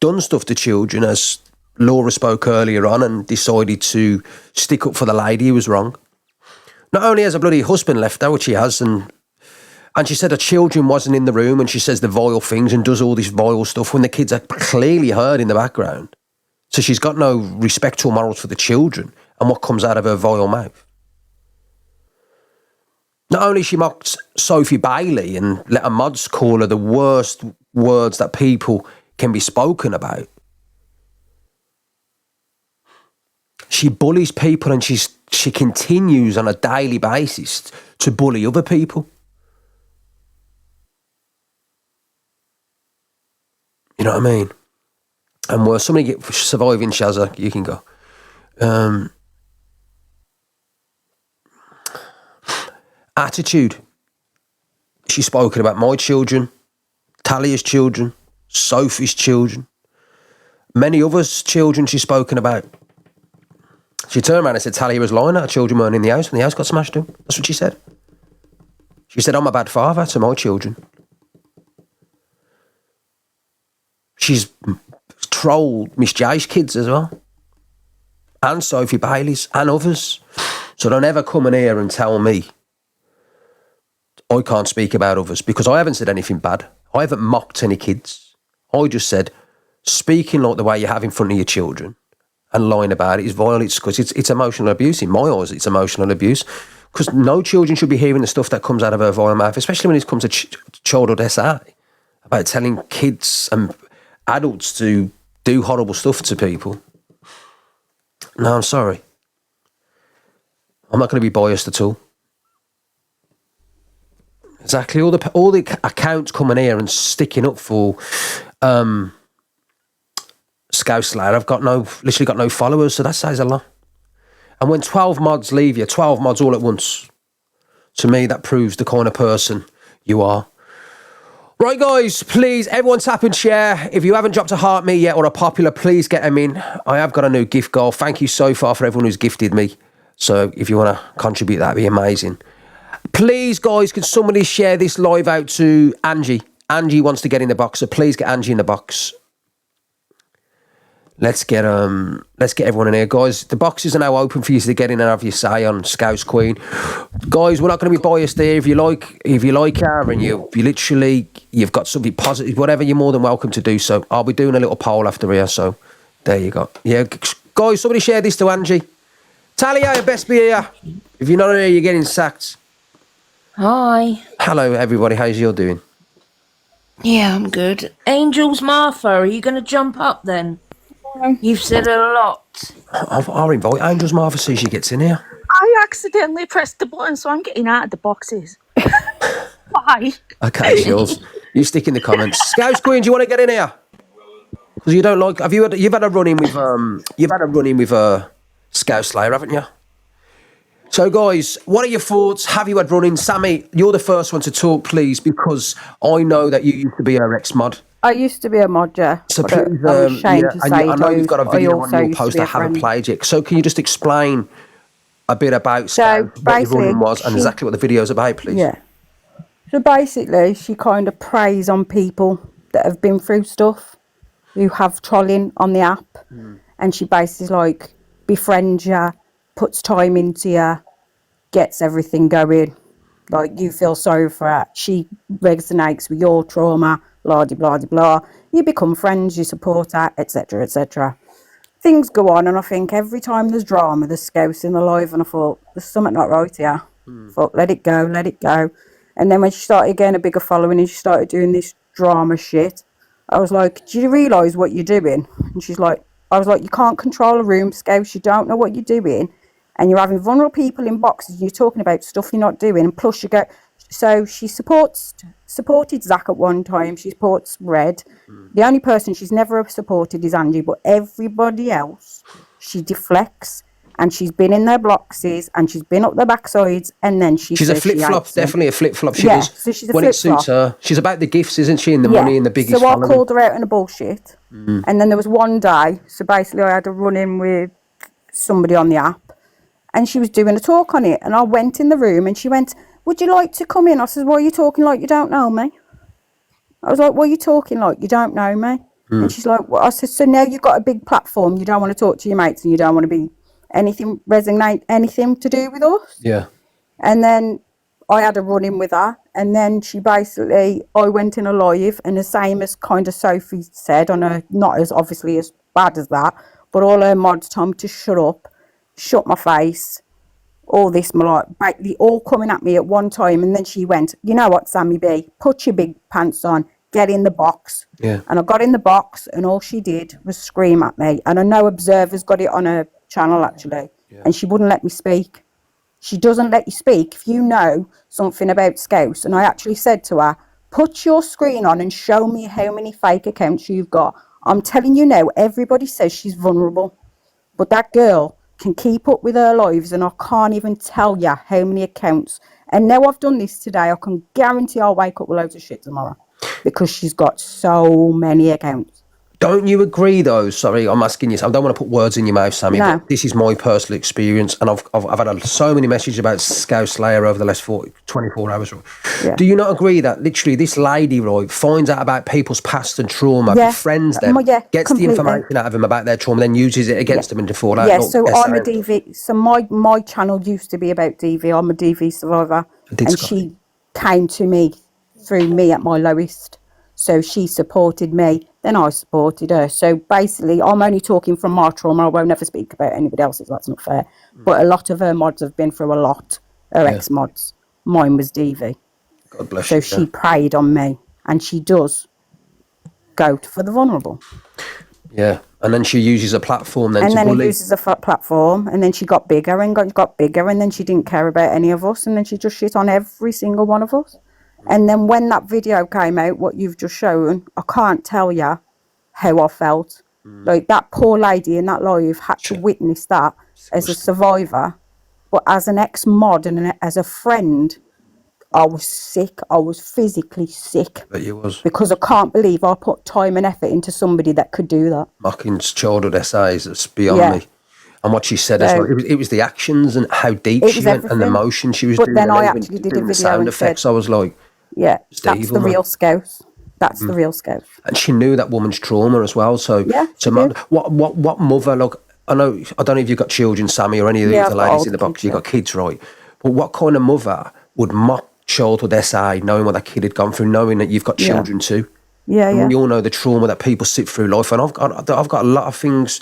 done stuff to children, as Laura spoke earlier on, and decided to stick up for the lady who was wrong. Not only has a bloody husband left her, which she has, and she said her children wasn't in the room, and she says the vile things and does all this vile stuff when the kids are clearly heard in the background. So she's got no respect or morals for the children and what comes out of her vile mouth. Not only she mocked Sophie Bailey and let her mods call her the worst words that people can be spoken about. She bullies people, and she continues on a daily basis to bully other people. You know what I mean? And where somebody get surviving Shazza, you can go. Attitude. She's spoken about my children, Talia's children, Sophie's children, many others' children she's spoken about. She turned around and said Talia was lying, her children weren't in the house, and the house got smashed in. That's what she said. She said, I'm a bad father to my children. She's trolled Miss J's kids as well, and Sophie Bailey's, and others. So don't ever come in here and tell me I can't speak about others, because I haven't said anything bad. I haven't mocked any kids. I just said, speaking like the way you have in front of your children and lying about it is violent, because it's emotional abuse. In my eyes, it's emotional abuse, because no children should be hearing the stuff that comes out of her vile mouth, especially when it comes to childhood SA, about telling kids and adults to do horrible stuff to people. No, I'm sorry. I'm not going to be biased at all. Exactly. All the accounts coming here and sticking up for Scouse Slayer, I've literally got no followers, so that says a lot. And when 12 mods leave you, 12 mods all at once, to me, that proves the kind of person you are. Right, guys, please, everyone tap and share. If you haven't dropped a heart me yet or a popular, please get them in. I have got a new gift goal. Thank you so far for everyone who's gifted me. So if you want to contribute, that'd be amazing. Please, guys, can somebody share this live out to Angie? Angie wants to get in the box, so please get Angie in the box. Let's get everyone in here, guys. The boxes are now open for you to get in and have your say on Scouse Queen. Guys, we're not going to be biased there. If you like her and you've got something positive, whatever, you're more than welcome to do so. I'll be doing a little poll after here, so there you go. Yeah, guys, somebody share this to Angie. Talia, you best be here. If you're not here, you're getting sacked. Hi. Hello, everybody. How's you all doing? Yeah, I'm good. Angels Martha, are you going to jump up then? You've said a lot. I'll invite Angels Martha, see if she gets in here. I accidentally pressed the button, so I'm getting out of the boxes. Bye. Okay, Jules. You stick in the comments. Scouse Queen, do you want to get in here? Because you don't like. You've had a run in with Scouse Slayer, haven't you? So, guys, what are your thoughts? Have you had run in? Sammy, you're the first one to talk, please, because I know that you used to be a Rex mod. I used to be a mod, yeah. So please, I'm ashamed to say I know you've got a video on your post I haven't friend. played yet. So can you just explain a bit about Scouse, what your run was, and exactly what the video's about, please? Yeah. So basically, she kind of preys on people that have been through stuff, who have trolling on the app, and she basically befriends you, puts time into you, gets everything going. Like, you feel sorry for her. She resonates with your trauma, blah, blah, blah, blah. You become friends, you support her, etc., etc. Things go on, and I think every time there's drama, there's Scouse in the live, and I thought, there's something not right here. I thought, let it go, let it go. And then when she started getting a bigger following and she started doing this drama shit, I was like, do you realise what you're doing? And I was like, you can't control a room, Scouse, you don't know what you're doing. And you're having vulnerable people in boxes and you're talking about stuff you're not doing. And plus So she supported Zach at one time. She supports Red. The only person she's never supported is Angie, but everybody else she deflects. And she's been in their boxes and she's been up their backsides, and then she's a flip-flop, definitely a flip-flop. She does, so she's a when flip-flop. it suits her. She's about the gifts, isn't she, and the money and the biggest So I following. called her out in a bullshit. And then there was one day, so basically I had a run-in with somebody on the app, and she was doing a talk on it, and I went in the room and she went, would you like to come in? I said, why are you talking like you don't know me? I was like, what are you talking like you don't know me? And she's like, well, I said, so now you've got a big platform, you don't want to talk to your mates and you don't want to be anything to do with us? Yeah. And then I had a run-in with her, and then I went in a live, and the same as kind of Sophie said, on a, not as obviously as bad as that, but all her mods told me to shut up, shut my face, all this, basically all coming at me at one time. And then she went, you know what, Sammy B, put your big pants on, get in the box. Yeah. And I got in the box, and all she did was scream at me. And I know Observer's got it on her channel, actually, and she wouldn't let me speak. She doesn't let you speak if you know something about Scouse. And I actually said to her, put your screen on and show me how many fake accounts you've got. I'm telling you now, everybody says she's vulnerable, but that girl can keep up with her lives, and I can't even tell you how many accounts. And now I've done this today, I can guarantee I'll wake up with loads of shit tomorrow, because she's got so many accounts. Don't you agree, though? Sorry, I'm asking you. I don't want to put words in your mouth, Sammy. No. But this is my personal experience, and I've had so many messages about Scouse Slayer over the last 24 hours. Yeah. Do you not agree that literally this lady, right, finds out about people's past and trauma, befriends them, gets completely. the information out of them about their trauma, then uses it against them and to fall out? Yeah, so I'm a DV. So my channel used to be about DV. I'm a DV survivor, and she came to me through me at my lowest. So she supported me, then I supported her. So basically, I'm only talking from my trauma. I won't ever speak about anybody else's. That's not fair. But a lot of her mods have been through a lot. Her ex-mods. Mine was DV. God bless so you. she preyed on me, and she does go for the vulnerable. Yeah, and then she uses a platform then and to then bully. he uses a platform, and then she got bigger and got bigger, and then she didn't care about any of us, and then she just shit on every single one of us. And then when that video came out, what you've just shown, I can't tell you how I felt. Like, that poor lady in that live had to witness that as a survivor, but as an ex-mod and as a friend, I was sick. I was physically sick. But you was. Because I can't believe I put time and effort into somebody that could do that. Mocking childhood essays, it's beyond me. And what she said as well, it was the actions and how deep she went and the emotion she was doing. But then I actually did a video sound and effects. said, I was like, that's evil, the man. real Scouse. That's the real Scouse. And she knew that woman's trauma as well. So, what mother? Look, I don't know if you've got children, Sammy, or any of the ladies in the box. You've got kids, right? But what kind of mother would mock childhood essay, knowing what that kid had gone through, knowing that you've got children too? And we all know the trauma that people sit through life. And I've got a lot of things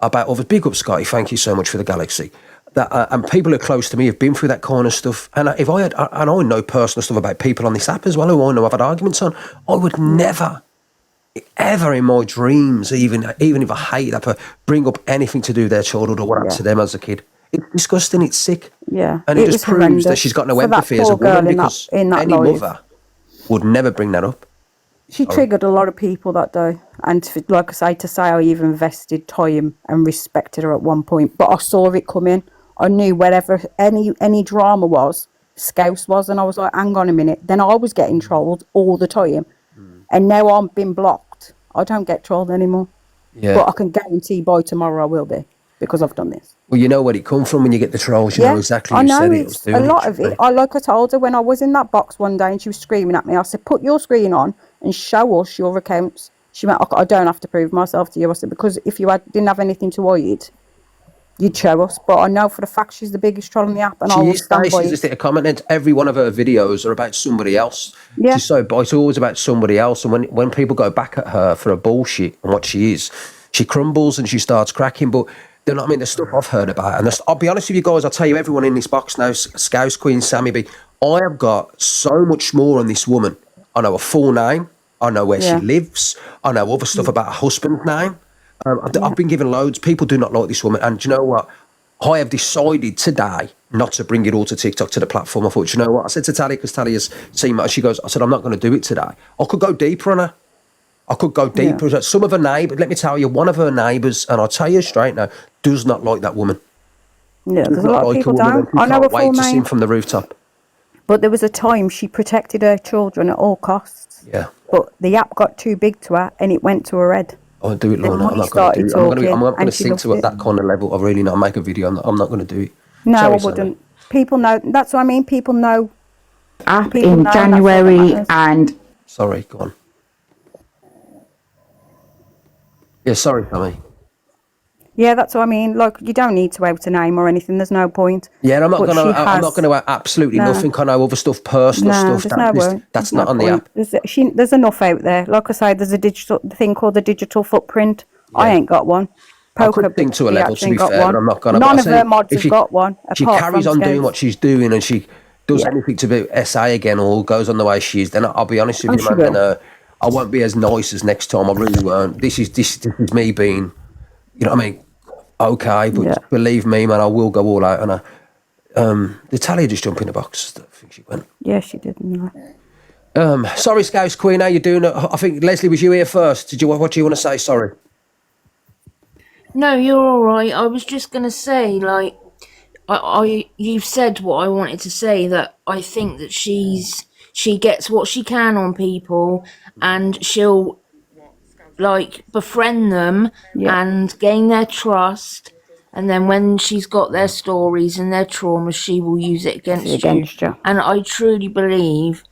about others. Big up, Scotty. Thank you so much for the galaxy. That and people who are close to me have been through that kind of stuff. And if I had, and I know personal stuff about people on this app as well, who I know I've had arguments on, I would never, ever in my dreams, even if I hate that, bring up anything to do with their childhood or what happened to them as a kid. It's disgusting. It's sick. Yeah, and it just proves that she's got no empathy as a woman, because any mother would never bring that up. She triggered a lot of people that day, and like I say, I even invested time and respected her at one point. But I saw it coming. I knew wherever any drama was, Scouse was, and I was like, hang on a minute. Then I was getting trolled all the time, and now I'm being blocked. I don't get trolled anymore. Yeah. But I can guarantee by tomorrow I will be, because I've done this. Well, you know where it come from when you get the trolls. You know exactly who said it. It's a lot of it. Like I told her when I was in that box one day and she was screaming at me, I said, put your screen on and show us your accounts. She went, I don't have to prove myself to you. I said, because if you didn't have anything to hide, you'd show us. But I know for the fact she's the biggest troll on the app, and I will stand by it. She's just a comment. Every one of her videos are about somebody else. Yeah. She's so, but it's always about somebody else. And when people go back at her for her bullshit and what she is, she crumbles and she starts cracking. But you know what I mean? The stuff I've heard about, and I'll be honest with you guys, I'll tell you, everyone in this box now, Scouse Queen, Sammy B, I have got so much more on this woman. I know her full name. I know where she lives. I know other stuff about her husband's name. I've been given loads. People do not like this woman. And do you know what? I have decided today not to bring it all to TikTok, to the platform. I thought, you know what? I said to Talia, because Talia's seen that, she goes, I said, I'm not going to do it today. I could go deeper on her. I could go deeper. Yeah. Some of her neighbours, let me tell you, one of her neighbours, and I'll tell you straight now, does not like that woman. Yeah, Does there's a not lot of like people a woman, don't. and I she know can't her full wait to sing name. from the rooftop. But there was a time she protected her children at all costs. Yeah. But the app got too big to her and it went to her head. I'll do it, The Lorna. I'm money not going to do started it. I'm not talking going to and she sink loved to it. that kind of level. I really not make a video. I'm not going to do it. No, Sorry, I Sammy. wouldn't. People know. That's what I mean. People know. App People in know, and that's all that January matters. and Sorry, go on. Yeah, sorry, Sammy. Yeah, that's what I mean. Like, you don't need to out a name or anything. There's no point. Yeah, I'm not But going she to. I'm not has. going to absolutely No. nothing. I know other stuff, personal No, stuff. there's no point. That's There's not no on the point. app. There's enough out there. Like I say, there's a digital thing called the digital footprint. I Yeah. ain't got one. I Poker could think to a level, to actually be got fair, one. but I'm not going to. None of her mods have got one, she apart carries from on doing Scouse. what she's doing, and she does Yeah. anything to be SA again, or goes on the way she is, then I'll be honest with And you, she man. will. Then I won't be as nice as next time. I really won't. This is me being, you know what I mean? Okay, but Yeah. believe me, man, I will go all out on her. Did Talia just jump in the box? I think she went. Yeah, she did. No. Sorry, Scouse Queen, how you doing? I think Leslie, was you here first? What do you want to say? Sorry. No, you're all right. I was just gonna say, like, you've said what I wanted to say. That I think that she gets what she can on people, and she'll like befriend them Yeah. and gain their trust. And then when she's got their stories and their traumas, she will use it against you. And I truly believe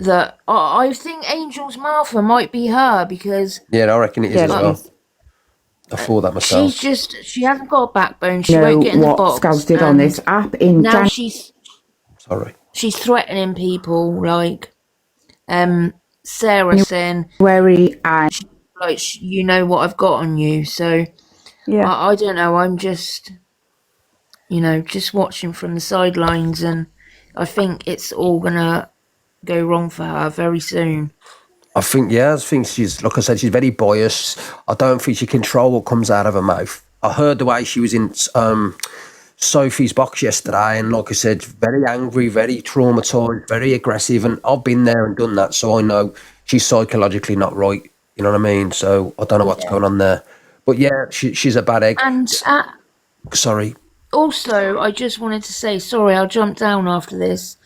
that I think Angel's Martha might be her because Yeah, I reckon it is as well. I thought that myself. she hasn't got a backbone. She know won't get in the what box. Scouse did on this and app in now January. she's threatening people like Sarah saying and like you know what I've got on you. So yeah, I don't know. I'm just just watching from the sidelines, and I think it's all gonna go wrong for her very soon. I think she's, like I said, she's very biased. I don't think she controls what comes out of her mouth. I heard the way she was in Sophie's box yesterday, and like I said, very angry, very traumatised, very aggressive, and I've been there and done that, so I know she's psychologically not right, you know what I mean? So I don't know what's going on there. But yeah, she's a bad egg. And Sorry. also, I just wanted to say, sorry, I'll jump down after this.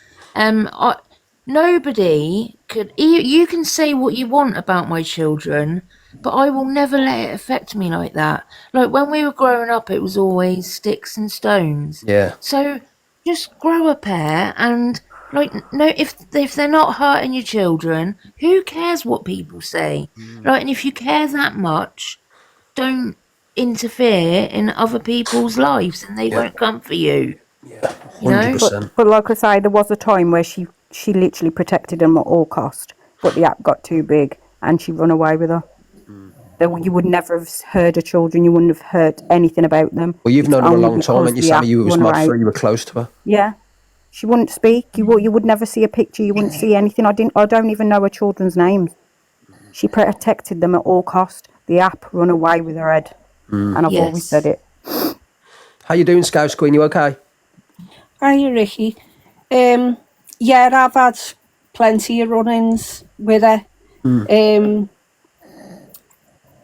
Nobody could. You can say what you want about my children, but I will never let it affect me like that. Like when we were growing up, it was always sticks and stones. Yeah. So just grow a pair, and like no, if they're not hurting your children, who cares what people say? Like, and if you care that much, don't interfere in other people's lives, and they won't come for you. Yeah, you know? 100%. But like I say, there was a time where she literally protected them at all cost, but the app got too big and she run away with her. You would never have heard her children. You wouldn't have heard anything about them. Well, you've known her a long time, and you said you was mod free, you were close to her. Yeah, she wouldn't speak. You would never see a picture. You wouldn't see anything. I don't even know her children's names. She protected them at all cost. The app run away with her head, and I've always said it. How you doing, Scouse Queen? You okay? Hiya, Ricky. Yeah, I've had plenty of run-ins with her.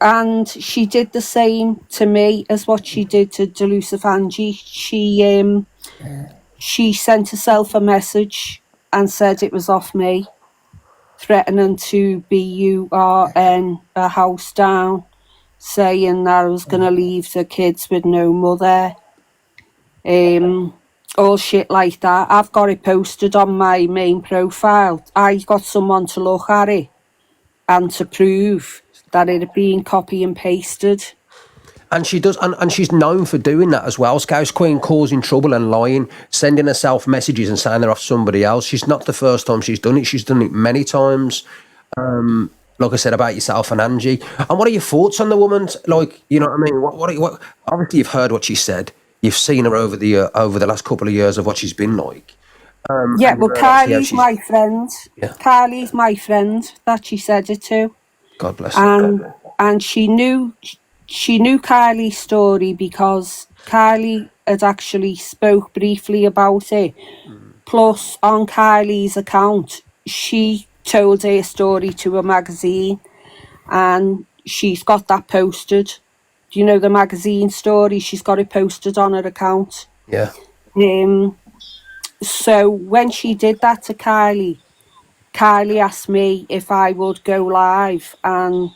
And she did the same to me as what she did to Delusive Angie. She sent herself a message and said it was off me, threatening to burn a house down, saying that I was going to leave the kids with no mother. All shit like that. I've got it posted on my main profile. I got someone to look at it and to prove that it had been copy and pasted. And she does, and she's known for doing that as well. Scouse Queen causing trouble and lying, sending herself messages and saying they're off somebody else. She's not the first time she's done it. She's done it many times. Like I said about yourself and Angie. And what are your thoughts on the woman? Like, you know what I mean? What obviously you've heard what she said. You've seen her over the last couple of years of what she's been like. Yeah, well, Kylie's my friend. Yeah. Kylie's my friend that she said it to. God bless her. And she knew Kylie's story because Kylie had actually spoke briefly about it. Plus, on Kylie's account, she told her story to a magazine, and she's got that posted. Do you know the magazine story? She's got it posted on her account. Yeah. So when she did that to Kylie asked me if I would go live and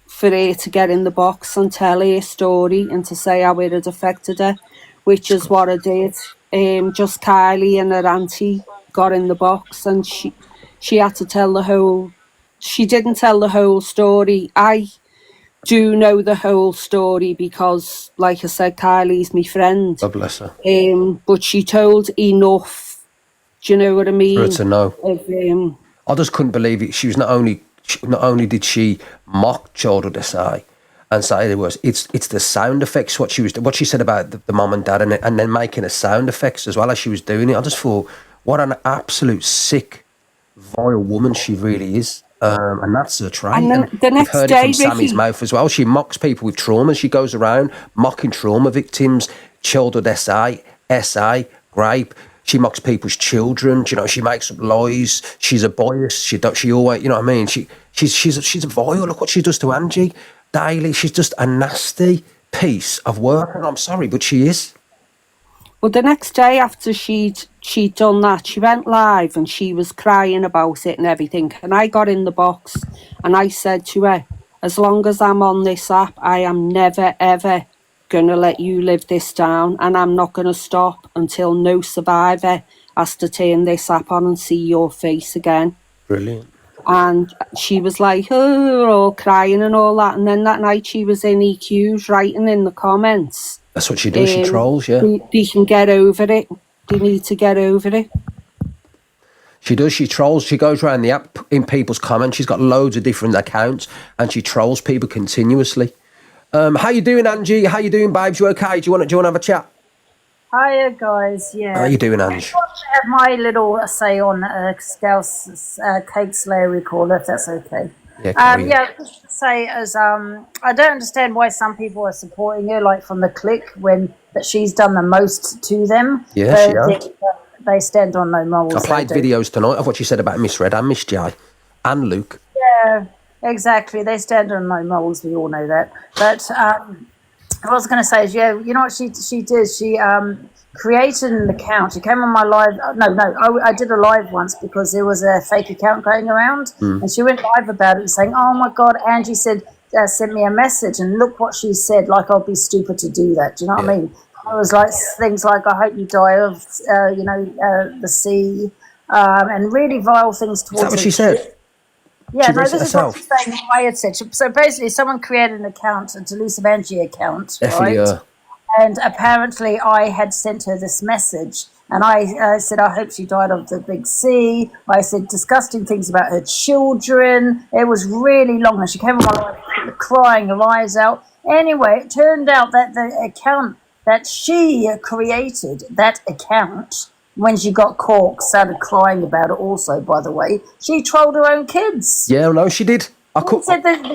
for her to get in the box and tell her story and to say how it had affected her, which is what I did. Just Kylie and her auntie got in the box, and she had to tell the whole. She didn't tell the whole story. I do know the whole story because, like I said, Kylie's my friend. God bless her. But she told enough. Do you know what I mean? For her to know. I just couldn't believe it. She was not only did she mock Children Desai and say it's the sound effects, what she said about the mom and dad, and then making the sound effects as well as she was doing it. I just thought, what an absolute sick, vile woman she really is. And that's her trait. And then the next we've heard day, it from Sammy's Ricky, mouth as well. She mocks people with trauma. She goes around mocking trauma victims, Children Desai, SA, rape. She mocks people's children. You know, she makes up lies. She's a bias. She always, you know what I mean. She's a vile. Look what she does to Angie daily. She's just a nasty piece of work. And I'm sorry, but she is. well, the next day after she'd done that, she went live and she was crying about it and everything. And I got in the box and I said to her, as long as I'm on this app, I am never, ever going to let you live this down, and I'm not going to stop until no survivor has to turn this app on and see your face again. Brilliant. And she was like, oh, all crying and all that. And then that night she was in EQs writing in the comments. That's what she does. She trolls, yeah. They can get over it. They need to get over it. She does. She trolls. She goes around the app in people's comments. She's got loads of different accounts and she trolls people continuously. How you doing, Angie? How you doing, babes? You okay? Do you want to have a chat? Hiya, guys. Yeah. How you doing, Ange? I have my little say on Scouse cake slayer recall, if that's okay. Yeah, just to say as I don't understand why some people are supporting her, like from the clique, when that she's done the most to them. Yeah, she has. They stand on no morals. I played videos tonight of what she said about Miss Red and Miss J and Luke. Yeah, exactly. They stand on no morals. We all know that. But what I was going to say is, you know what she did? She created an account. She came on my live. I did a live once because there was a fake account going around, and she went live about it, saying, "Oh my God, Angie said sent me a message, and look what she said. Like I'll be stupid to do that. Do you know what I mean?" It was like things like, "I hope you die of, the sea," and really vile things towards. Is that what she said? Yeah, no, this is what she's saying. I had said. So basically, someone created an account, a Delusive Angie account, right? And apparently, I had sent her this message, and I said, "I hope she died of the big sea." I said disgusting things about her children. It was really long, and she came on my live crying her eyes out. Anyway, it turned out that the account that she created, that account, when she got caught, started crying about it also, by the way. She trolled her own kids. Yeah, no, she did.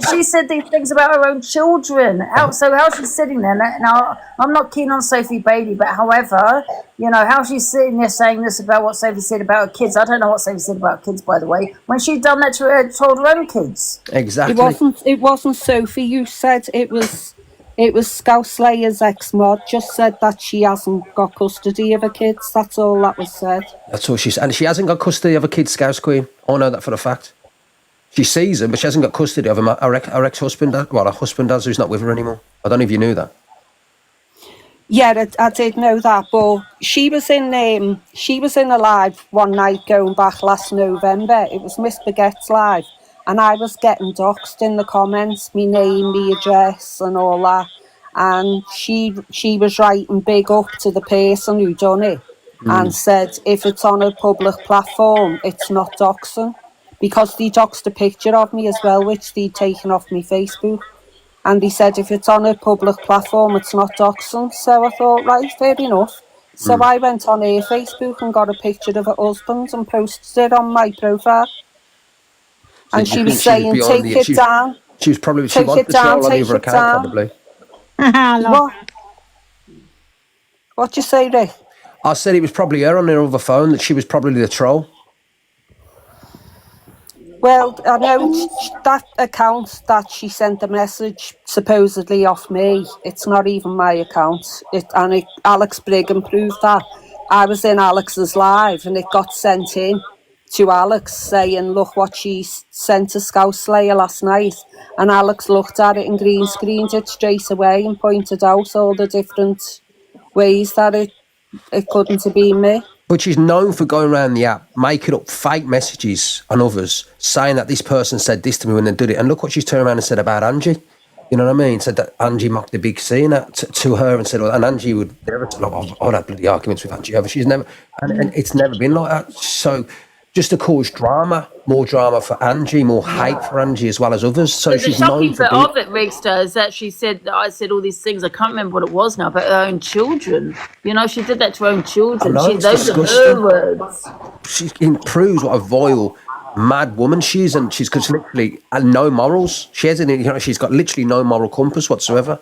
She said these things about her own children. So how she's sitting there now? I'm not keen on Sophie Bailey, but however, how she's sitting there saying this about what Sophie said about her kids. I don't know what Sophie said about her kids, by the way. When she'd done that to her, told her own kids. Exactly. It wasn't Sophie. You said it was Scouse Slayer's ex-mod. Just said that she hasn't got custody of her kids. That's all that was said. That's all she said. And she hasn't got custody of her kids, Scouse Queen. I know that for a fact. She sees them, but she hasn't got custody of him. Her ex-husband, her husband does, who's not with her anymore. I don't know if you knew that. Yeah, I did know that, but she was in a live one night going back last November. It was Miss Baguette's live, and I was getting doxed in the comments, me name, me address, and all that. And she was writing big up to the person who done it, and said if it's on a public platform, it's not doxing. Because they doxed a picture of me as well, which they'd taken off my Facebook. And they said, if it's on a public platform, it's not doxing. So I thought, right, fair enough. So I went on her Facebook and got a picture of her husband and posted it on my profile. So and she was saying, take it down. She was probably, she wanted the troll on the other account, probably. What? What'd you say, Rick? I said it was probably her on her other phone, that she was probably the troll. Well, I know that account that she sent a message supposedly off me. It's not even my account. Alex Brigham proved that. I was in Alex's live and it got sent in to Alex saying, look what she sent to Scouse Slayer last night. And Alex looked at it and green screened it straight away and pointed out all the different ways that it couldn't have been me. But she's known for going around the app, making up fake messages on others, saying that this person said this to me when they did it. And look what she's turned around and said about Angie. You know what I mean? Said that Angie mocked the big C to her and said, well, and Angie would never, I'd have bloody arguments with Angie ever. She's never, and it's never been like that. So just to cause drama, more drama for Angie, more hate for Angie as well as others. So she's known for bit of it, Ricksta, is that she said that I said all these things. I can't remember what it was now, but her own children. You know, she did that to her own children. Those are her words. She proves what a vile, mad woman she is, and she's got literally no morals. She hasn't. You know, she's got literally no moral compass whatsoever.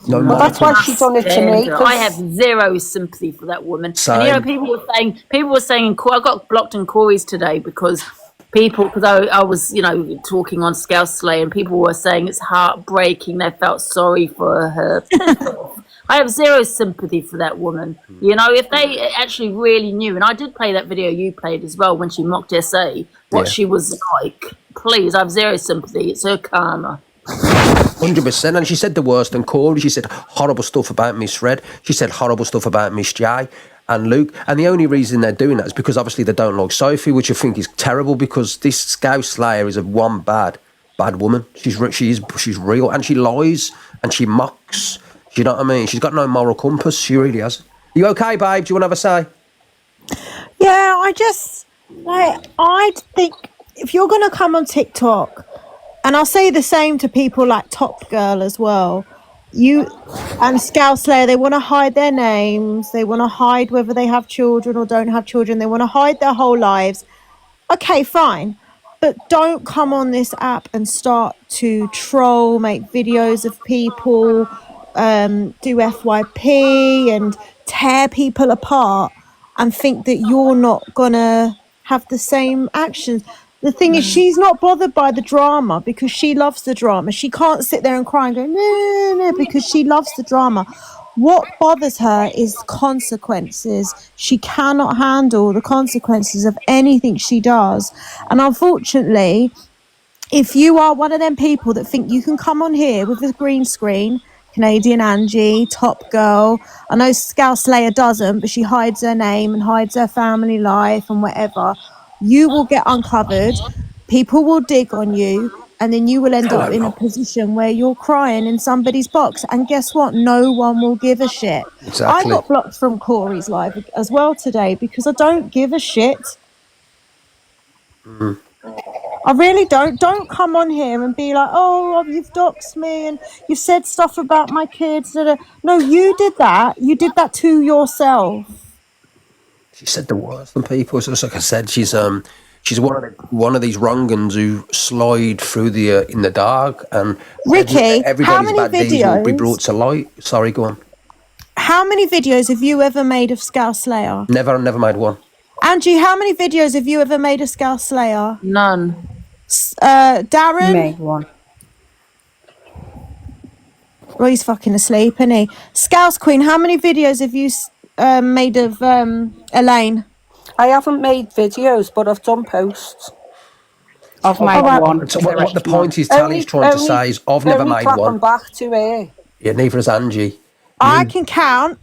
No, well, that's why she's done it to me. I have zero sympathy for that woman. Same. And you know, people were saying, I got blocked in Corey's today because I was, you know, talking on Scouse Slay, and people were saying it's heartbreaking. They felt sorry for her. I have zero sympathy for that woman. You know, if they actually really knew, and I did play that video you played as well when she mocked SA, what she was like. Please, I have zero sympathy. It's her karma. 100%, and she said the worst. And Corey, she said horrible stuff about Miss Red. She said horrible stuff about Miss J and Luke. And the only reason they're doing that is because obviously they don't like Sophie, which I think is terrible, because this Scouse Slayer is one bad woman. She's real, and she lies and she mocks. You know what I mean? She's got no moral compass. She really has. You okay, babe? Do you want to have a say? Yeah, I think if you're going to come on TikTok, and I'll say the same to people like Top Girl as well, and Scouse Slayer, they want to hide their names, they want to hide whether they have children or don't have children, they want to hide their whole lives. Okay, fine. But don't come on this app and start to troll, make videos of people, do FYP and tear people apart and think that you're not gonna have the same actions. The thing is, she's not bothered by the drama because she loves the drama. She can't sit there and cry and go, no, because she loves the drama. What bothers her is consequences. She cannot handle the consequences of anything she does. And unfortunately, if you are one of them people that think you can come on here with a green screen, Canadian Angie, Top Girl, I know Scouse Slayer doesn't, but she hides her name and hides her family life and whatever, you will get uncovered, people will dig on you, and then you will end up in a position where you're crying in somebody's box. And guess what? No one will give a shit. Exactly. I got blocked from Corey's live as well today because I don't give a shit. I really don't. Don't come on here and be like, oh, you've doxed me and you've said stuff about my kids. No, you did that. You did that to yourself. She said the worst on people. So like I said, she's one of these wrong'uns who slide through in the dark, and Ricky, how everybody's many bad deeds will be videos? brought to light. Sorry, go on. How many videos have you ever made of Scouse Slayer? Never made one. Angie, how many videos have you ever made of Scouse Slayer? None. Darren? Made one. Well, he's fucking asleep, isn't he? Scouse Queen, how many videos have you made of Elaine? I haven't made videos, but I've done posts. I've made one. So what the point is, Tally's trying to say is, I've never made one. Back to her. Yeah, neither has Angie. I can count,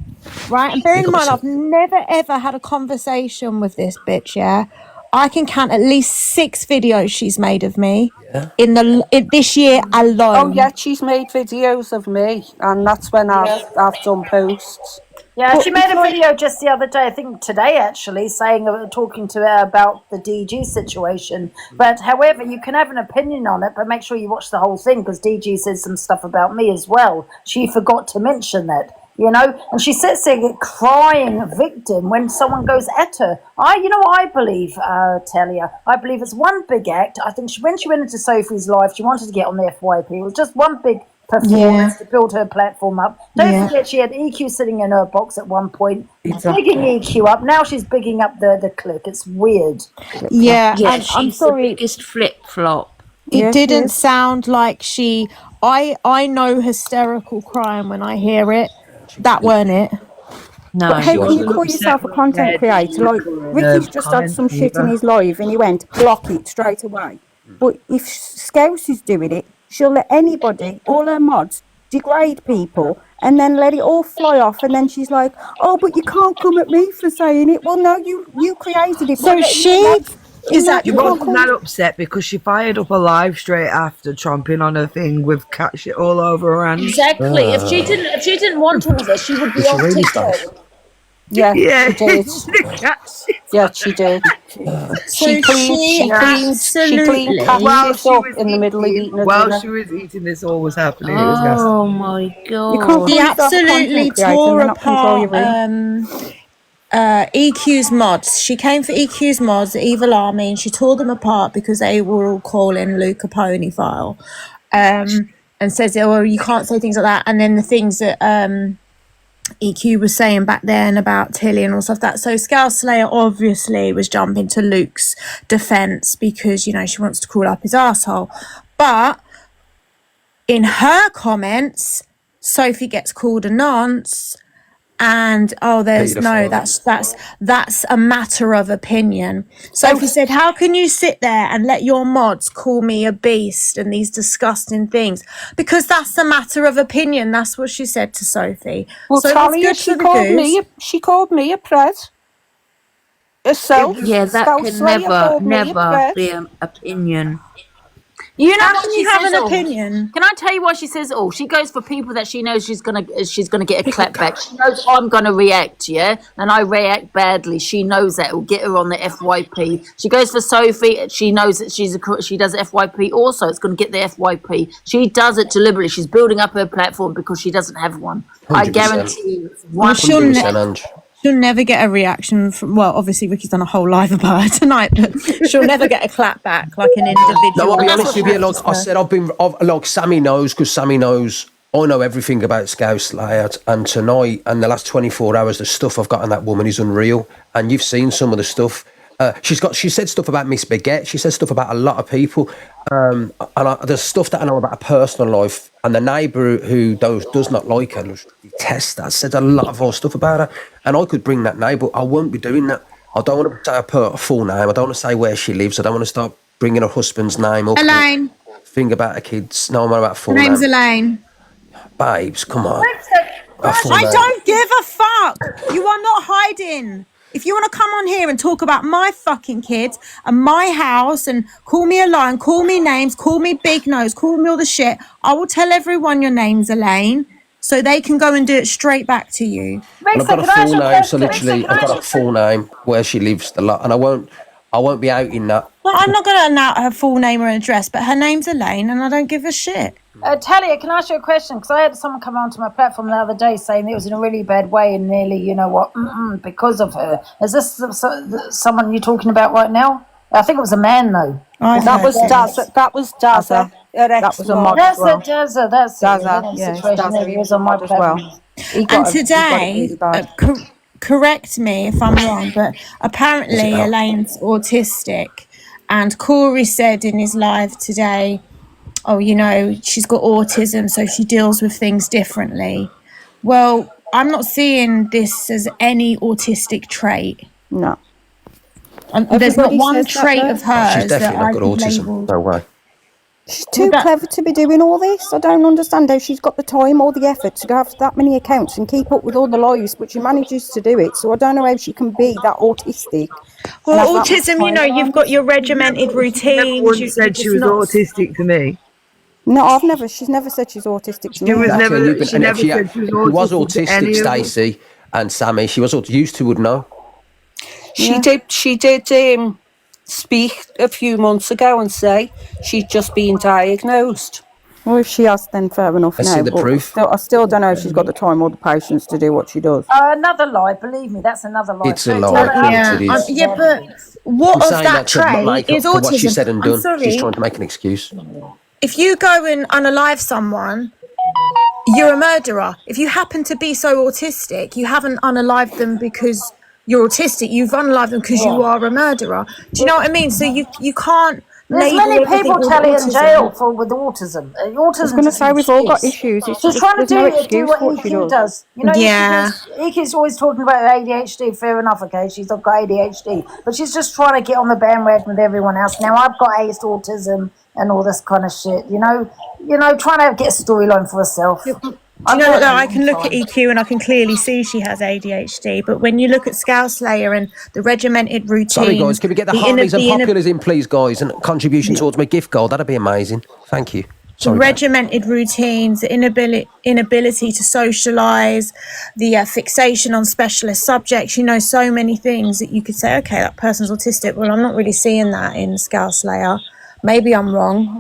right? And bearing in mind, got I've never ever had a conversation with this bitch. Yeah, I can count at least 6 videos she's made of me in this year alone. Oh yeah, she's made videos of me, and that's when I've done posts. Yeah, she made a video just the other day, I think today actually, talking to her about the DG situation. But however, you can have an opinion on it, but make sure you watch the whole thing because DG says some stuff about me as well. She forgot to mention that, you know, and she sits there crying victim when someone goes at her. You know what I believe, Talia? I believe it's one big act. I think when she went into Sophie's life, she wanted to get on the FYP. It was just one big performance to build her platform up. Don't Yeah. forget she had EQ sitting in her box at one point, Exactly. bigging EQ up. Now she's bigging up the click. It's weird. Yeah, Yeah, and I'm she's the sorry. biggest flip flop. It Yeah, she didn't is. sound like she. I know hysterical crying when I hear it. That weren't it. No, But how she can you wasn't. call yourself a content creator? Like, Ricky's just had some shit in his live and he went, block it straight away. But if Scouse is doing it, she'll let anybody, all her mods, degrade people and then let it all fly off. And then she's like, oh, but you can't come at me for saying it. Well, no, you created it. So she is that You wasn't that upset because she fired up a live straight after chomping on her thing with cat shit all over her hands. Exactly. If she didn't want all this, she would be off TikTok. Yeah, Yeah. she did. Yeah, she did. She cleaned cat shit up in the middle of eating her While dinner. she was eating, this all was happening. It was nasty. Oh my You can't god! call He yourself a absolutely content creator and tore then not control your apart room. EQ's mods. She came for EQ's mods, the Evil Army, and she tore them apart because they were all calling Luke a pony file, and says, "Oh, well, you can't say things like that." And then the things that EQ was saying back then about Tilly and all stuff that. So Scouse Slayer obviously was jumping to Luke's defense because, you know, she wants to call up his asshole. But in her comments, Sophie gets called a nonce, and that's a matter of opinion. Sophie said, how can you sit there and let your mods call me a beast and these disgusting things? Because that's a matter of opinion. That's what she said to Sophie. Well, So Talia, it's good for the goose. she called me a pred. Herself. Yeah, that Scouse can Slayer called me a never pred. be an opinion. You know How what can she you have says an all? opinion? Can I tell you why she says all? She goes for people that she knows she's gonna get a clap back. She knows I'm gonna react, yeah, and I react badly. She knows that. It'll get her on the FYP. She goes for Sophie. She knows that she does FYP also. It's gonna get the FYP. She does it deliberately. She's building up her platform because she doesn't have one. 100%. I guarantee you. It's Well, 100%, Ange. she'll never get a reaction from, well, obviously Ricky's done a whole live about her tonight, but she'll never get a clap back like an individual. No, I'll be honest with you. Like I said, like Sammy knows, because Sammy knows I know everything about Scouse Slayer, and tonight and the last 24 hours, the stuff I've got on that woman is unreal. And you've seen some of the stuff. She said stuff about Miss Baguette. She said stuff about a lot of people. There's stuff that I know about her personal life. And the neighbour who does not like her, detests that, said a lot of stuff about her. And I could bring that neighbour. I won't be doing that. I don't want to say her full name. I don't want to say where she lives. I don't want to start bringing her husband's name up. Elaine. Thing about her kids. No, I'm not about full Her name. name's Elaine. Babes, come on. I don't give a fuck. You are not hiding. If you want to come on here and talk about my fucking kids and my house and call me a lion, call me names, call me big nose, call me all the shit, I will tell everyone your name's Elaine so they can go and do it straight back to you. And I've got a full name, so literally, I've got a full name, where she lives, a lot, and I won't be out in that. Well, I'm not going to announce her full name or address, but her name's Elaine and I don't give a shit. Talia, can I ask you a question? Because I had someone come onto my platform the other day saying it was in a really bad way and nearly, you know what, because of her. Is this someone you're talking about right now? I think it was a man, though. That was Dazza. That was Dazza. That was a mod as well. Dazza. Dazza, yeah, Dazza, he was a mod as well. And today, correct me if I'm wrong, but apparently Elaine's autistic. And Corey said in his live today, oh, you know, she's got autism, so she deals with things differently. Well, I'm not seeing this as any autistic trait. No. And there's not one says that, trait though. of hers She's that definitely I not got could autism. label. No way. She's too clever to be doing all this. I don't understand how she's got the time or the effort to have that many accounts and keep up with all the lives, but she manages to do it. So I don't know how she can be that autistic. Well, autism, you know, you've got your regimented routines. Once said she was autistic to me. No, she's never said she's autistic to me. She was autistic, Stacey and Sammy. She was used to would know. She did speak a few months ago and say she'd just been diagnosed. Well, if she has, then fair enough. Let's see the proof. I still don't know if she's got the time or the patience to do what she does. Another lie, believe me, that's another lie. It's a lie. It is. Yeah, but what of that trait is for what she autism? said and I'm done. sorry. She's trying to make an excuse. If you go and unalive someone you're a murderer. If you happen to be so autistic, you haven't unalived them because you're autistic. You've unalived them because you are a murderer. Do you know what I mean? So you can't There's label many everything people with telling in autism. jail for with autism. I was Autism going to just say, an we've all got excuse. issues. She's trying to There's no do excuse what for what she EQ does. does. You know, Yeah. EQ's always talking about ADHD. Fair enough, okay, she's got ADHD, but she's just trying to get on the bandwagon with everyone else. Now I've got autism and all this kind of shit. You know, trying to get a storyline for herself. Do you know that I can look at EQ and I can clearly see she has ADHD, but when you look at Scouse Slayer and the regimented routines... Sorry, guys, can we get the harmonies and populars in, please, guys, and contribution towards my gift goal? That'd be amazing. Thank you. Sorry, regimented routines, the inability to socialise, the fixation on specialist subjects, so many things that you could say, okay, that person's autistic. Well, I'm not really seeing that in Scouse Slayer. Maybe I'm wrong.